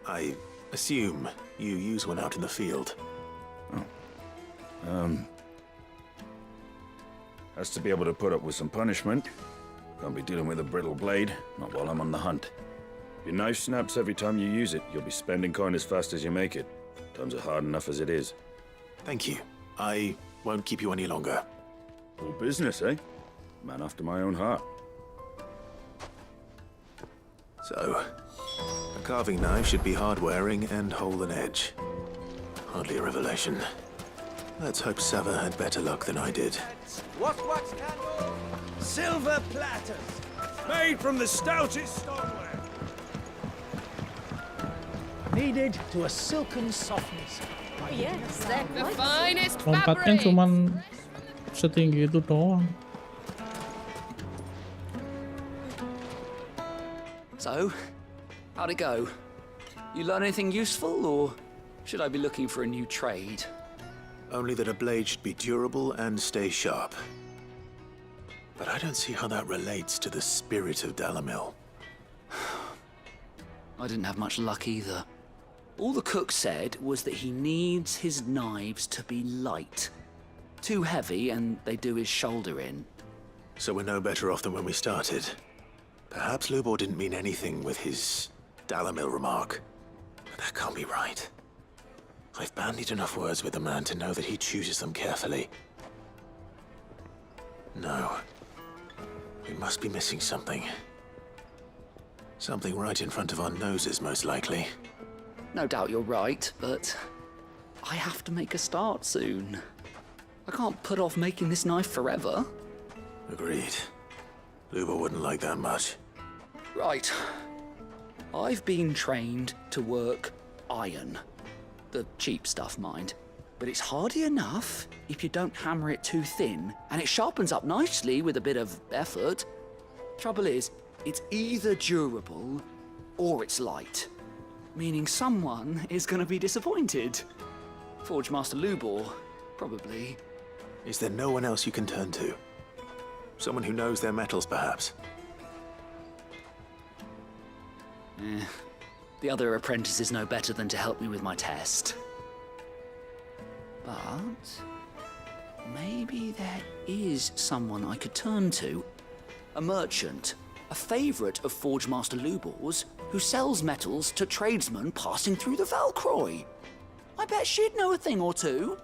I assume you use one out in the field. Has to be able to put up with some punishment. Can't be dealing with a brittle blade, not while I'm on the hunt. If your knife snaps every time you use it, you'll be spending coin as fast as you make it. Times are hard enough as it is. Thank you. I won't keep you any longer. All business, eh? Man after my own heart. So, a carving knife should be hard-wearing and hold an edge. Hardly a revelation. Let's hope Sava had better luck than I did. What wax candle? Silver platters. Made from the stoutest stoneware. Kneaded to a silken softness. Oh yes, The finest Lompatnya fabric. cuman setinggi itu doang. So, how'd it go? You learn anything useful, or should I be looking for a new trade? Only that a blade should be durable and stay sharp. But I don't see how that relates to the spirit of Dalimil. I didn't have much luck either. All the cook said was that he needs his knives to be light. Too heavy and they do his shoulder in. So we're no better off than when we started. Perhaps Lubor didn't mean anything with his Dalamil remark, but that can't be right. I've bandied enough words with the man to know that he chooses them carefully. No. We must be missing something. Something right in front of our noses, most likely. No doubt you're right, but I have to make a start soon. I can't put off making this knife forever. Agreed. Lubor wouldn't like that much. Right. I've been trained to work iron. The cheap stuff, mind. But it's hardy enough if you don't hammer it too thin, and it sharpens up nicely with a bit of effort. Trouble is, it's either durable or it's light, meaning someone is going to be disappointed. Forge Master Lubor, probably. Is there no one else you can turn to? Someone who knows their metals, perhaps? The other apprentices know better than to help me with my test. But maybe there is someone I could turn to. A merchant, a favorite of Forge Master Lubor's, who sells metals to tradesmen passing through the Valcroy. I bet she'd know a thing or two.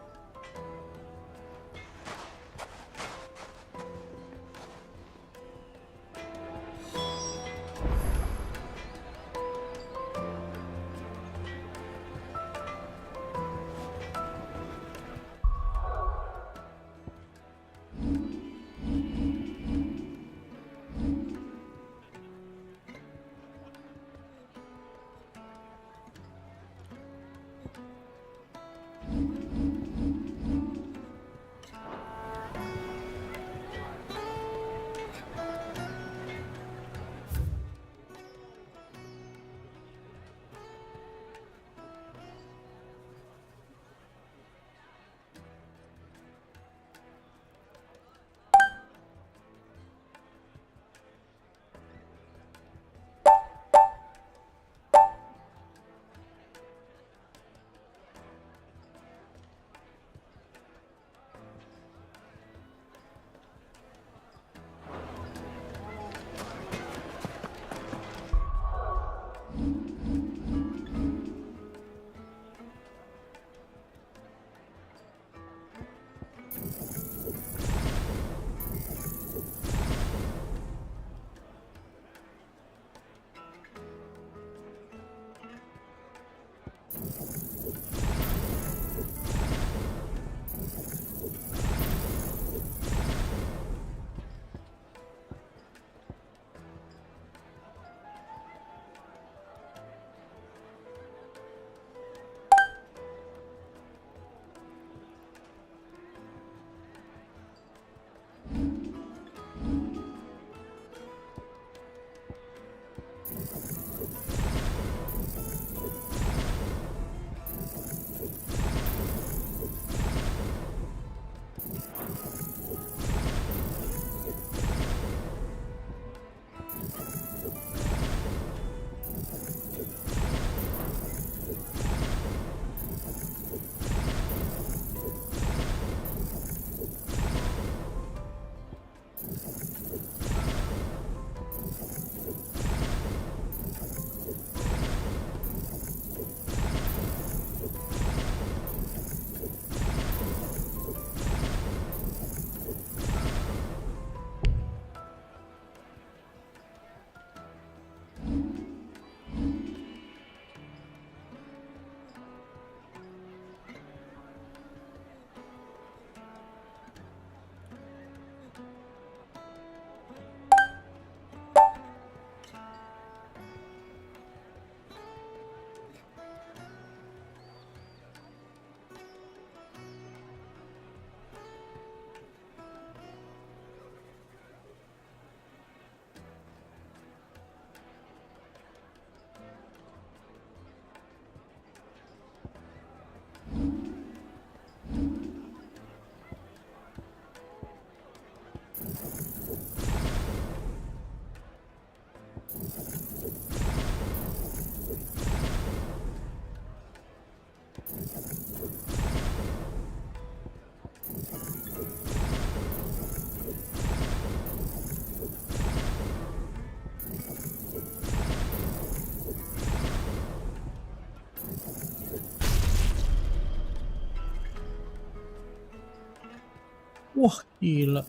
Wah, gila.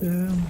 Damn.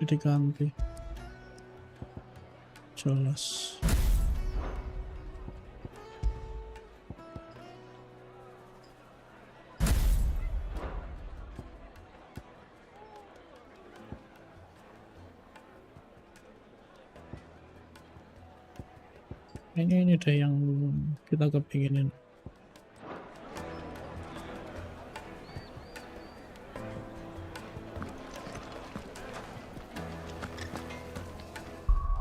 Diganti jelas. Kayaknya ini deh yang kita kepinginin.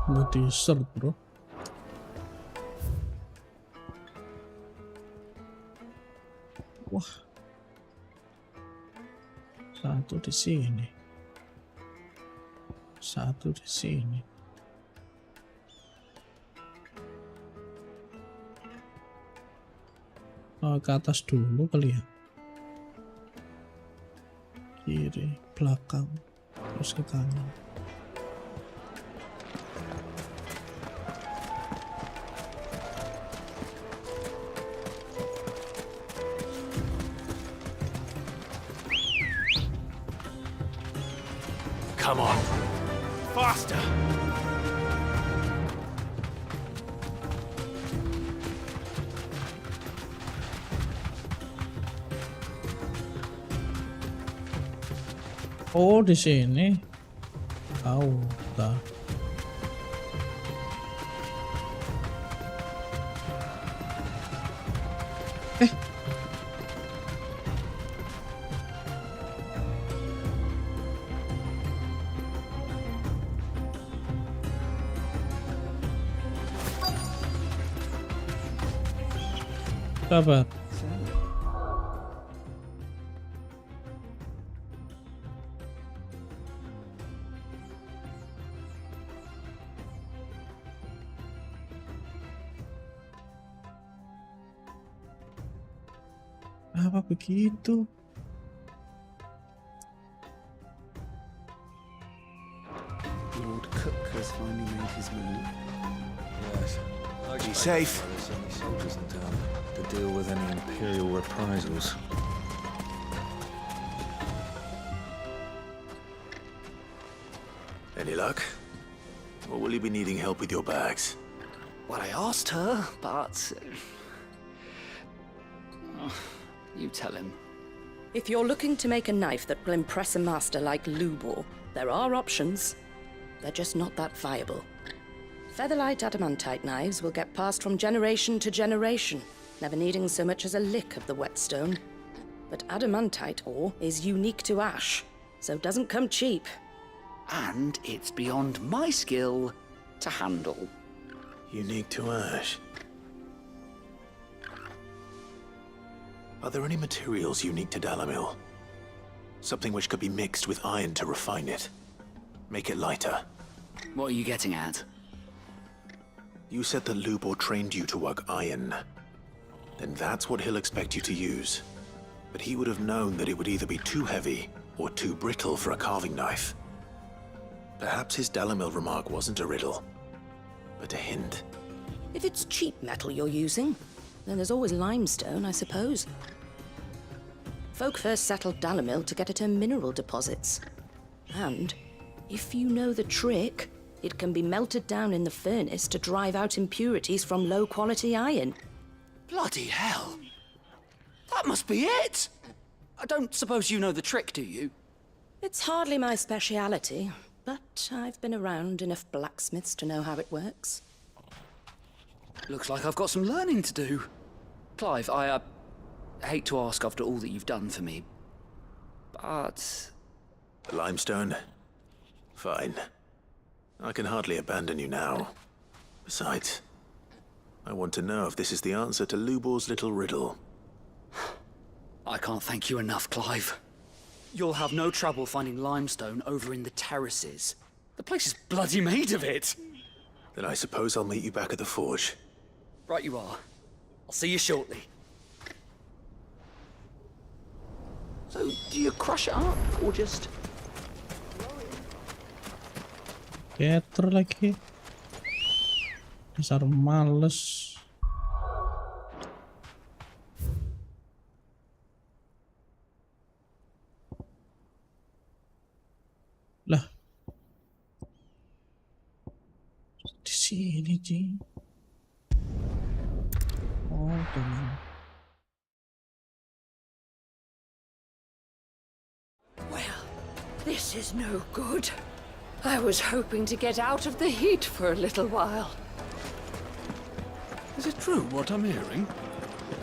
Buat dessert, bro. Wah, satu di sini, satu di sini. Oh, ke atas dulu kali ya. Kiri, belakang, terus ke kanan. Come on. Faster. Oh, di sini. Tahu, dah. Sabar. Apa begitu? Lord Cook has finally made his move. Yes. Be safe. There's only soldiers in town to deal with any Imperial reprisals. Any luck? Or will you be needing help with your bags? Well, I asked her, but... you tell him. If you're looking to make a knife that will impress a master like Lubor, there are options. They're just not that viable. Featherlight adamantite knives will get passed from generation to generation, never needing so much as a lick of the whetstone. But adamantite ore is unique to ash, so doesn't come cheap. And it's beyond my skill to handle. Unique to ash. Are there any materials unique to Dalamil? Something which could be mixed with iron to refine it. Make it lighter. What are you getting at? You said that Lubor trained you to work iron. Then that's what he'll expect you to use. But he would have known that it would either be too heavy or too brittle for a carving knife. Perhaps his Dalamil remark wasn't a riddle, but a hint. If it's cheap metal you're using, then there's always limestone, I suppose. Folk first settled Dalamil to get at her mineral deposits. And if you know the trick, it can be melted down in the furnace to drive out impurities from low-quality iron. Bloody hell! That must be it! I don't suppose you know the trick, do you? It's hardly my speciality, but I've been around enough blacksmiths to know how it works. Looks like I've got some learning to do. Clive, I hate to ask after all that you've done for me, but... The limestone? Fine. I can hardly abandon you now. Besides, I want to know if this is the answer to Lubor's little riddle. I can't thank you enough, Clive. You'll have no trouble finding limestone over in the terraces. The place is bloody made of it. Then I suppose I'll meet you back at the forge. Right you are. I'll see you shortly. So, do you crush it up, or just... Getter lagi. Dasar males. Lah. Di sini, Ji. Oh, tuh. Well, this is no good. I was hoping to get out of the heat for a little while. Is it true what I'm hearing?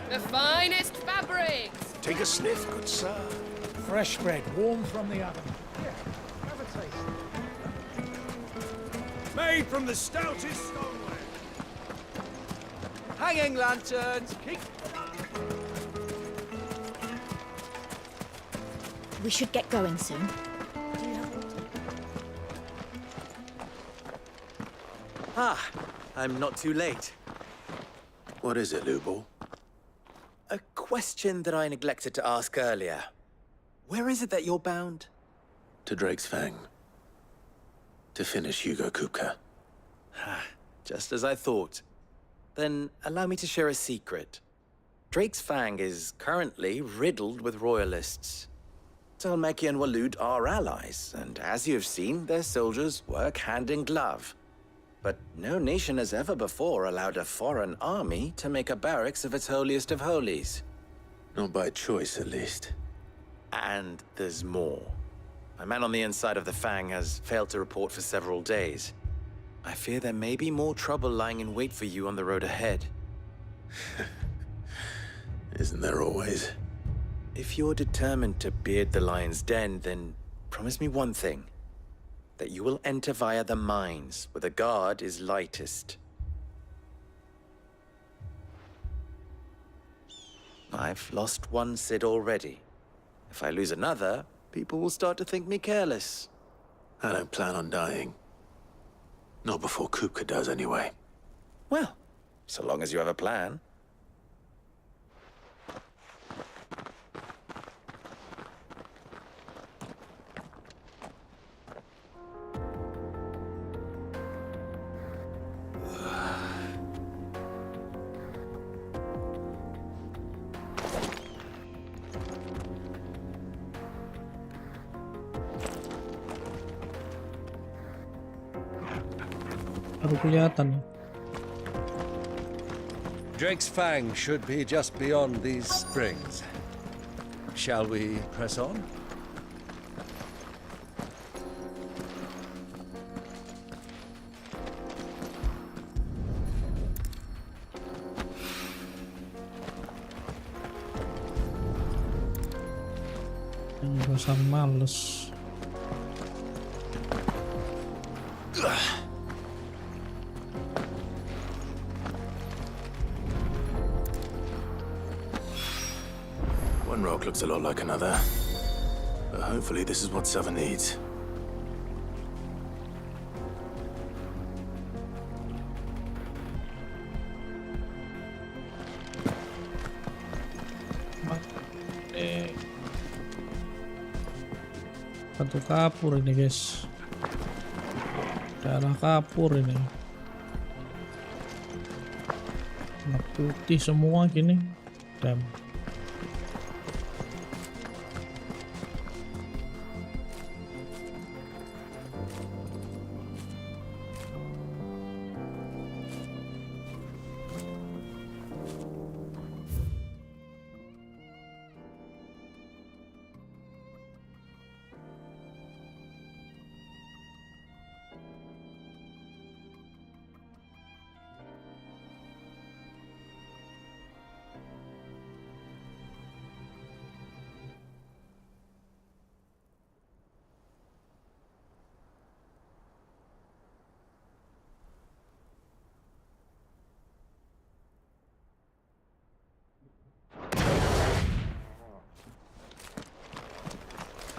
The finest fabrics! Take a sniff, good sir. Fresh bread, warm from the oven. Here, have a taste. Made from the stoutest stoneware. Hanging lanterns! We should get going soon. Ah, I'm not too late. What is it, Lubor? A question that I neglected to ask earlier. Where is it that you're bound? To Drake's Fang. To finish Hugo Kupka. Just as I thought. Then allow me to share a secret. Drake's Fang is currently riddled with royalists. Talmeki and Walud are allies, and as you have seen, their soldiers work hand in glove. But no nation has ever before allowed a foreign army to make a barracks of its holiest of holies. Not by choice, at least. And there's more. A man on the inside of the Fang has failed to report for several days. I fear there may be more trouble lying in wait for you on the road ahead. Isn't there always? If you're determined to beard the lion's den, then promise me one thing. That you will enter via the mines, where the guard is lightest. I've lost one Cid already. If I lose another, people will start to think me careless. I don't plan on dying. Not before Kupka does, anyway. Well, so long as you have a plan. Baru kelihatan. Drake's Fang should be just beyond these springs. Shall we press on? Dasar males. One rock looks a lot like another. But hopefully this is what Sava needs. Satu kapur ini, guys. Darah kapur ini. Warna putih semua gini. Damn.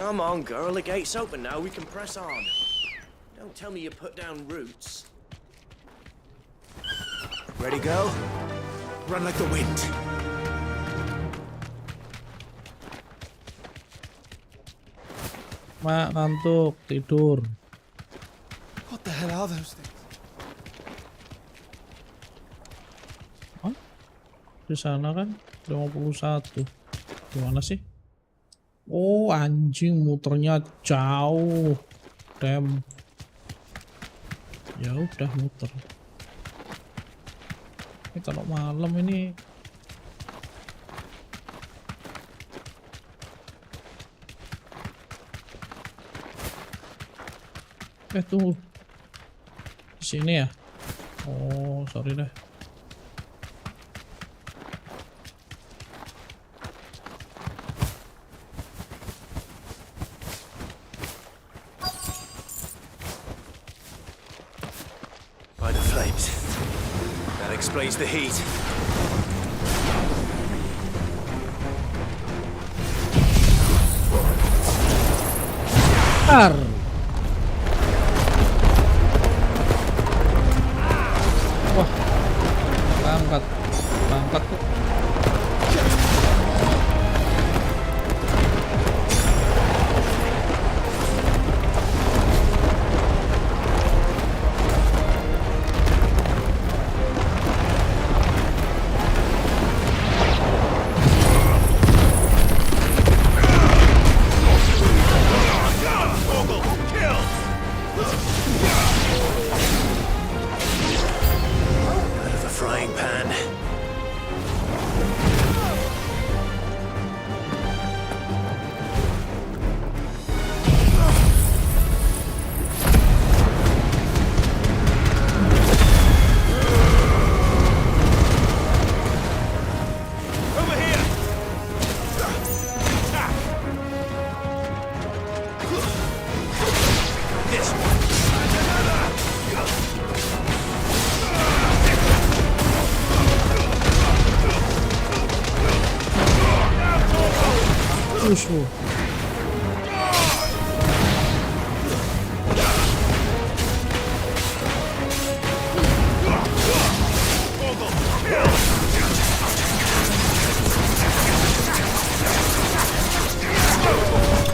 Come on, girl, the gate's open now, we can press on. Don't tell me you put down roots. Ready, go? Run like the wind. Mak, ngantuk, tidur. What the hell are those things? Hah? Di sana kan 51. Gimana sih? Oh, anjing muternya jauh. Damn. Ya udah muter. Ini kalau malam ini tunggu. Di sini ya? Oh, sorry deh. By the flames. That explains the heat. Ar. Wah. Angkat. Angkat tuh. Musuh.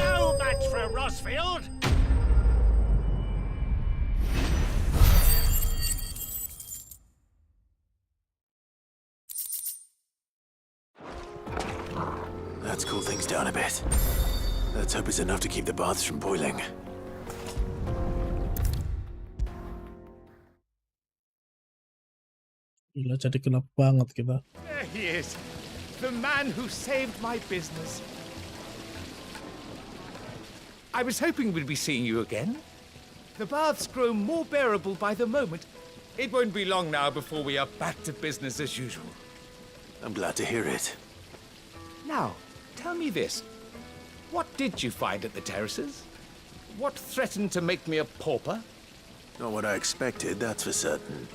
No match for Rossfield. Let's cool things down a bit. Let's hope it's enough to keep the baths from boiling. Gila, jadi gelap banget kita. There he is, the man who saved my business. I was hoping we'd be seeing you again. The baths grow more bearable by the moment. It won't be long now before we are back to business as usual. I'm glad to hear it. Now, tell me this. What did you find at the terraces? What threatened to make me a pauper? Not what I expected, that's for certain.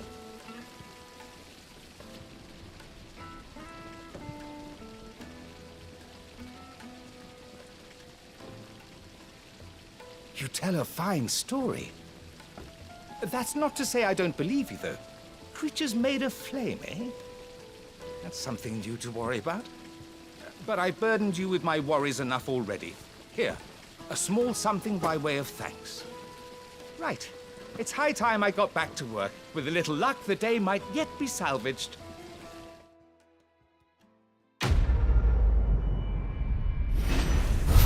You tell a fine story. That's not to say I don't believe you, though. Creatures made of flame, eh? That's something new to worry about. But I burdened you with my worries enough already. Here, a small something by way of thanks. Right. It's high time I got back to work. With a little luck, the day might yet be salvaged.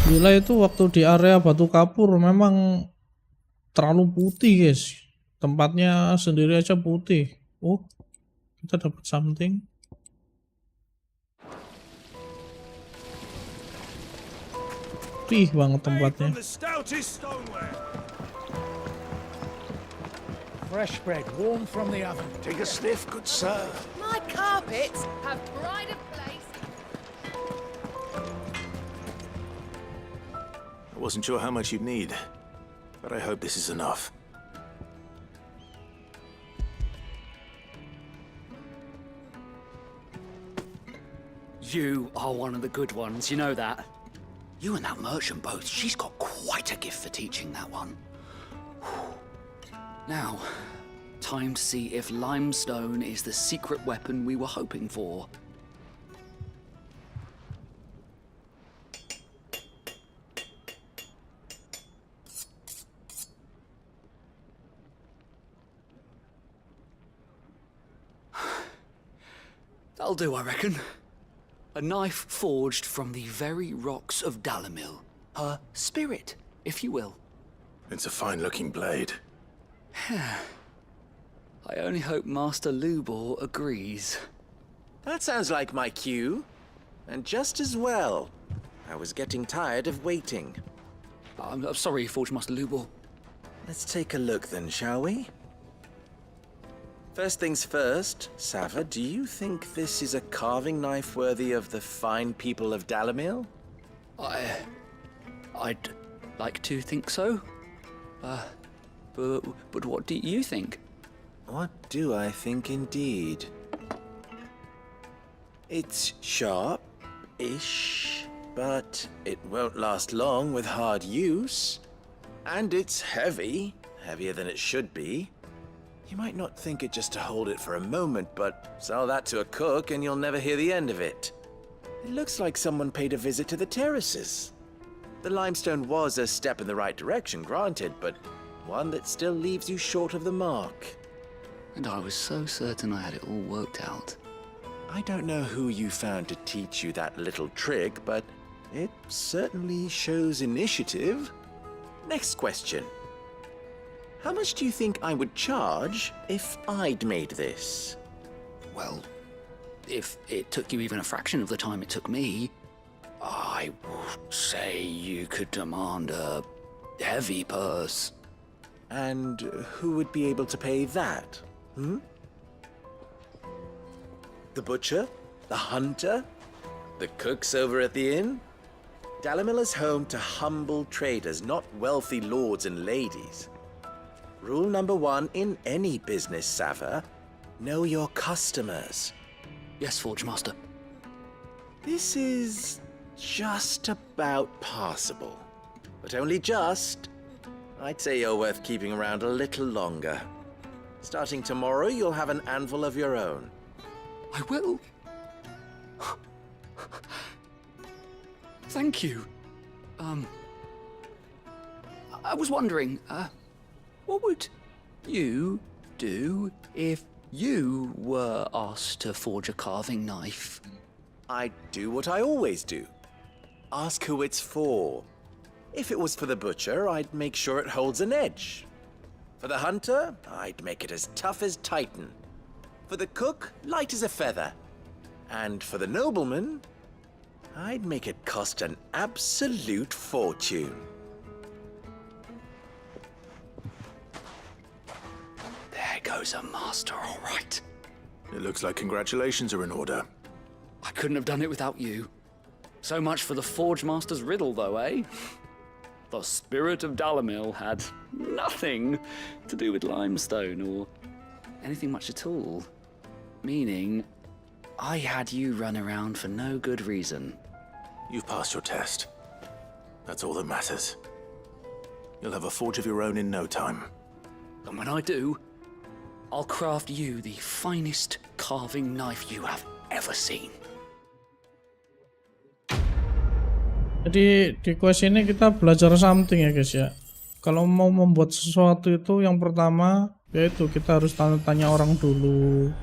Gila, itu waktu di area batu kapur memang terlalu putih guys. Tempatnya sendiri aja putih. Oh, kita dapat something. Putih banget tempatnya. Fresh bread, warm from the oven. Take a sniff, good sir. My carpets have pride of place. I wasn't sure how much you'd need, but I hope this is enough. You are one of the good ones, you know that. You and that merchant both, she's got quite a gift for teaching, that one. Now, time to see if limestone is the secret weapon we were hoping for. That'll do, I reckon. A knife forged from the very rocks of Dalimil. Her spirit, if you will. It's a fine-looking blade. I only hope Master Lubor agrees. That sounds like my cue. And just as well. I was getting tired of waiting. I'm sorry, Forge Master Lubor. Let's take a look then, shall we? First things first, Sava, do you think this is a carving knife worthy of the fine people of Dalimil? I'd like to think so. But what do you think? What do I think indeed? It's sharp-ish, but it won't last long with hard use. And it's heavy, heavier than it should be. You might not think it just to hold it for a moment, but sell that to a cook and you'll never hear the end of it. It looks like someone paid a visit to the terraces. The limestone was a step in the right direction, granted, but one that still leaves you short of the mark. And I was so certain I had it all worked out. I don't know who you found to teach you that little trick, but it certainly shows initiative. Next question. How much do you think I would charge if I'd made this? Well, if it took you even a fraction of the time it took me, I would say you could demand a heavy purse. And who would be able to pay that? The butcher? The hunter? The cooks over at the inn? Dalimil is home to humble traders, not wealthy lords and ladies. Rule number 1 in any business, Sava, know your customers. Yes, Forge Master. This is just about passable. But only just. I'd say you're worth keeping around a little longer. Starting tomorrow, you'll have an anvil of your own. I will. Thank you. I was wondering, what would you do if you were asked to forge a carving knife? I'd do what I always do. Ask who it's for. If it was for the butcher, I'd make sure it holds an edge. For the hunter, I'd make it as tough as Titan. For the cook, light as a feather. And for the nobleman, I'd make it cost an absolute fortune. There goes a master, all right. It looks like congratulations are in order. I couldn't have done it without you. So much for the Forge Master's riddle, though, eh? The spirit of Dalimil had nothing to do with limestone or anything much at all. Meaning, I had you run around for no good reason. You've passed your test. That's all that matters. You'll have a forge of your own in no time. And when I do, I'll craft you the finest carving knife you have ever seen. Jadi di quest ini kita belajar something ya guys ya. Kalau mau membuat sesuatu itu yang pertama yaitu kita harus tanya orang dulu,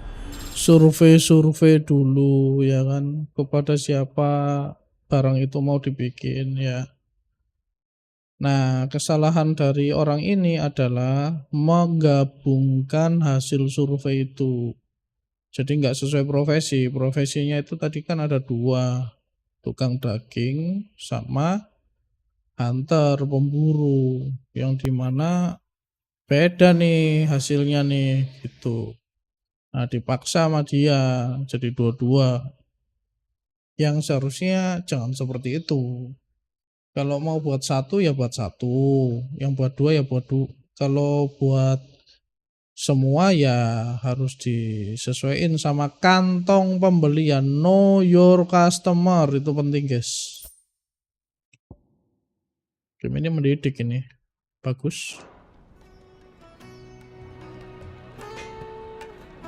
survei dulu ya kan, kepada siapa barang itu mau dibikin ya. Nah, kesalahan dari orang ini adalah menggabungkan hasil survei itu. Jadi nggak sesuai profesi. Profesinya itu tadi kan ada dua, tukang daging sama hunter, pemburu, yang dimana beda nih hasilnya nih gitu. Nah, dipaksa sama dia jadi dua-dua. Yang seharusnya jangan seperti itu. Kalau mau buat satu ya buat satu, yang buat dua ya buat dua. Kalau buat semua ya harus disesuaikan sama kantong pembelian. Know your customer, itu penting guys. Game ini mendidik ini, bagus.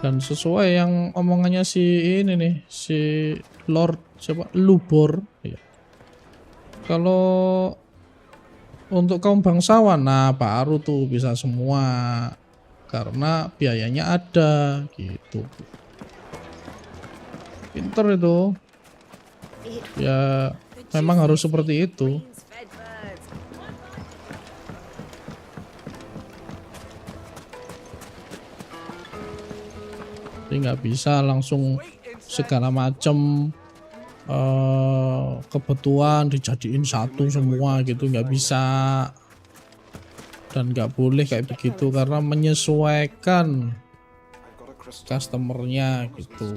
Dan sesuai yang omongannya si ini nih, si Lord siapa? Lubor. Ya. Kalau untuk kaum bangsawan, nah baru tuh bisa semua. Karena biayanya ada gitu. Pinter itu. Ya memang harus seperti itu. Jadi nggak bisa langsung segala macam kebutuhan dijadiin satu semua gitu, nggak bisa. Dan nggak boleh kayak begitu karena menyesuaikan customernya gitu.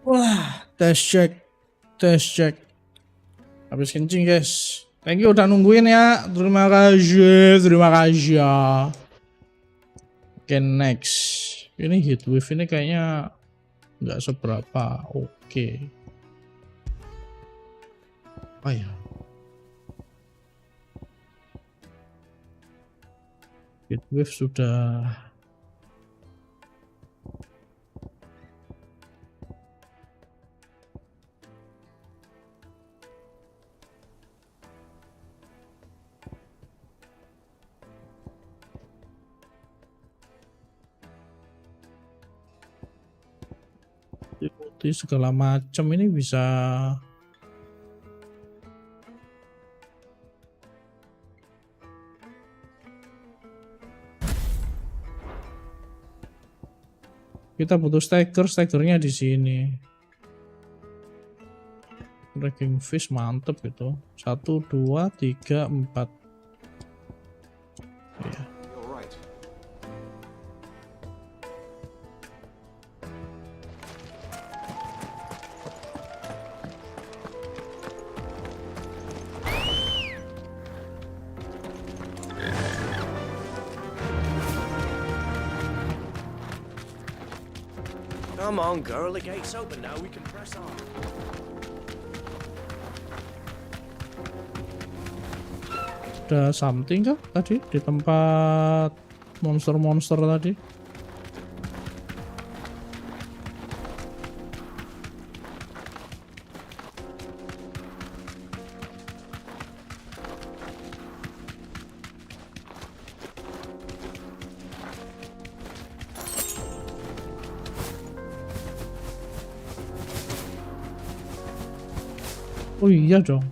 Wah, test check. Habis kencing guys. Thank you udah nungguin ya. Terima kasih ya. Oke, next. Ini heatwave ini kayaknya nggak seberapa. Oke. Apa ya? Heatwave sudah. Ikuti segala macam ini bisa. Kita butuh stegernya di sini. Breaking fish mantep gitu. 1, 2, 3, 4. Ya. Come on, girl, the gate's open now, we can press on. Ada something kah tadi di tempat monster-monster tadi? Oh iya dong.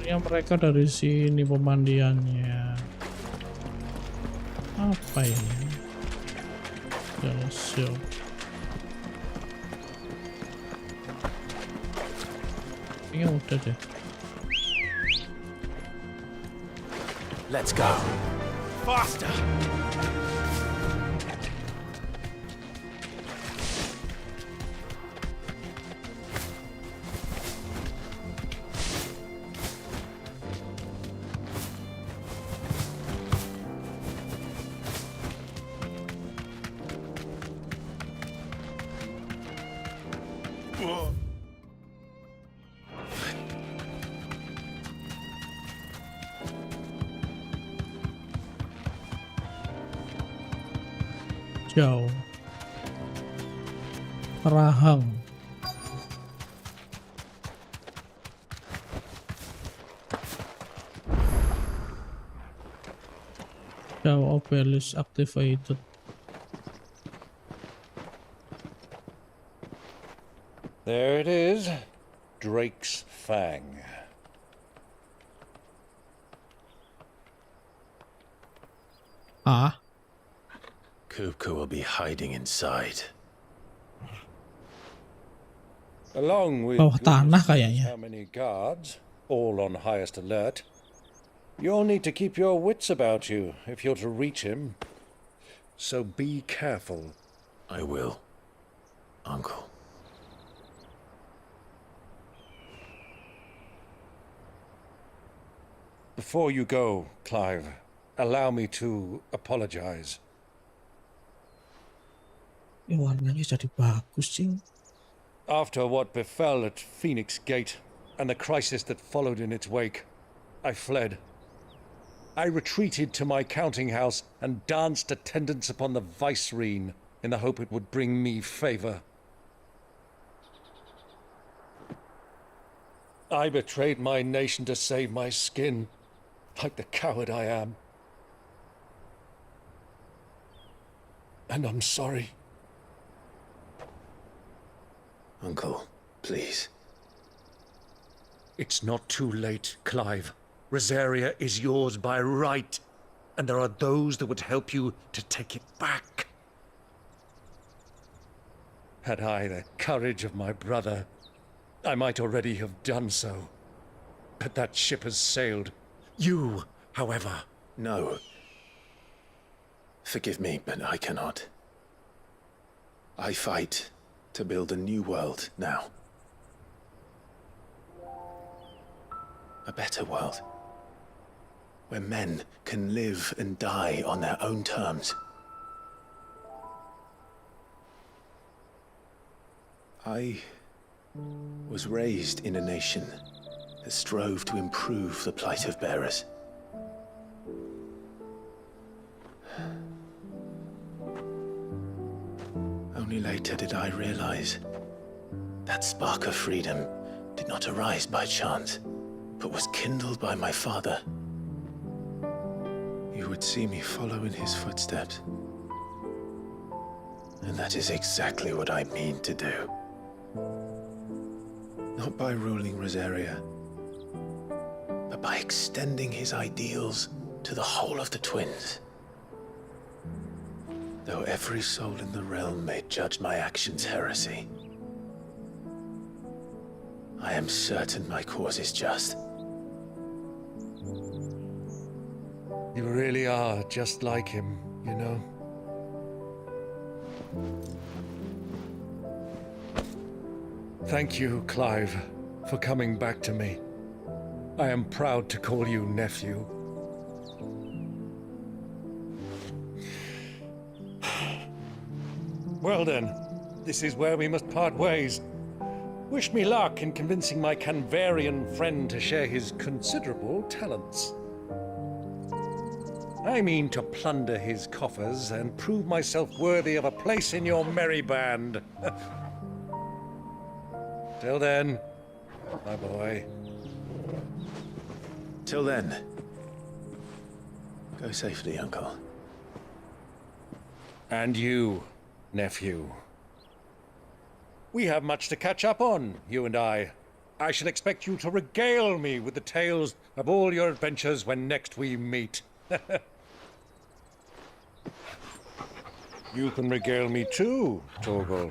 Ya mereka dari sini pemandiannya. Apa ini? Show. Ini udah deh. Let's go. Faster. Jauh. Rahang. Jauh obelisk activated. There it is. Drake's Fang. Ah. Kupka will be hiding inside. Along with Bawah tanah kayaknya. how many guards, all on highest alert, you'll need to keep your wits about you if you're to reach him. So be careful. I will, Uncle. Before you go, Clive, allow me to apologize. Ya warnanya jadi bagus sih. After what befell at Phoenix Gate and the crisis that followed in its wake, I fled. I retreated to my counting house and danced attendance upon the vicereine in the hope it would bring me favor. I betrayed my nation to save my skin, like the coward I am. And I'm sorry. Uncle, please. It's not too late, Clive. Rosaria is yours by right, and there are those that would help you to take it back. Had I the courage of my brother, I might already have done so. But that ship has sailed. You, however... No. Forgive me, but I cannot. I fight to build a new world now. A better world. Where men can live and die on their own terms. I was raised in a nation that strove to improve the plight of bearers. Only later did I realize that spark of freedom did not arise by chance, but was kindled by my father. You would see me follow in his footsteps. And that is exactly what I mean to do. Not by ruling Rosaria, but by extending his ideals to the whole of the twins. Though every soul in the realm may judge my actions heresy, I am certain my cause is just. You really are just like him, you know. Thank you, Clive, for coming back to me. I am proud to call you nephew. Well then, this is where we must part ways. Wish me luck in convincing my Canvarian friend to share his considerable talents. I mean to plunder his coffers and prove myself worthy of a place in your merry band. Till then, my boy. Till then, go safely, Uncle. And you, nephew. We have much to catch up on, you and I. I shall expect you to regale me with the tales of all your adventures when next we meet. You can regale me too, Torgal.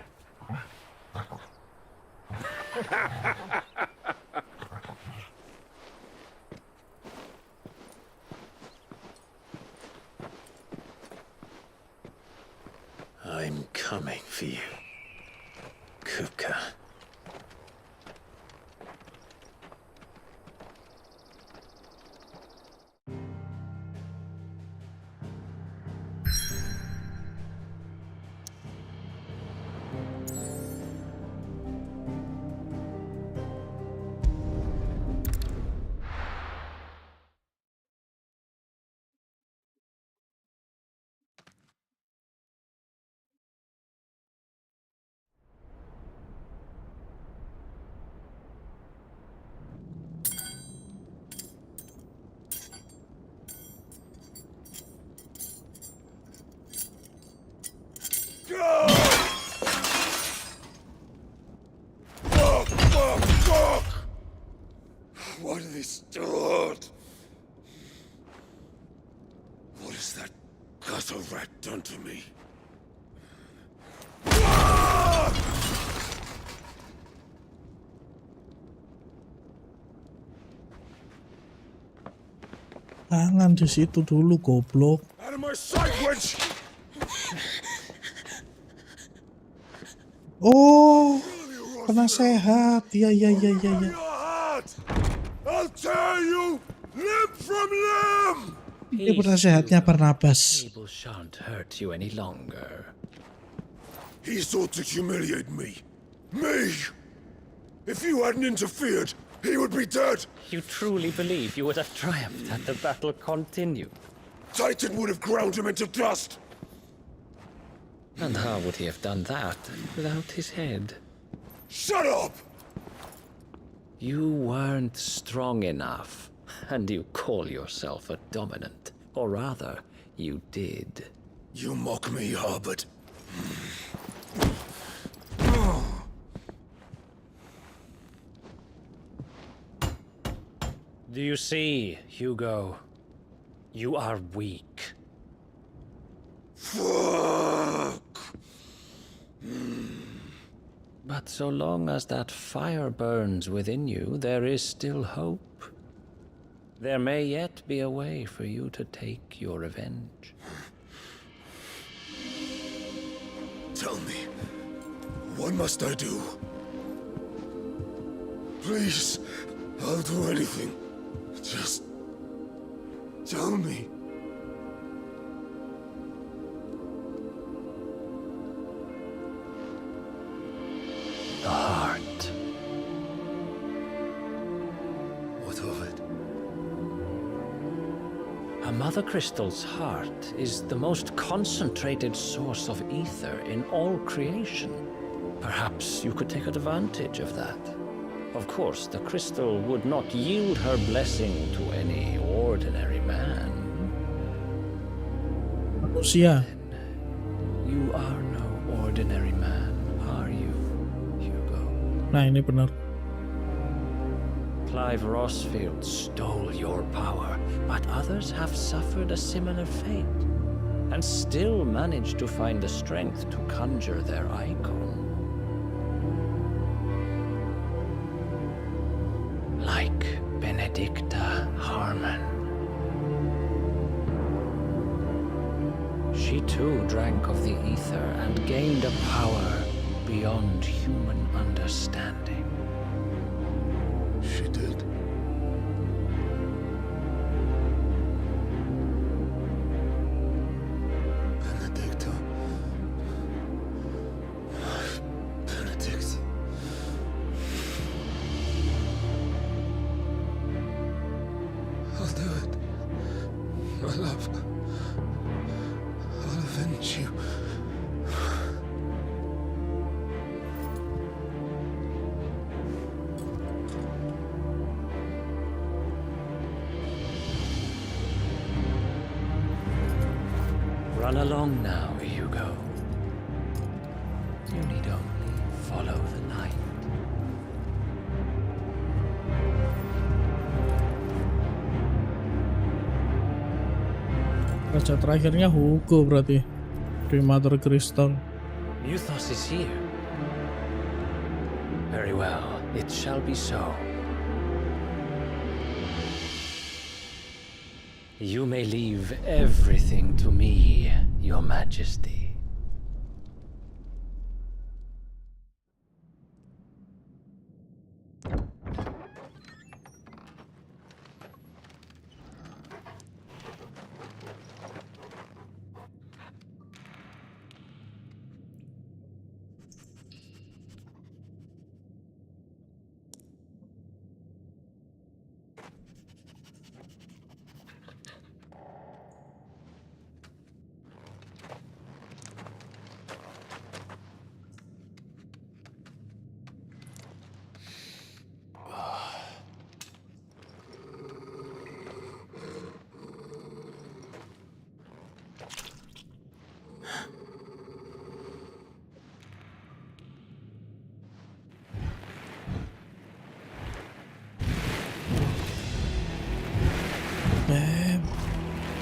I'm coming for you, Kupka. Fuck! Why do they start? What has that gutter rat done to me? Jangan di situ dulu, goblok. Out of my sight, wench! Oh, penasehat. Iya. I'll tear you limb from limb! Ini penasehatnya Barnabas. People shan't hurt you any longer. He sought to humiliate me. Me! If you hadn't interfered, he would be dead! You truly believe you would have triumphed had the battle continued? Titan would have ground him into dust! And how would he have done that without his head? Shut up! You weren't strong enough, and you call yourself a dominant. Or rather, you did. You mock me, Harbert. Do you see, Hugo? You are weak. Fuck! But so long as that fire burns within you, there is still hope. There may yet be a way for you to take your revenge. Tell me, what must I do? Please, I'll do anything. Just tell me. The heart. What of it? A mother crystal's heart is the most concentrated source of ether in all creation. Perhaps you could take advantage of that. Of course, the crystal would not yield her blessing to any ordinary man. Manusia. You are no ordinary man, are you, Hugo? Nah, ini benar. Clive Rossfield stole your power, but others have suffered a similar fate, and still managed to find the strength to conjure their icon. Like Benedicta Harmon. She too drank of the ether and gained a power beyond human understanding. She did. Benedicta. Benedict. I'll do it. My love. I'll avenge you. Run along now, Hugo. You need only follow the light. Raja terakhirnya Hugo berarti di Mother Crystal. Muthos is here. Very well, it shall be so. You may leave everything to me, Your Majesty.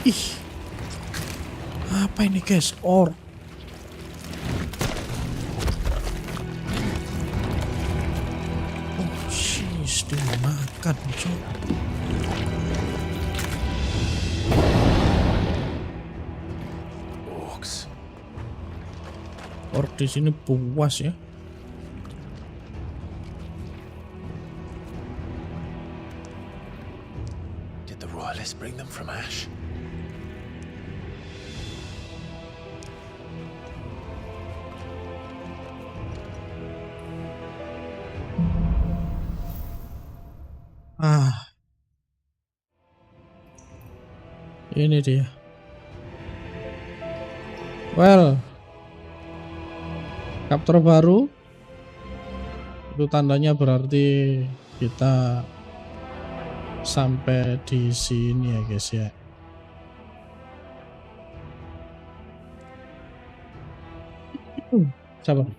Ih, apa ini guys? Or. Oh, sheesh, dimakan, cok. Orcs. Or di sini puas ya. Did the royalists bring them from Ash? Ini dia. Well, chapter baru itu tandanya berarti kita sampai di sini ya guys ya. Sabar.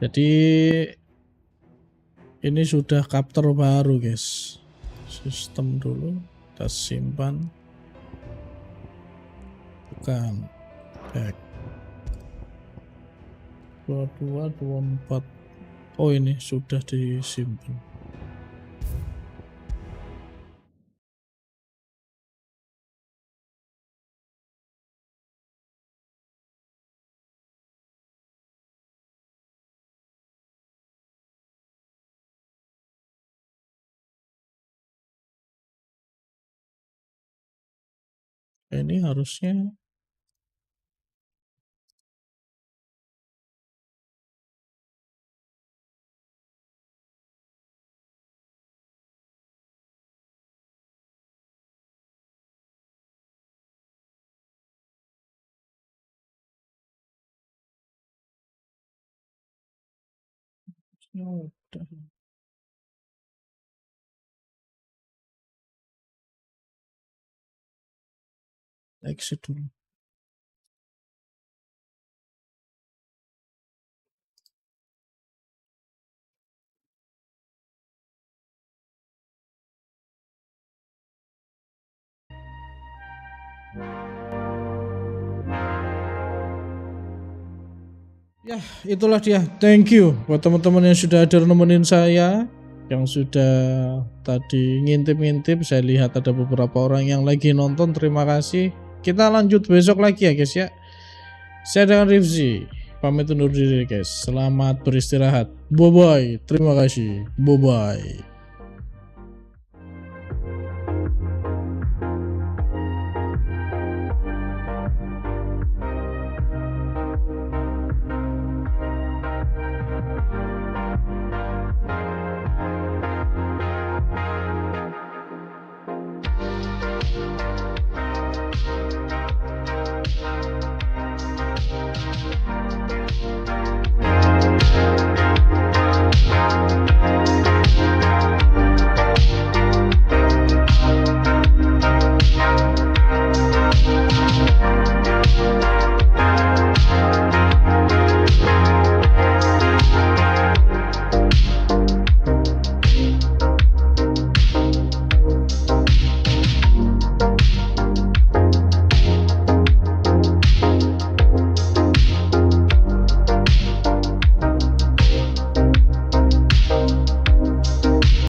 Jadi ini sudah chapter baru guys. Sistem dulu. Kita simpan. Bukan. Back. 2224. Oh, ini sudah disimpan. Ini harusnya udah. Exit dulu. Ya, itulah dia. Thank you buat teman-teman yang sudah ada nemenin saya, yang sudah tadi ngintip-ngintip. Saya lihat ada beberapa orang yang lagi nonton. Terima kasih. Kita lanjut besok lagi ya guys ya. Saya dengan Rivzi pamit undur diri guys. Selamat beristirahat. Bye bye. Terima kasih. Bye bye.